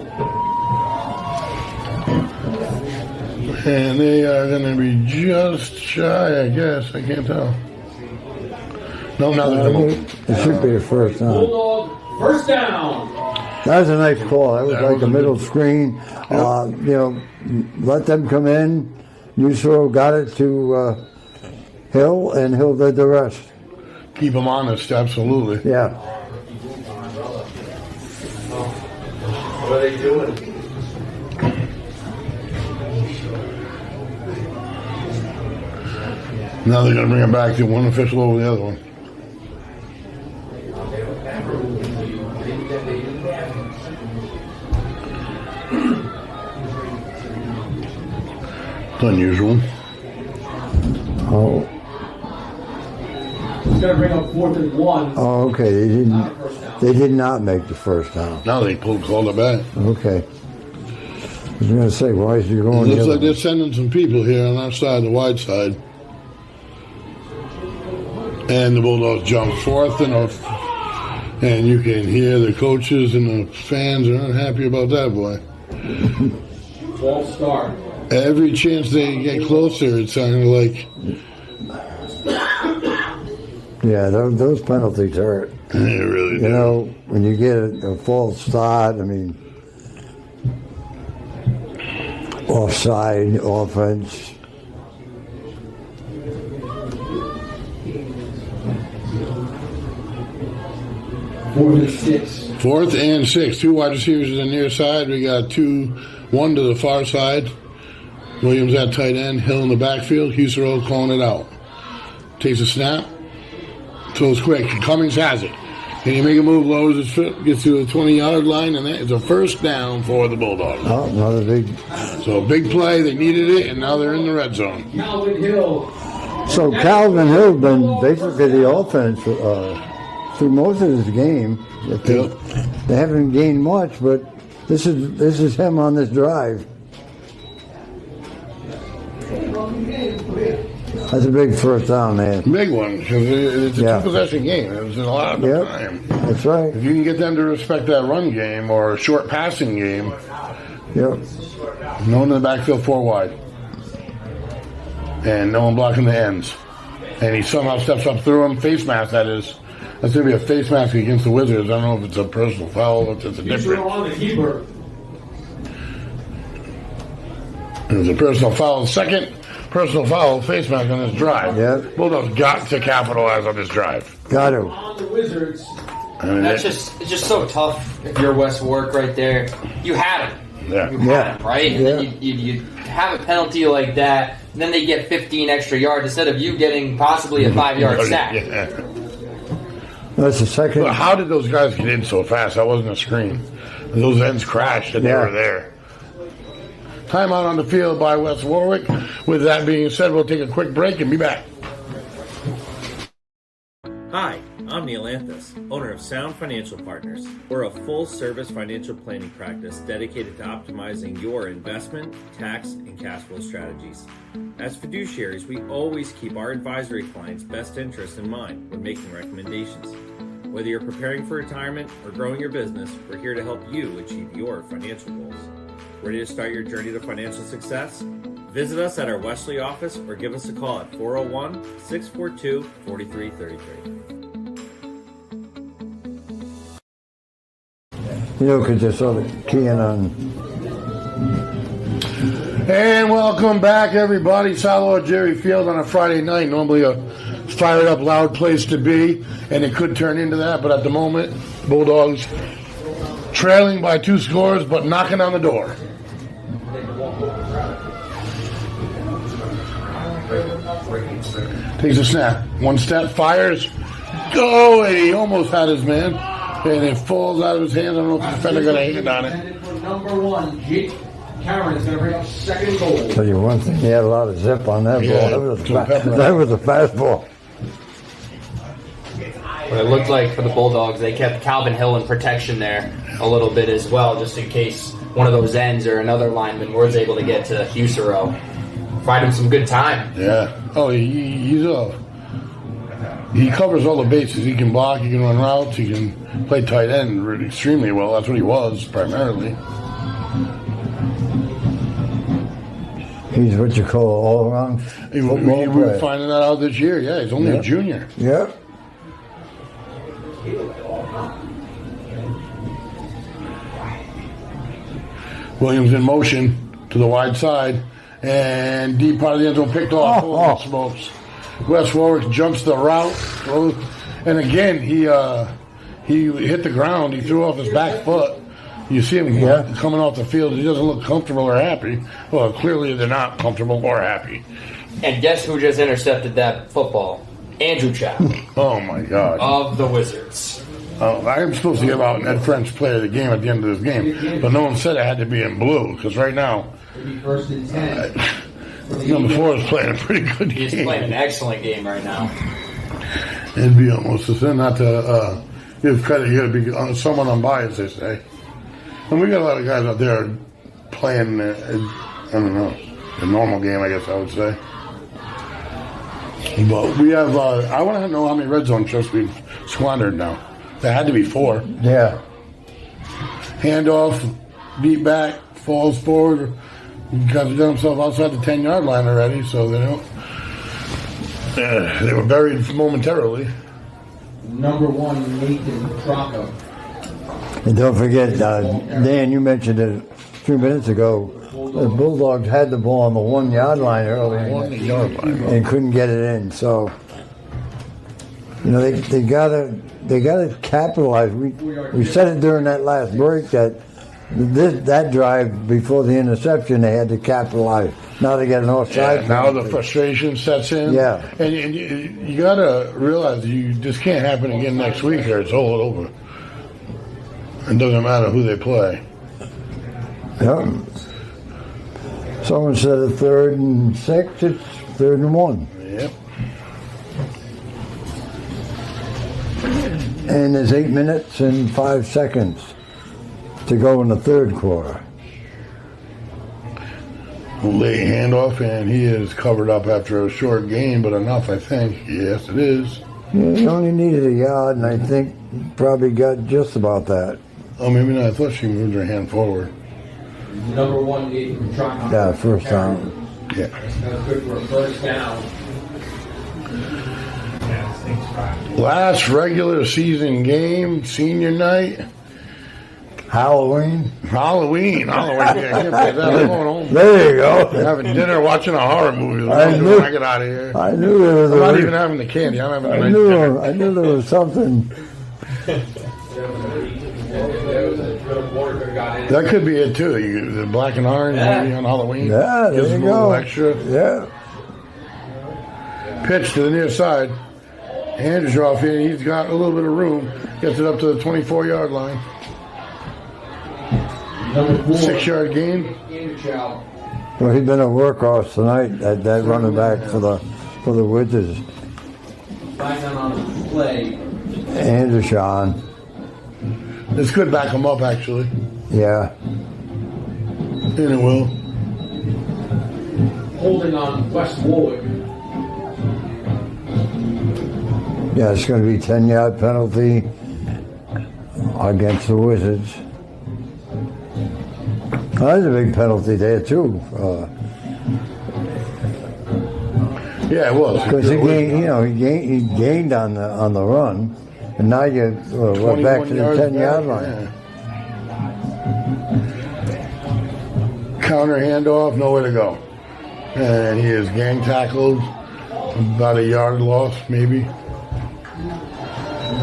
A: And they are going to be just shy, I guess. I can't tell. No, now they're going to move.
C: It should be a first down.
B: Bulldog, first down.
C: That was a nice call. That was like a middle screen. Let them come in. Usoro got it to Hill, and Hill did the rest.
A: Keep them honest, absolutely.
C: Yeah.
D: What are they doing?
A: Now they're going to bring it back to one official over the other one. It's unusual.
C: Oh.
B: He's going to bring up 4th and 1.
C: Oh, okay. They did not make the first down.
A: Now they called it back.
C: Okay. I was going to say, why is he going?
A: It looks like they're sending some people here on our side, the wide side. And the Bulldogs jump 4th and you can hear the coaches and the fans are unhappy about that, boy.
B: False start.
A: Every chance they get closer, it sounded like.
C: Yeah, those penalties hurt.
A: They really do.
C: You know, when you get a false start, I mean, offside, offense.
B: Fourth
A: and 6. 2 wide receivers to the near side. We got 1 to the far side. Williams at tight end. Hill in the backfield. Husero calling it out. Takes a snap. Throws quick. Cummings has it. Can he make a move? Lowers his foot. Gets to the 20-yard line. And that is a first down for the Bulldogs.
C: Oh, another big.
A: So big play. They needed it. And now they're in the red zone.
B: Calvin Hill.
C: So Calvin Hill been basically the offense through most of this game. They haven't gained much, but this is him on this drive. That's a big first down, man.
A: Big one, because it's a two-possession game. It was a lot of time.
C: That's right.
A: If you can get them to respect that run game or a short passing game,
C: yep.
A: No one in the backfield 4 wide. And no one blocking the ends. And he somehow steps up through him. Face mask, that is. That's going to be a face mask against the Wizards. I don't know if it's a personal foul, if it's a different. It was a personal foul. Second personal foul, face mask on this drive.
C: Yep.
A: Bulldogs got to capitalize on this drive.
C: Got to.
B: On the Wizards.
D: It's just so tough if you're West Warwick right there. You had him.
A: Yeah.
D: You had him, right? And then you have a penalty like that, and then they get 15 extra yards instead of you getting possibly a 5-yard sack.
A: Yeah.
C: That's the second.
A: But how did those guys get in so fast? That wasn't a screen. Those ends crashed and they were there. Timeout on the field by West Warwick. With that being said, we'll take a quick break and be back.
S: Hi, I'm Neil Anthus, owner of Sound Financial Partners. We're a full-service financial planning practice dedicated to optimizing your investment, tax, and cash flow strategies. As fiduciaries, we always keep our advisory clients' best interests in mind when making recommendations. Whether you're preparing for retirement or growing your business, we're here to help you achieve your financial goals. Ready to start your journey to financial success? Visit us at our Westerly office or give us a call at 401-642-4333.
C: You know, because they're sort of keying on.
A: And welcome back, everybody. South Jerry Field on a Friday night. Normally a fired up, loud place to be, and it could turn into that. But at the moment, Bulldogs trailing by 2 scores, but knocking on the door. Takes a snap. 1 step, fires. Go! And he almost had his man. And it falls out of his hands. I don't know if the defender got a hand on it.
B: Number 1, Jake Cameron is going to bring up 2nd goal.
C: Tell you one thing, he had a lot of zip on that
A: Yeah,
C: ball. That was a fastball.
D: What it looked like for the Bulldogs, they kept Calvin Hill in protection there a little bit as well, just in case one of those ends or another lineman was able to get to Husero. Find him some good time.
A: Yeah. Oh, he covers all the bases. He can block, he can run routes, he can play tight end extremely well. That's what he was, primarily.
C: He's what you call all-around football
A: We're
C: player.
A: finding that out this year. Yeah, he's only a junior.
C: Yep.
A: Williams in motion to the wide side, and deep part of the end zone picked off. Holy smokes. West Warwick jumps the route, throws, and again, he hit the ground. He threw off his back foot. You see him coming off the field. He doesn't look comfortable or happy. Well, clearly they're not comfortable or happy.
D: And guess who just intercepted that football? Andrew Chow.
A: Oh, my God.
D: Of the Wizards.
A: I'm supposed to give out Ned French player of the game at the end of this game, but no one said it had to be in blue, because right now, number 4 is playing a pretty good game.
D: He's playing an excellent game right now.
A: It'd be almost the same, not to give credit. You got to be somewhat unbiased, they say. And we got a lot of guys out there playing, I don't know, the normal game, I guess I would say. But we have, I want to know how many red zone trips we've squandered now. There had to be 4.
C: Yeah.
A: Handoff, beat back, falls forward. Got to get himself outside the 10-yard line already, so they don't. They were buried momentarily.
B: Number 1, Nathan Trocco.
C: And don't forget, Dan, you mentioned it a few minutes ago. The Bulldogs had the ball on the 1-yard line earlier.
A: 1-yard line.
C: And couldn't get it in. So, you know, they gotta capitalize. We said it during that last break that that drive before the interception they had to capitalize. Now they got an offside.
A: Yeah, now the frustration sets in.
C: Yeah.
A: And you gotta realize this can't happen again next week or it's all over. It doesn't matter who they play.
C: Yep. Someone said a 3rd and 6, it's 3rd and 1.
A: Yep.
C: And there's 8 minutes and 5 seconds to go in the 3rd quarter.
A: Late handoff, and he is covered up after a short gain, but enough, I think. Yes, it is.
C: Yeah, he only needed a yard, and I think probably got just about that.
A: Oh, maybe not. I thought she moved her hand forward.
B: Number 1, Nathan Trocco.
C: Yeah, first down.
A: Yeah.
B: That's good for a first down.
A: Last regular season game, senior night.
C: Halloween.
A: Yeah, I can't say that. I'm going home.
C: There you go.
A: Having dinner, watching a horror movie.
C: I
A: get out of here.
C: I knew there was
A: I'm not even having the candy. I'm having a nice dinner.
C: I knew there was something.
A: That could be it too. The black and orange maybe on Halloween.
C: Yeah,
A: gives
C: there
A: them
C: you
A: a little
C: go.
A: extra.
C: Yeah.
A: Pitch to the near side. Andrews off in. He's got a little bit of room. Gets it up to the 24-yard line. 6-yard gain.
C: Well, he's been a workhorse tonight. That running back for the Wizards.
B: Back on the play.
C: Anderson.
A: This could back him up, actually.
C: Yeah.
A: And it will.
B: Holding on West Warwick.
C: Yeah, it's going to be 10-yard penalty against the Wizards. That's a big penalty there too.
A: Yeah, it was
C: because he gained on the run, and now you're back to the 10-yard line.
A: Yeah. Counter handoff, nowhere to go, and he is gang tackled, about a yard loss maybe.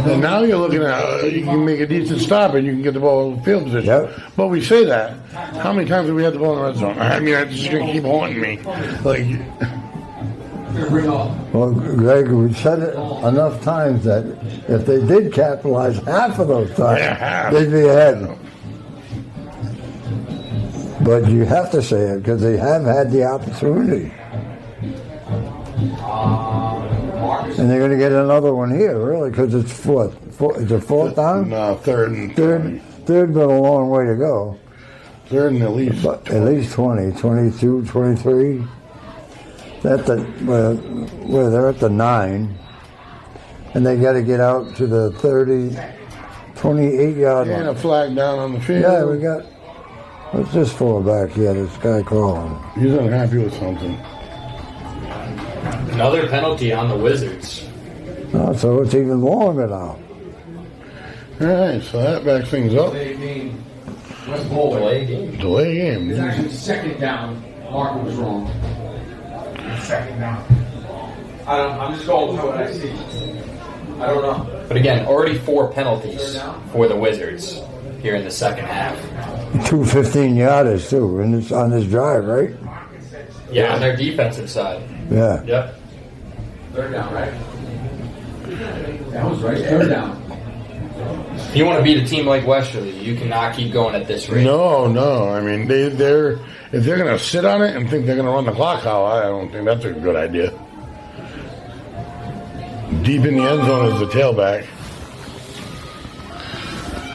A: And now you're looking at you can make a decent stop and you can get the ball in field position.
C: Yep.
A: But we say that. How many times have we had the ball in the red zone? I mean, it's just going to keep haunting me.
C: Well, Greg, we've said it enough times that if they did capitalize half of those times, they'd be ahead. But you have to say it because they have had the opportunity. And they're going to get another one here, really, because it's fourth. Is it 4th down?
A: No, third,
C: but a long way to go.
A: Third and at least
C: 20. At least 20, 22, 23. Where they're at the 9. And they got to get out to the 30, 28-yard line.
A: And a flag down on the field.
C: Yeah, we got... What's this fullback here, this guy calling?
A: He's unhappy with something.
D: Another penalty on the Wizards.
C: Oh, so it's even longer now.
A: All right, so that backs things up.
B: West Warwick.
D: Delay game.
A: Delay game.
B: It's actually second down. Marker was wrong. Second down. I'm just going with what I see. I don't know.
D: But again, already 4 penalties for the Wizards here in the second half.
C: 2 15-yarders, too, on this drive, right?
D: Yeah, on their defensive side.
C: Yeah.
D: Yep.
B: Third down, right? That was right. Third down.
D: If you want to beat a team like Westerly, you cannot keep going at this rate.
A: No. I mean, if they're going to sit on it and think they're going to run the clock out, I don't think that's a good idea. Deep in the end zone is the tailback.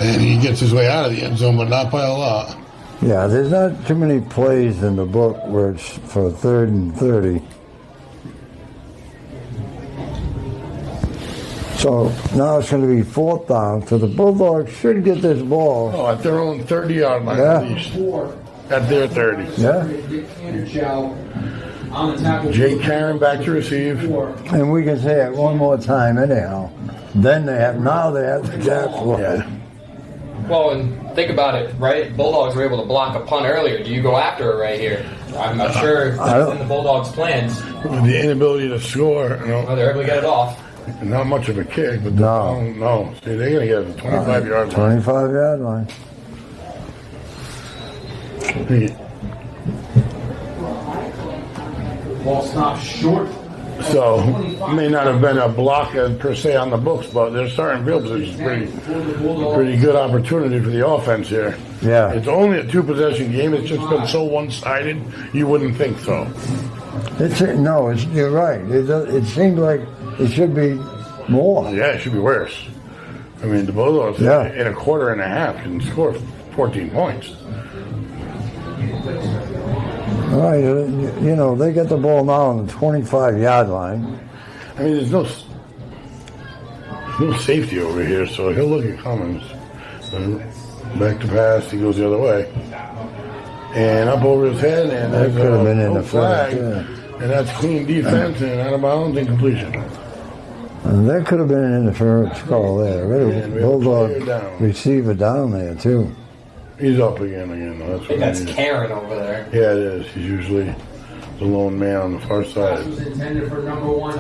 A: And he gets his way out of the end zone, but not by a lot.
C: Yeah, there's not too many plays in the book where it's for 3rd and 30. So now it's going to be 4th down, so the Bulldogs should get this ball.
A: Oh, at their own 30-yard line at least. At their 30.
C: Yeah.
A: Jake Karen back to receive.
C: And we can say it one more time anyhow. Then they have the gap.
A: Yeah.
D: Well, and think about it, right? Bulldogs were able to block a punt earlier. Do you go after it right here? I'm not sure that's in the Bulldogs' plans.
A: The inability to score.
D: Well, they're able to get it off.
A: Not much of a kick, but no. See, they're going to get the 25-yard line.
C: 25-yard line.
B: Ball stopped short.
A: So, may not have been a block per se on the books, but their starting field position is pretty good opportunity for the offense here.
C: Yeah.
A: It's only a 2-possession game. It's just been so one-sided, you wouldn't think so.
C: You're right. It seemed like it should be more.
A: Yeah, it should be worse. I mean, the Bulldogs in a quarter and a half can score 14 points.
C: All right, they get the ball now on the 25-yard line.
A: I mean, there's no safety over here, so he'll look at Cummins. Back to pass, he goes the other way. And up over his head, and
C: that could have been in the
A: flag. And that's clean defense and out of bounds and completion.
C: And that could have been an interference call there. Bulldog receiver down there, too.
A: He's up again.
D: I think that's Karen over there.
A: Yeah, it is. He's usually the lone man on the far side.
D: A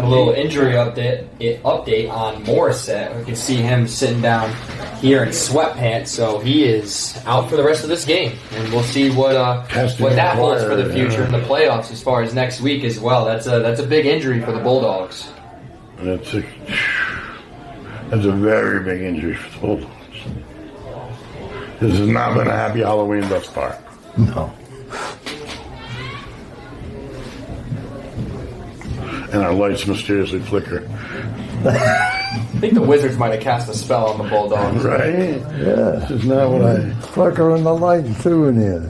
D: little injury update on Morissette. We can see him sitting down here in sweatpants, so he is out for the rest of this game. And we'll see what that holds for the future in the playoffs as far as next week as well. That's a big injury for the Bulldogs.
A: That's a very big injury for the Bulldogs. This has not been a happy Halloween thus far.
C: No.
A: And our lights mysteriously flicker.
D: I think the Wizards might have cast a spell on the Bulldogs.
A: Right?
C: Yeah.
A: This is not what I...
C: Flickering the lights, too, in here.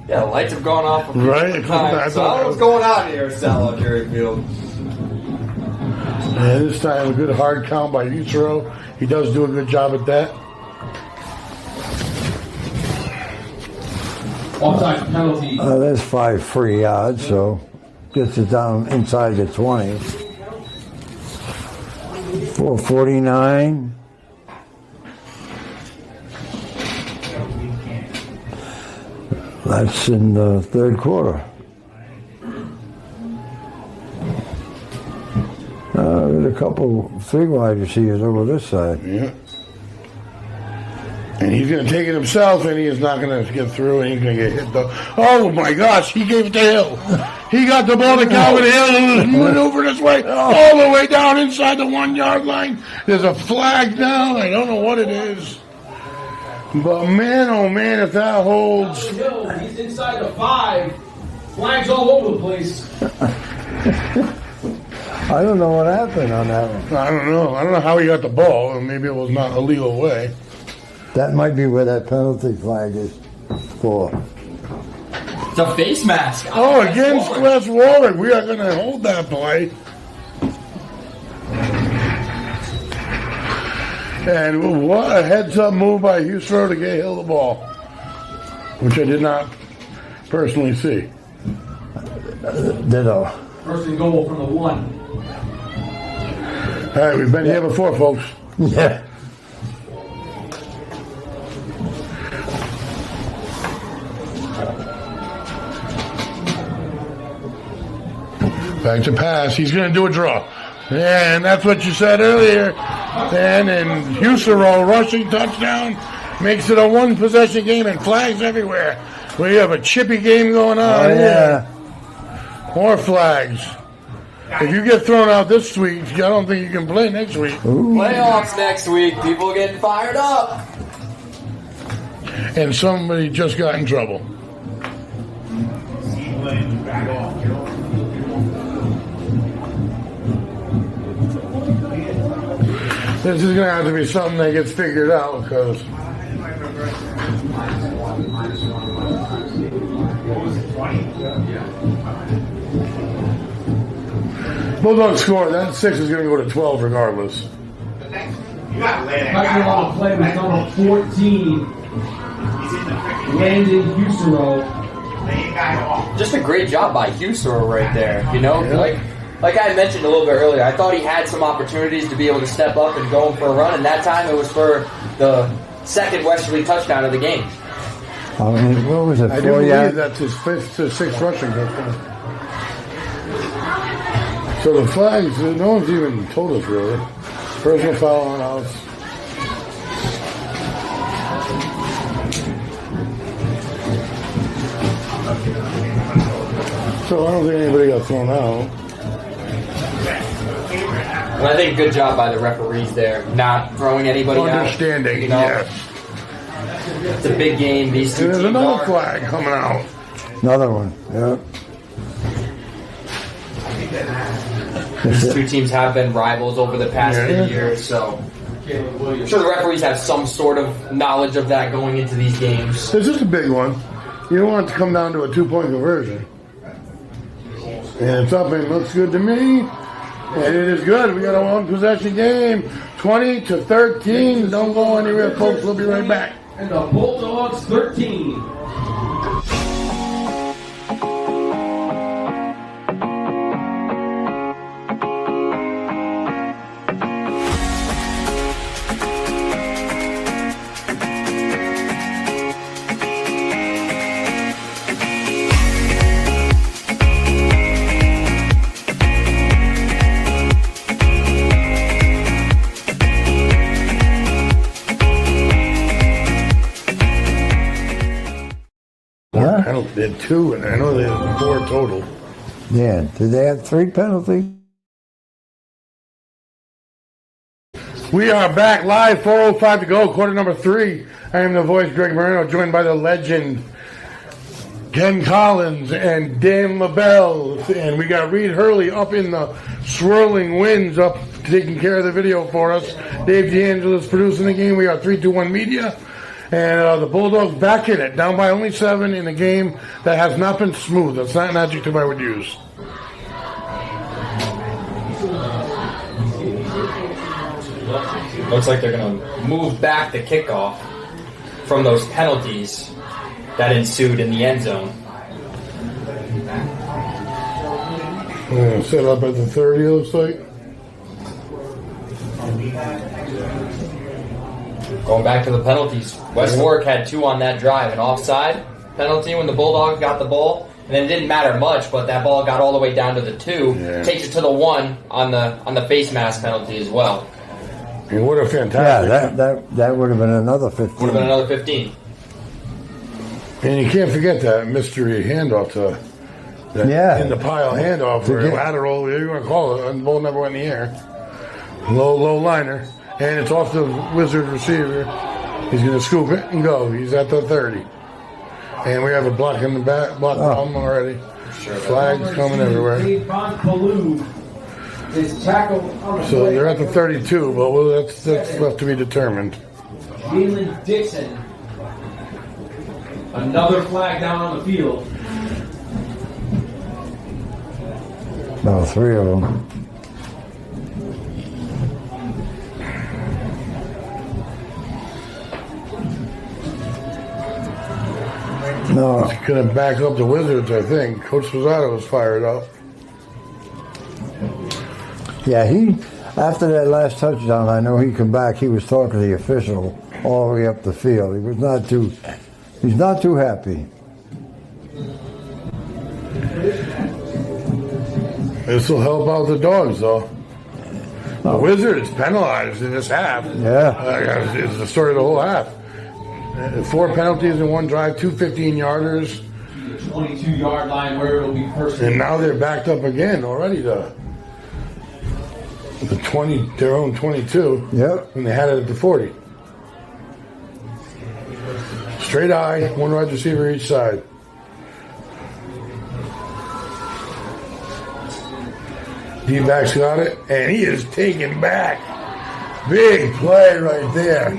D: Yeah, the lights have gone off.
A: Right?
D: So I don't know what's going on here, Sal Jerry Field.
A: And this time, a good hard count by Utero. He does do a good job at that.
B: Offside penalty.
C: There's 5 free yards, so gets it down inside the 20. 4:49. That's in the third quarter. There's a couple 3 wide receivers over this side.
A: Yeah. And he's going to take it himself, and he is not going to get through, and he's going to get hit. Oh, my gosh, he gave it to Hill. He got the ball to Calvin Hill and maneuvered his way all the way down inside the 1-yard line. There's a flag down. I don't know what it is. But, man, oh, man, if that holds.
B: He's inside the 5. Flags all over the place.
C: I don't know what happened on that one.
A: I don't know. I don't know how he got the ball. Maybe it was not a legal way.
C: That might be where that penalty flag is for.
D: It's a face mask.
A: Oh, against West Warwick. We are going to hold that play. And what a heads-up move by Husro to get Hill the ball, which I did not personally see.
C: Ditto.
B: First and goal from the 1.
A: All right, we've been here before, folks.
C: Yeah.
A: Back to pass. He's going to do a draw. And that's what you said earlier. And Husero rushing touchdown makes it a one-possession game and flags everywhere. We have a chippy game going on here. More flags. If you get thrown out this week, I don't think you can play next week.
D: Playoffs next week. People getting fired up.
A: And somebody just got in trouble. This is going to have to be something that gets figured out because Bulldogs score. That 6 is going to go to 12 regardless.
B: On play with number 14, Landon Husero.
D: Just a great job by Husero right there. You know, like I mentioned a little bit earlier, I thought he had some opportunities to be able to step up and go for a run, and that time it was for the second Westerly touchdown of the game.
C: I mean, what was it?
A: I do believe that's his 5th to 6th rushing touchdown. So the flags, no one's even told us really. Personal foul on us. So I don't think anybody got thrown out.
D: And I think good job by the referees there, not throwing anybody out.
A: Understanding, yes.
D: It's a big game. These two
A: There's
D: teams
A: another
D: are.
A: flag coming out.
C: Another one, yeah.
D: These two teams have been rivals over the past few years, so I'm sure the referees have some sort of knowledge of that going into these games.
A: This is a big one. You don't want it to come down to a 2-point conversion. And it's up and looks good to me. And it is good. We got a one-possession game. 20-13. Don't go anywhere, folks. We'll be right back.
B: And the Bulldogs 13.
A: They had 2, and I know they had 4 total.
C: Yeah, did they have 3 penalties?
A: We are back live, 4:05 to go, quarter number 3. I am the voice, Greg Moreno, joined by the legend, Ken Collins and Dan LaBelle. And we got Reed Hurley up in the swirling winds up taking care of the video for us. Dave DeAngelis producing the game. We are 321 Media. And the Bulldogs back in it, down by only 7 in a game that has not been smooth. That's not an adjective I would use.
D: Looks like they're going to move back the kickoff from those penalties that ensued in the end zone.
A: Set up at the 30, it looks like.
D: Going back to the penalties, West Warwick had 2 on that drive, an offside penalty when the Bulldogs got the ball, and it didn't matter much, but that ball got all the way down to the 2, takes it to the 1 on the face mask penalty as well.
A: And what a fantastic!
C: Yeah, that would have been another 15.
D: Would have been another 15.
A: And you can't forget that mystery handoff to in the pile handoff or lateral, whatever you want to call it, and the ball never went in the air. Low liner. And it's off the Wizard receiver. He's going to scoop it and go. He's at the 30. And we have a block in the back, problem already. Flags coming everywhere. So they're at the 32, but that's left to be determined.
B: Jalen Dixon. Another flag down on the field.
C: No, 3 of them. No.
A: He's going to back up the Wizards, I think. Coach Posada was fired up.
C: Yeah, after that last touchdown, I know he come back, he was talking to the official all the way up the field. He's not too happy.
A: This will help out the Dogs, though. The Wizards penalized in this half.
C: Yeah.
A: It's the story of the whole half. 4 penalties in one drive, 2 15-yarders.
B: 22-yard line where it'll be first.
A: And now they're backed up again already. The 20, their own 22.
C: Yep.
A: And they had it at the 40. Straight eye, 1 wide receiver each side. D-backs got it, and he is taken back. Big play right there.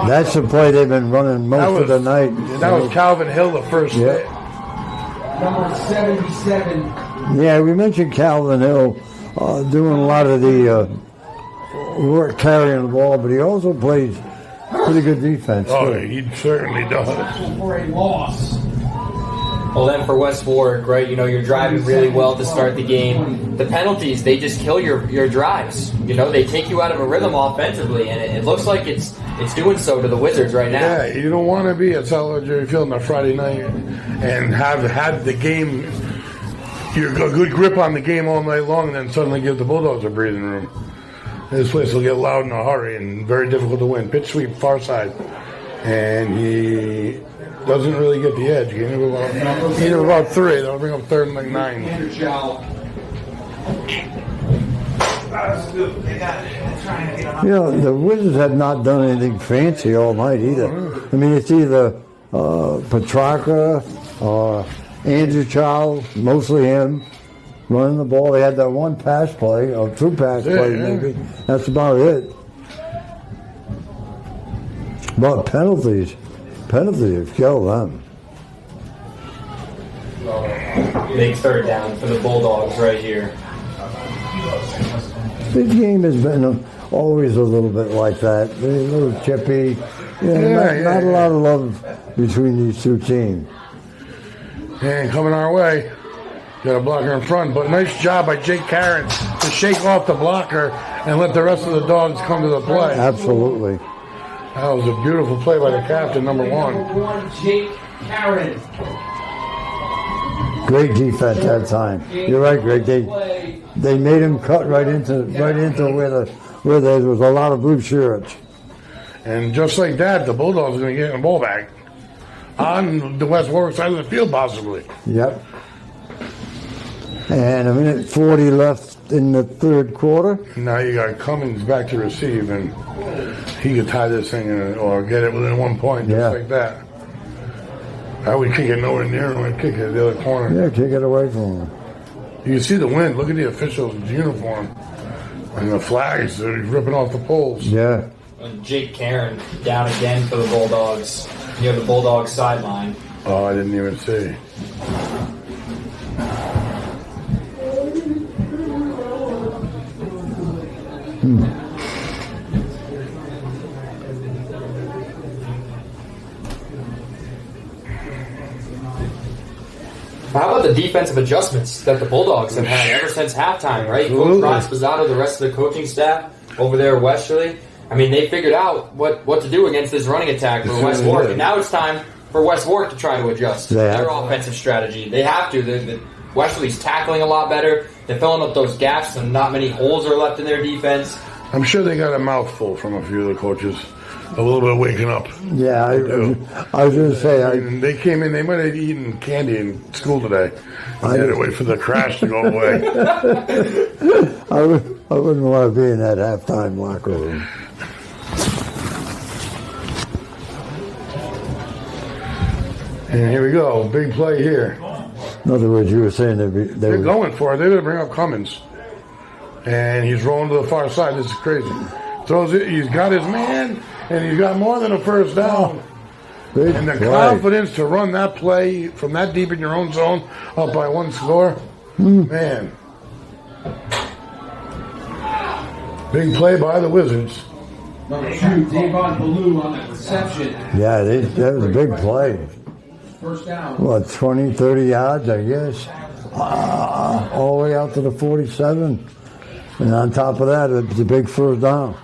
C: That's the play they've been running most of the night.
A: That was Calvin Hill, the first hit.
B: Number 77.
C: Yeah, we mentioned Calvin Hill doing a lot of the work carrying the ball, but he also plays pretty good defense.
A: Oh,
C: too.
A: he certainly does.
B: For a loss.
D: Well, then for West Warwick, right, you know, you're driving really well to start the game. The penalties, they just kill your drives. You know, they take you out of a rhythm offensively, and it looks like it's doing so to the Wizards right now.
A: Yeah, you don't want to be at South Jerry Field on a Friday night and have had the game, a good grip on the game all night long, and then suddenly give the Bulldogs a breathing room. This place will get loud in a hurry and very difficult to win. Pitch sweep, far side. And he doesn't really get the edge. He needed about 3. That'll bring up 3rd and like 9.
C: You know, the Wizards have not done anything fancy all night either. I mean, it's either Petrarca or Andrew Child, mostly him, running the ball. They had that one pass play, or 2 pass plays maybe. That's about it. But penalties have killed them.
D: Big 3rd down for the Bulldogs right here.
C: This game has been always a little bit like that. A little chippy. Not a lot of love between these two teams.
A: And coming our way, got a blocker in front, but nice job by Jake Karen to shake off the blocker and let the rest of the Dogs come to the play.
C: Absolutely.
A: That was a beautiful play by the captain, number 1.
B: Number 1, Jake Karen.
C: Great defense that time. You're right, Greg. They made him cut right into where there was a lot of blue shirts.
A: And just like that, the Bulldogs are going to get the ball back on the West Warwick side of the field, possibly.
C: Yep. And a minute 40 left in the 3rd quarter.
A: Now you got Cummings back to receive, and he could tie this thing or get it within 1 point, just like that. I would kick it nowhere near him. I'd kick it to the other corner.
C: Yeah, kick it away from him.
A: You can see the wind. Look at the officials' uniform and the flags. They're ripping off the poles.
C: Yeah.
D: And Jake Karen down again for the Bulldogs near the Bulldogs sideline.
A: Oh, I didn't even see.
D: How about the defensive adjustments that the Bulldogs have had ever since halftime, right? Coach Ron Spazzato, the rest of the coaching staff over there at Westerly, I mean, they figured out what to do against this running attack for West Warwick. And now it's time for West Warwick to try to adjust their offensive strategy. They have to. Westerly's tackling a lot better. They're filling up those gaps, and not many holes are left in their defense.
A: I'm sure they got a mouthful from a few of the coaches. A little bit of waking up.
C: Yeah, I was going to say.
A: They came in, they might have eaten candy in school today. I had to wait for the crash to go away.
C: I wouldn't want to be in that halftime locker room.
A: And here we go. Big play here.
C: In other words, you were saying
A: they're going for it. They're going to bring up Cummins. And he's rolling to the far side. This is crazy. Throws it. He's got his man. And he's got more than a 1st down. And the confidence to run that play from that deep in your own zone up by 1 score. Man. Big play by the Wizards.
B: Number 2, Davon Ballou on that reception.
C: Yeah, that was a big play.
B: 1st down.
C: What, 20, 30 yards, I guess. All the way out to the 47. And on top of that, it's a big 1st down.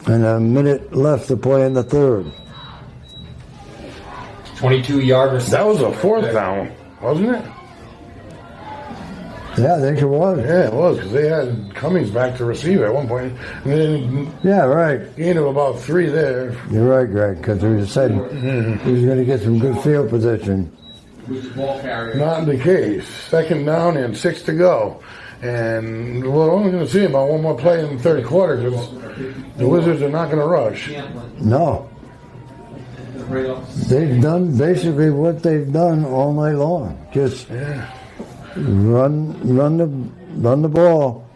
C: And a minute left to play in the 3rd.
D: 22-yard reception.
A: That was a 4th down, wasn't it?
C: Yeah, I think it was.
A: Yeah, it was, because they had Cummings back to receive at one point. And then
C: Yeah, right.
A: gained of about 3 there.
C: You're right, Greg, because we said he was going to get some good field position.
A: Not the case. 2nd down and 6 to go. And we're only going to see about one more play in the 3rd quarter because the Wizards are not going to rush.
C: No. They've done basically what they've done all night long. Just run the ball.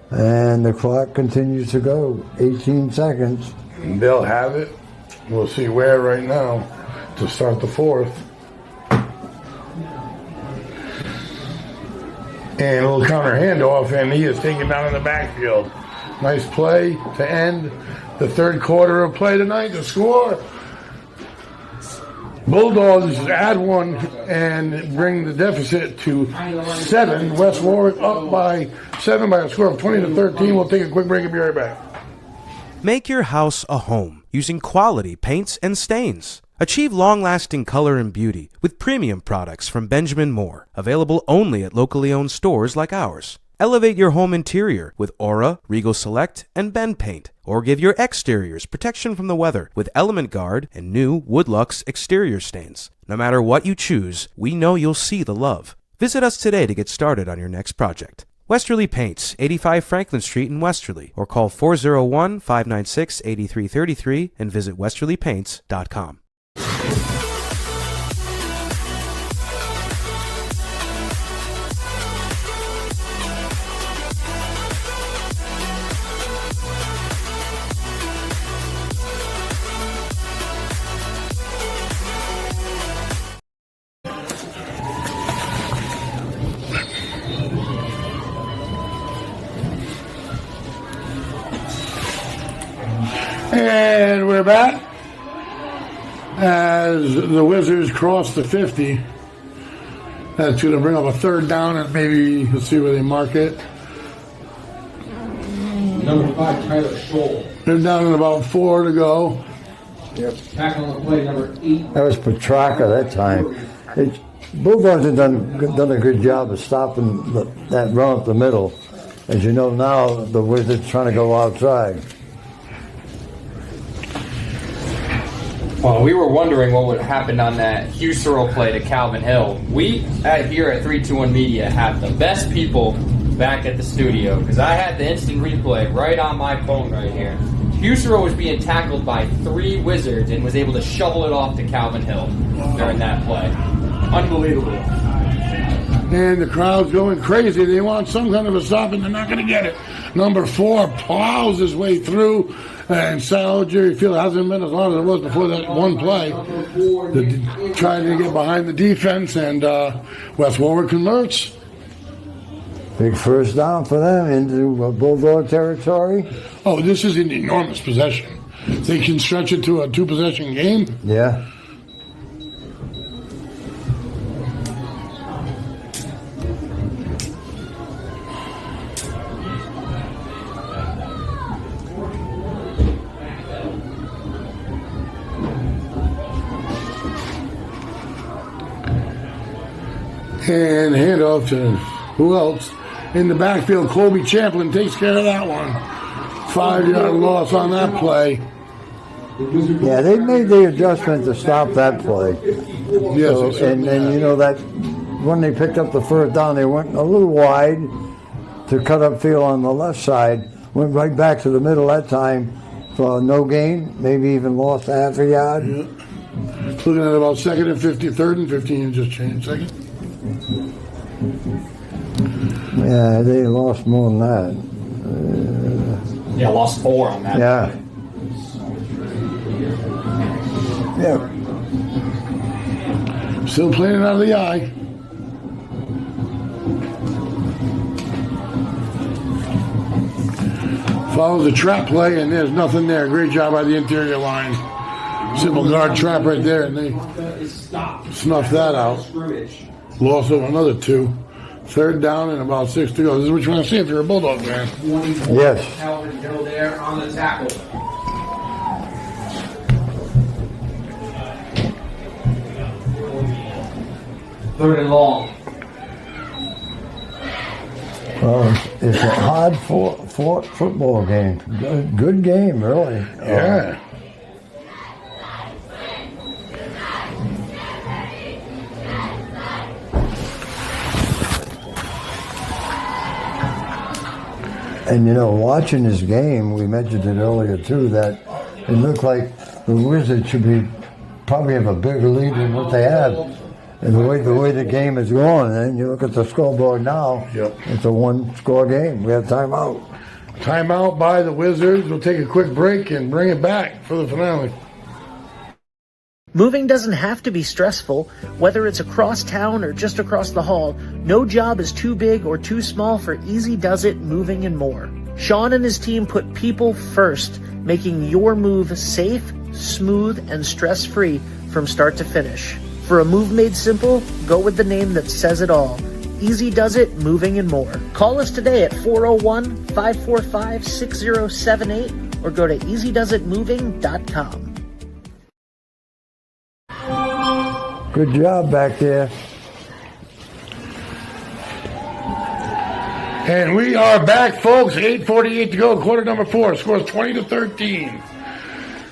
C: And the clock continues to go. 18 seconds.
A: And they'll have it. We'll see where right now to start the 4th. And a little counter handoff, and he is taken down in the backfield. Nice play to end the 3rd quarter of play tonight. The score: Bulldogs add 1 and bring the deficit to 7. West Warwick up by 7 by a score of 20-13. We'll take a quick break and be right back.
E: Make your house a home using quality paints and stains. Achieve long-lasting color and beauty with premium products from Benjamin Moore, available only at locally owned stores like ours. Elevate your home interior with Aura, Regal Select, and Ben Paint, or give your exteriors protection from the weather with Element Guard and new Woodlux exterior stains. No matter what you choose, we know you'll see the love. Visit us today to get started on your next project. Westerly Paints, 85 Franklin Street in Westerly, or call 401-596-8333 and visit westerlypaints.com.
A: And we're back as the Wizards cross the 50. That's going to bring up a 3rd down, and maybe let's see where they mark it.
B: Number 5, Tyler Scholl.
A: They're down in about 4 to go.
B: Yep. Tackle on the play, number 8.
C: That was Petrarca that time. Bulldogs have done a good job of stopping that run up the middle. As you know now, the Wizards trying to go outside.
D: Well, we were wondering what would happen on that Husserl play to Calvin Hill. We here at 321 Media have the best people back at the studio because I had the instant replay right on my phone right here. Husserl was being tackled by 3 Wizards and was able to shovel it off to Calvin Hill during that play. Unbelievable.
A: And the crowd's going crazy. They want some kind of a stop, and they're not going to get it. Number 4 plows his way through, and South Jerry Field hasn't been as long as it was before that one play. They're trying to get behind the defense, and West Warwick converts.
C: Big 1st down for them into Bulldog territory.
A: Oh, this is an enormous possession. They can stretch it to a 2-possession game.
C: Yeah.
A: And handoff to who else? In the backfield, Colby Champlin takes care of that one. 5-yard loss on that play.
C: Yeah, they made the adjustment to stop that play.
A: Yes,
C: so, and you know that when they picked up the 1st down, they went a little wide to cut up field on the left side. Went right back to the middle that time for no gain. Maybe even lost half a yard.
A: Yeah. Looking at about 2nd and 50, 3rd and 15, just changed 2nd.
C: Yeah, they lost more than that.
D: Yeah, lost 4 on that.
C: Yeah. Yeah.
A: Still playing it out of the eye. Follows the trap play, and there's nothing there. Great job by the interior line. Simple guard trap right there, and they snuffed that out. Loss of another 2. 3rd down and about 6 to go. This is what you want to see if you're a Bulldog fan.
C: Yes.
B: Calvin Hill there on the tackle. Third and long.
C: Well, it's a hard fought football game. Good game, really.
A: Yeah.
C: And you know, watching this game, we mentioned it earlier too, that it looked like the Wizards should probably have a bigger lead than what they have. And the way the game is going, and you look at the scoreboard now, it's a one-score game. We have timeout.
A: Timeout by the Wizards. We'll take a quick break and bring it back for the finale.
F: Moving doesn't have to be stressful. Whether it's across town or just across the hall, no job is too big or too small for Easy Does It Moving and More. Sean and his team put people first, making your move safe, smooth, and stress-free from start to finish. For a move made simple, go with the name that says it all. Easy Does It Moving and More. Call us today at 401-545-6078 or go to easydoesitmoving.com.
C: Good job back there.
A: And we are back, folks. 8:48 to go. Quarter number 4. Scores 20-13.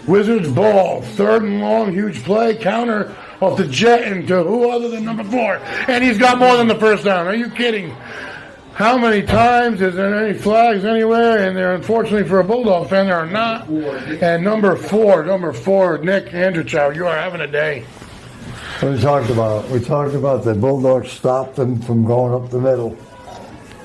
A: Wizards ball. 3rd and long. Huge play. Counter off the jet into who other than number 4. And he's got more than the first down. Are you kidding? How many times? Is there any flags anywhere? And there, unfortunately for a Bulldog fan, there are not. And number 4, Nick Andrewchow, you are having a day.
C: We talked about the Bulldogs stopped them from going up the middle.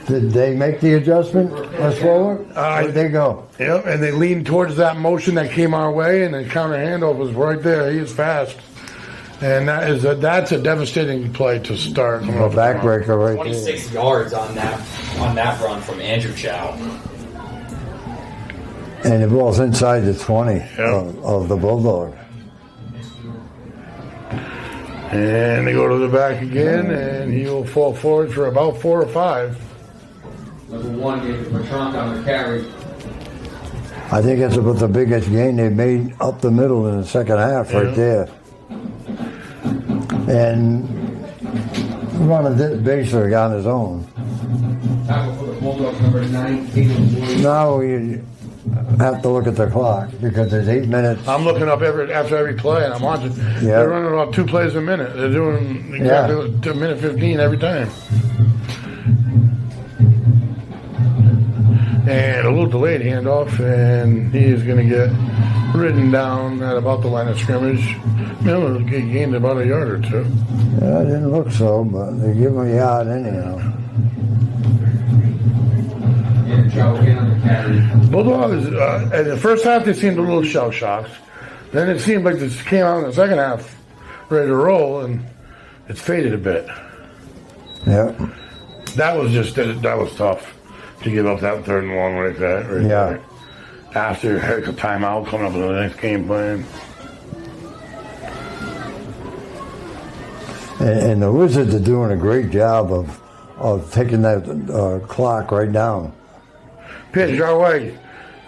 C: Did they make the adjustment? Let's forward. Where'd they go?
A: Yep, and they leaned towards that motion that came our way, and the counter handoff was right there. He is fast, and that's a devastating play to start.
C: A backbreaker right
D: 26 yards on that run from Andrew Chow.
C: And the ball's inside the 20 of the Bulldog.
A: And they go to the back again, and he will fall forward for about 4 or 5.
B: Number 1 gave it Patron on the carry.
C: I think that's about the biggest gain they made up the middle in the second half right there. And running basically on his own.
B: Tackle for the Bulldogs, number 9, Pregame.
C: Now we have to look at the clock because there's 8 minutes.
A: I'm looking up after every play, and I'm watching. They're running about 2 plays a minute. They're doing exactly 2 minute 15 every time. And a little delayed handoff, and he is going to get ridden down at about the line of scrimmage. Miller gained about a yard or 2.
C: Yeah, it didn't look so, but they give him a yard anyhow.
A: Bulldogs, in the first half, they seemed a little shell-shocked. Then it seemed like this came out in the second half, ready to roll, and it's faded a bit.
C: Yeah.
A: That was tough to give up that 3rd and long like that. Right there. After a timeout, coming up with the next game plan.
C: And the Wizards are doing a great job of taking that clock right down.
A: Pitch our way.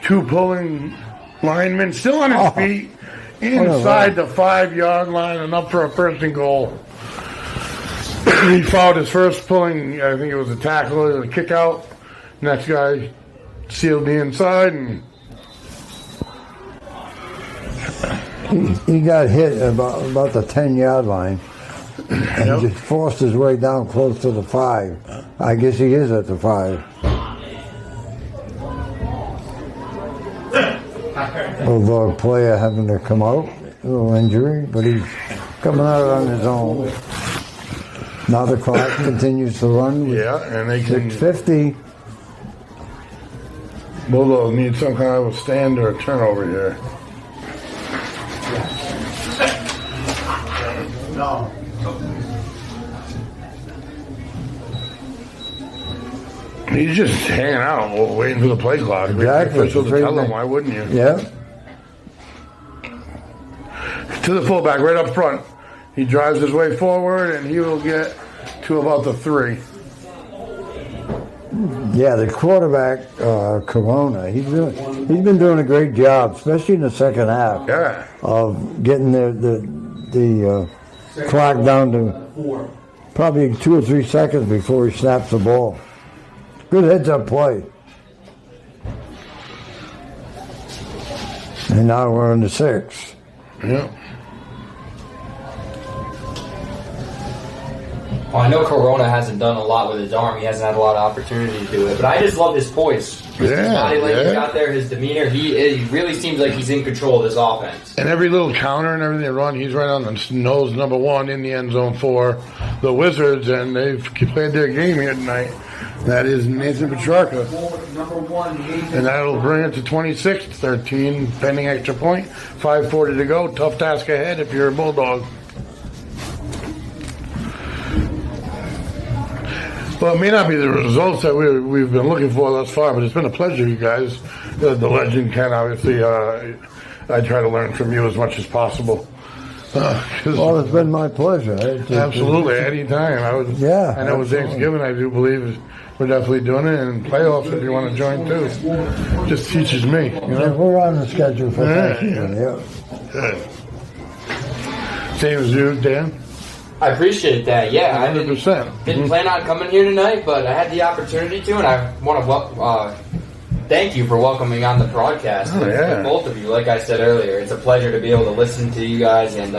A: 2 pulling linemen still on his feet inside the 5-yard line and up for a 1st and goal. He fouled his first pulling, I think it was a tackle or a kick out. Next guy sealed the inside, and
C: he got hit about the 10-yard line and just forced his way down close to the 5. I guess he is at the 5. Bulldog player having to come out, a little injury, but he's coming out on his own. Now the clock continues to run.
A: And they can
C: 6:50.
A: Bulldogs need some kind of a stand or a turnover here.
N: No.
A: He's just hanging out, waiting for the play clock.
C: Exactly.
A: So tell him, why wouldn't you?
C: Yeah.
A: To the fullback, right up front. He drives his way forward, and he will get to about the 3.
C: Yeah, the quarterback, Corona, he's been doing a great job, especially in the second half.
A: Yeah.
C: Of getting the clock down to probably 2 or 3 seconds before he snaps the ball. good heads-up play. And now we're in the 6th.
A: Yeah.
D: Well, I know Corona hasn't done a lot with his arm. He hasn't had a lot of opportunity to do it. But I just love his poise. His body language out there, his demeanor. He really seems like he's in control of this offense.
A: And every little counter and everything they run, he's right on the nose, number 1 in the end zone for the Wizards, and they've played their game here tonight. That is Nathan Petrarca. And that'll bring it to 26-13, pending extra point. 5:40 to go. Tough task ahead if you're a Bulldog. Well, it may not be the results that we've been looking for thus far, but it's been a pleasure, you guys. The legend Ken, obviously, I try to learn from you as much as possible.
C: Well, it's been my pleasure.
A: Absolutely, anytime. I know with Thanksgiving, I do believe we're definitely doing it, and playoffs if you want to join too. Just teaches me, you know.
C: We're on the schedule for Thanksgiving,
A: Good. Same as you, Dan?
D: I appreciate that. Yeah,
A: 100%.
D: Didn't plan on coming here tonight, but I had the opportunity to, and I want to thank you for welcoming on the broadcast. With both of you. Like I said earlier, it's a pleasure to be able to listen to you guys and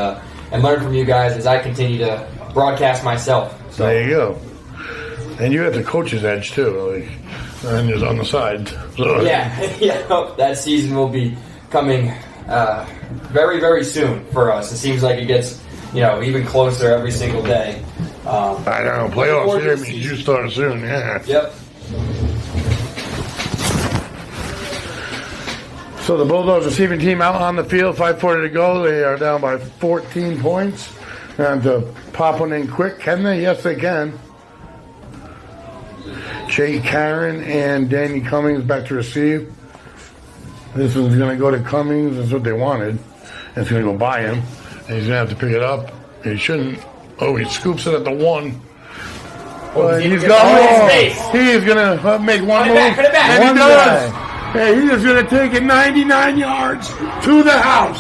D: learn from you guys as I continue to broadcast myself. So.
A: There you go. And you have the coach's edge too, and it's on the side. So.
D: Yeah. That season will be coming very, very soon for us. It seems like it gets even closer every single day.
A: I know, playoffs here means you start soon, yeah.
D: Yep.
A: So the Bulldogs receiving team out on the field, 5:40 to go. They are down by 14 points. And to pop one in quick, can they? Yes, they can. Jay Karen and Danny Cummings back to receive. This one's going to go to Cummings. That's what they wanted. And it's going to go by him. And he's going to have to pick it up. He shouldn't. Oh, he scoops it at the 1. He's got He's going to make one move. And he does. Hey, he is going to take it 99 yards to the house.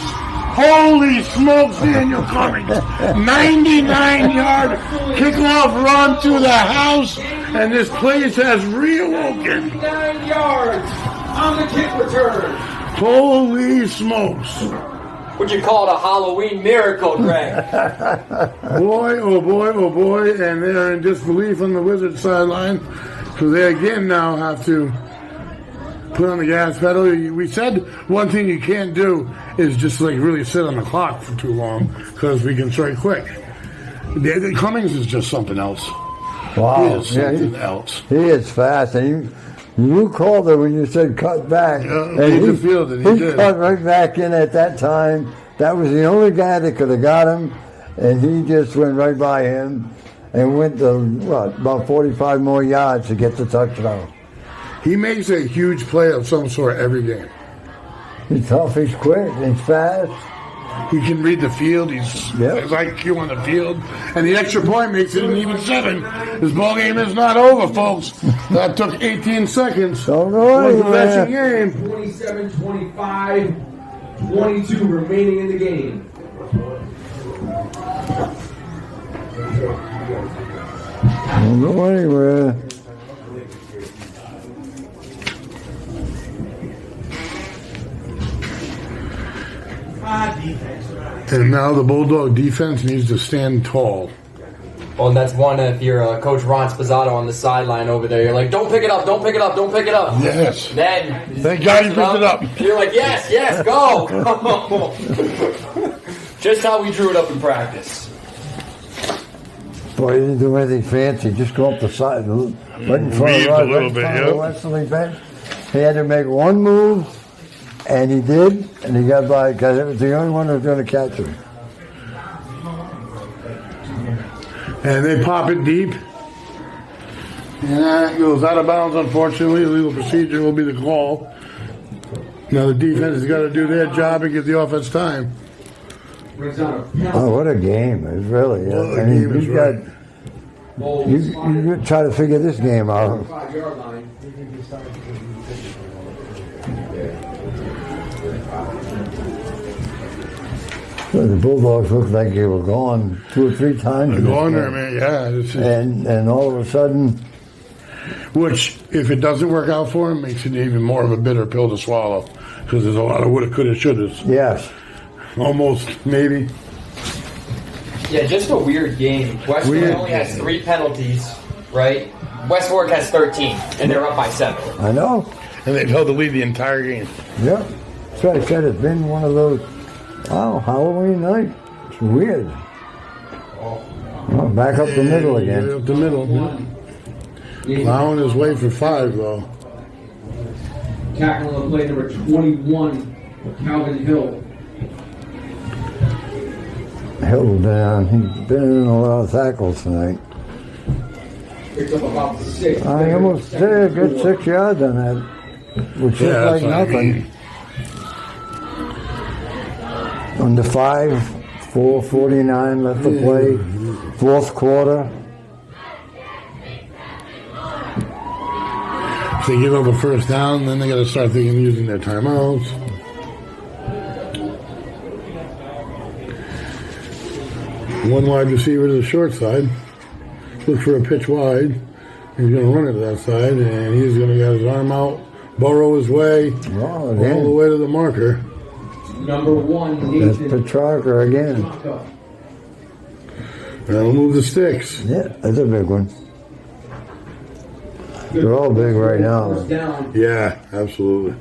A: Holy smokes, Daniel Cummings. 99-yard kickoff run to the house. And this place has reawoken.
B: 99 yards on the kick return.
A: Holy smokes.
D: Would you call it a Halloween miracle, Greg?
A: Boy, oh boy, oh boy. And they're in disbelief on the Wizards sideline. So they again now have to put on the gas pedal. We said one thing you can't do is just really sit on the clock for too long because we can strike quick. Cummings is just something else.
C: Wow.
A: He is something else.
C: He is fast. And you called it when you said cut back.
A: And he
C: cut right back in at that time. That was the only guy that could have got him. And he just went right by him and went to, about 45 more yards to get the touchdown.
A: He makes a huge play of some sort every game.
C: He's tough, he's quick, he's fast.
A: He can read the field. He's his IQ on the field. And the extra point makes it an even 7. This ball game is not over, folks. That took 18 seconds.
C: Don't go
A: anywhere. Game.
B: 27-25, 22 remaining in the game.
C: Don't go anywhere.
A: And now the Bulldog defense needs to stand tall.
D: Well, and that's one if you're Coach Ron Spazzato on the sideline over there. You're like, don't pick it up, don't pick it up, don't pick it up.
A: Yes.
D: Then
A: thank God you picked it up.
D: You're like, yes, go. Just how we drew it up in practice.
C: Boy, he didn't do anything fancy. Just go up the side, right in front of the Westerly bench. He had to make one move. And he did, and he got by because it was the only one that was going to catch him.
A: And they pop it deep. And that goes out of bounds, unfortunately. Legal procedure will be the call. Now the defense has got to do their job and give the offense time.
C: Oh, what a game. It was really. You try to figure this game out. Well, the Bulldogs looked like they were gone 2 or 3 times.
A: They're going there, man, yeah.
C: And all of a sudden...
A: Which, if it doesn't work out for him, makes it even more of a bitter pill to swallow. Because there's a lot of woulda, coulda, shouldas.
C: Yes.
A: Almost, maybe.
D: Yeah, just a weird game. Westwood only has 3 penalties, right? West Warwick has 13, and they're up by 7.
C: I know.
A: And they've held the lead the entire game.
C: Yep. That's what I said. It's been one of those, Halloween night. It's weird. Well, back up the middle again.
A: Up the middle. Plowing his way for 5, though.
B: Tackling on play number 21, Calvin Hill.
C: Hill down. He's been in a lot of tackles tonight.
B: Picked up about 6.
C: I almost did a good 6 yards on that, which is like nothing. Under 5, 4:49 left to play. 4th quarter.
A: If they give up a first down, then they got to start thinking using their timeouts. One wide receiver to the short side. Look for a pitch wide. He's going to run it to that side, and he's going to get his arm out, burrow his way all the way to the marker.
B: Number 1,
C: That's
B: Nathan.
C: Petrarca again.
A: That'll move the sticks.
C: Yeah, that's a big one. They're all big right now.
A: Yeah, absolutely.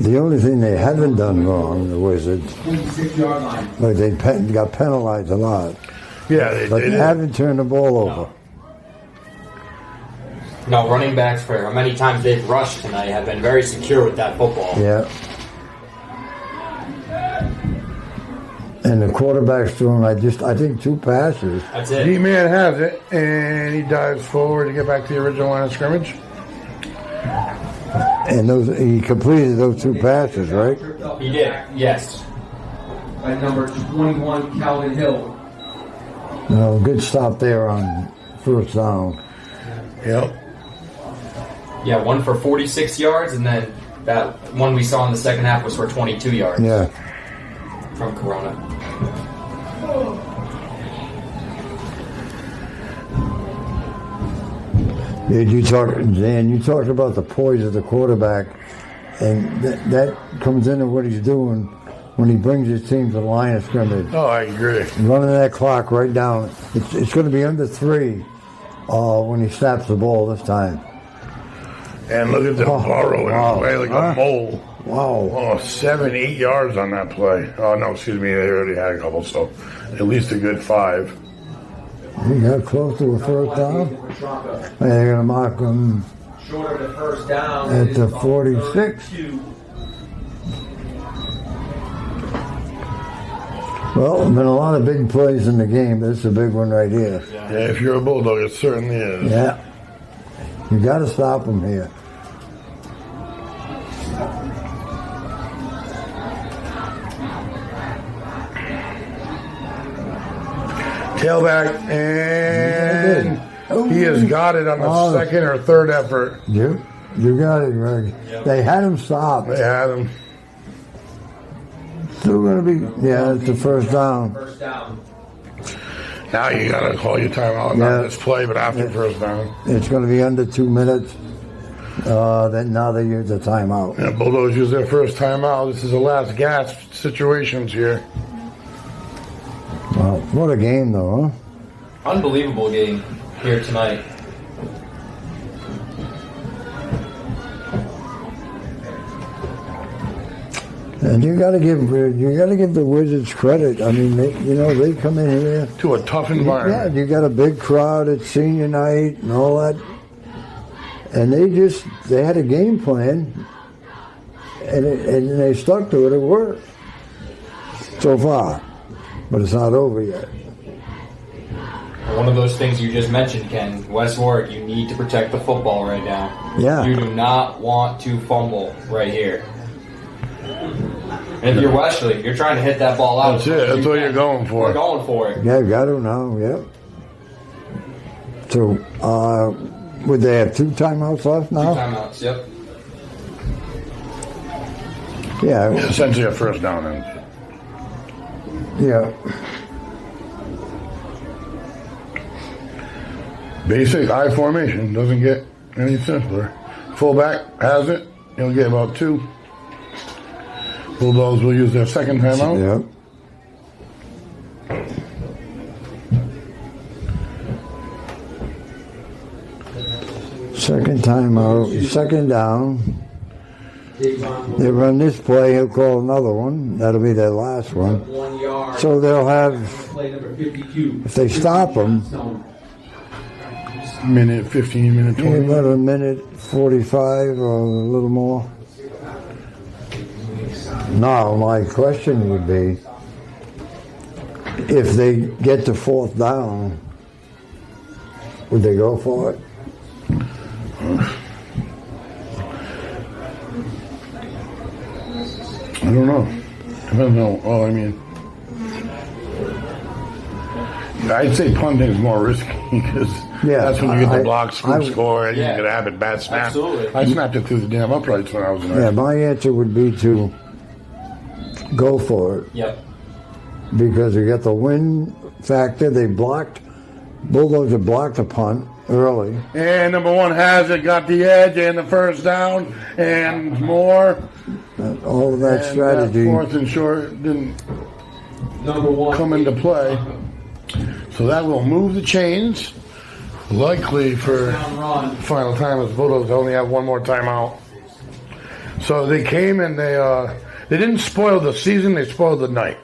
C: The only thing they haven't done wrong, the Wizards,
B: 26-yard line.
C: like they got penalized a lot.
A: Yeah,
C: but they haven't turned the ball over.
D: No, running backs, for how many times they've rushed tonight, have been very secure with that football.
C: Yeah. And the quarterback's throwing, I think 2 passes.
D: That's it.
A: D-Man has it, and he dives forward to get back to the original line of scrimmage.
C: And he completed those 2 passes, right?
D: He did, yes.
B: By number 21, Calvin Hill.
C: No, good stop there on first down.
A: Yep.
D: Yeah, one for 46 yards, and then that one we saw in the second half was for 22 yards.
C: Yeah.
D: From Corona.
C: Dan, you talked about the poise of the quarterback, and that comes into what he's doing when he brings his team to the line of scrimmage.
A: Oh, I agree.
C: Running that clock right down. It's going to be under 3 when he snaps the ball this time.
A: And look at the burrow play like a mole.
C: Wow.
A: Oh, 7, 8 yards on that play. Oh, no, excuse me. They already had a couple, so at least a good 5.
C: He got close to a first down. They're going to mark him
B: Short of the first down.
C: at the 46. Well, there's been a lot of big plays in the game. This is a big one right here.
A: Yeah, if you're a Bulldog, it certainly is.
C: Yeah. You got to stop him here.
A: Tailback, and he has got it on the second or third effort.
C: You got it, Greg. Yep. They had him stop.
A: They had him.
C: Still going to be, it's the first down.
B: First down.
A: Now you got to call your timeout, not this play, but after first down.
C: It's going to be under 2 minutes. Then now they use the timeout.
A: Yeah, Bulldogs use their first timeout. This is the last gasp situations here.
C: Wow, what a game, though, huh?
D: Unbelievable game here tonight.
C: And you got to give the Wizards credit. I mean, they come in here
A: to a tough environment.
C: Yeah, you got a big crowd at senior night and all that, and they had a game plan, and they stuck to it. It worked so far, but it's not over yet.
D: One of those things you just mentioned, Ken, West Warwick, you need to protect the football right now.
C: Yeah.
D: You do not want to fumble right here. And if you're Westerly, you're trying to hit that ball out.
A: That's it. That's what you're going for.
D: We're going for it.
C: Yeah, got to now. Yep. So, would they have 2 timeouts left now?
D: 2 timeouts. Yep.
C: Yeah.
A: Essentially a first down.
C: Yeah.
A: Basic I formation. Doesn't get any simpler. Fullback has it. He'll get about 2. Bulldogs will use their second timeout.
C: Yeah. Second timeout, second down. They run this play, he'll call another one. That'll be their last one. So they'll have, if they stop them,
A: minute 15, minute 20.
C: About a minute 45 or a little more. Now, my question would be, if they get to 4th down, would they go for it?
A: I don't know. I don't know. Well, I mean, I'd say punting is more risky because that's when you get the block, scoop score, and you can have it bad snap.
D: Absolutely.
A: I snapped it through the damn uprights when I was in there.
C: Yeah, my answer would be to go for it.
D: Yep.
C: Because you get the win factor. Bulldogs have blocked a punt early.
A: And number 1 has it, got the edge and the first down and more.
C: All of that strategy.
A: 4th and short didn't come into play. So that will move the chains, likely for final time, as Bulldogs only have one more timeout. So they came and they didn't spoil the season, they spoiled the night.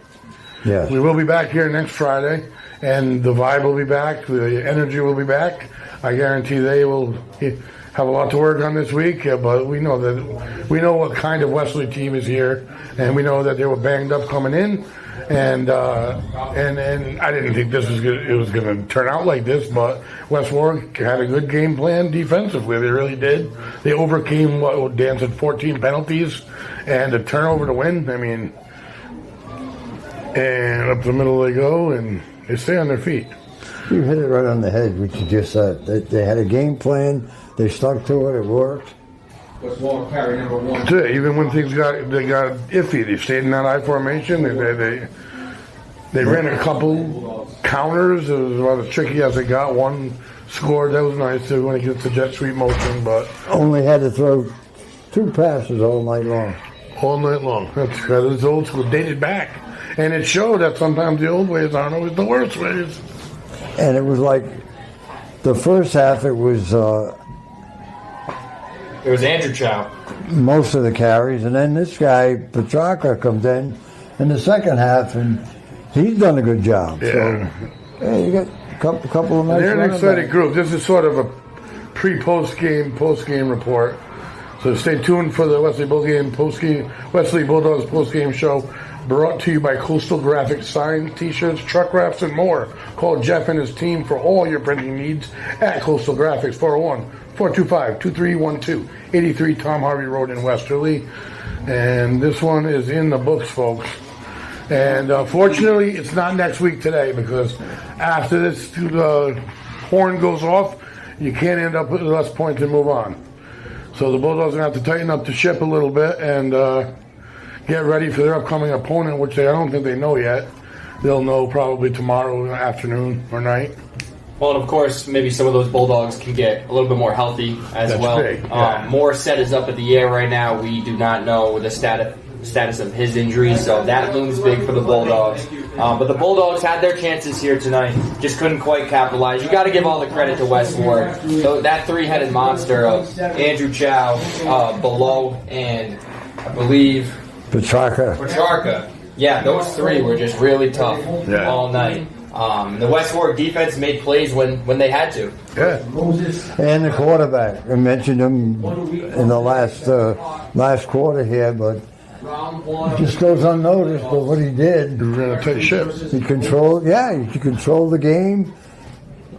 C: Yeah.
A: We will be back here next Friday, and the vibe will be back, the energy will be back. I guarantee they will have a lot to work on this week, but we know what kind of Westerly team is here, and we know that they were banged up coming in, and I didn't think it was going to turn out like this, but West Warwick had a good game plan defensively. They really did. They overcame what Dan said, 14 penalties and a turnover to win. I mean, and up the middle they go, and they stay on their feet.
C: You hit it right on the head, what you just said. They had a game plan. They stuck to it. It worked.
B: What's Walker carry number 1?
A: That's it. Even when things got iffy, they stayed in that I formation. They ran a couple counters. It was about as tricky as they got. One scored. That was nice when he gets the jet sweep motion, but
C: only had to throw 2 passes all night long.
A: All night long. That's old school, dated back, and it showed that sometimes the old ways aren't always the worst ways.
C: And it was like the first half. It was
D: Andrew Chow.
C: Most of the carries, and then this guy Petrarca comes in the second half, and he's done a good job.
A: Yeah.
C: So you got a couple of nice.
A: They're an exciting group. This is sort of a post game report. So stay tuned for the Westerly Bulldogs post game show, brought to you by Coastal Graphics, signs, t-shirts, truck wraps, and more. Call Jeff and his team for all your printing needs at Coastal Graphics, 401-425-2312, 83 Tom Harvey Road in Westerly. And this one is in the books, folks. And fortunately, it's not next week today, because after this horn goes off, you can't end up with less points and move on. So the Bulldogs are going to have to tighten up the ship a little bit and get ready for their upcoming opponent, which I don't think they know yet. They'll know probably tomorrow afternoon or night.
D: Well, and of course, maybe some of those Bulldogs can get a little bit more healthy as
A: That's
D: well.
A: big, yeah.
D: Morissette is up at the air right now. We do not know the status of his injury, so that looms big for the Bulldogs. But the Bulldogs had their chances here tonight, just couldn't quite capitalize. You got to give all the credit to West Warwick. So that 3-headed monster of Andrew Chow, Below, and I believe Petrarca. Yeah, those 3 were just really tough all night. The West Warwick defense made plays when they had to.
A: Yeah.
C: And the quarterback, I mentioned him in the last quarter here, but it just goes unnoticed. But what he did,
A: he ran a tight ship.
C: He controlled the game.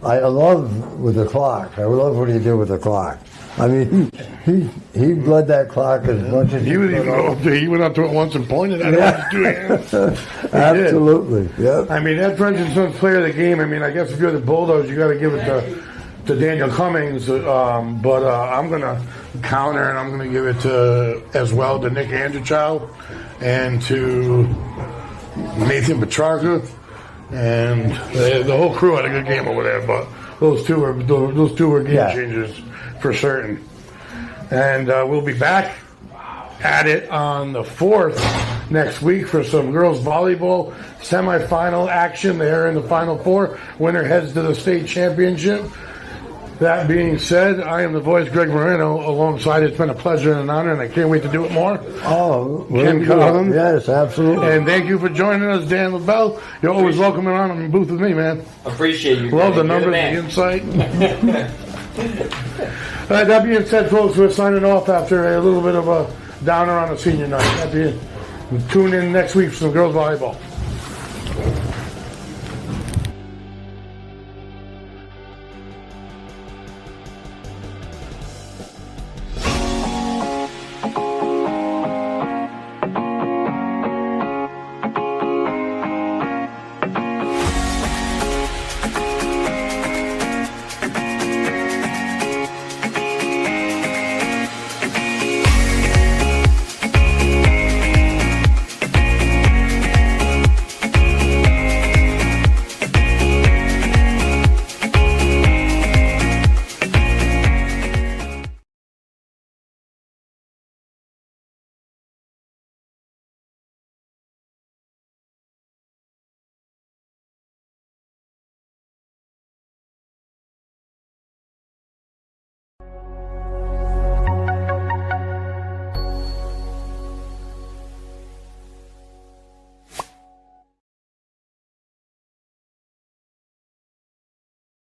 C: I love with the clock. I love what he did with the clock. I mean, he bled that clock as much as
A: he went up to it once and pointed at it with his 2 hands.
C: Absolutely, yeah.
A: I mean, Ed Frenchenson's player of the game. I mean, I guess if you're the Bulldogs, you got to give it to Daniel Cummings. But I'm gonna counter, and I'm going to give it to Nick Anderchild and to Nathan Petrarca, and the whole crew had a good game over there. But those two were game changers for certain. And we'll be back at it on the 4th next week for some girls volleyball semifinal action. They're in the Final Four. Winner heads to the state championship. That being said, I am the voice, Greg Moreno, alongside. It's been a pleasure and an honor, and I can't wait to do it more.
C: Oh,
A: Ken Collins.
C: Yes, absolutely.
A: And thank you for joining us, Dan LaBelle. You're always welcome around in the booth with me, man.
D: Appreciate you.
A: Love the numbers, the insight. That being said, folks, we're signing off after a little bit of a downer on a senior night. Tune in next week for some girls volleyball.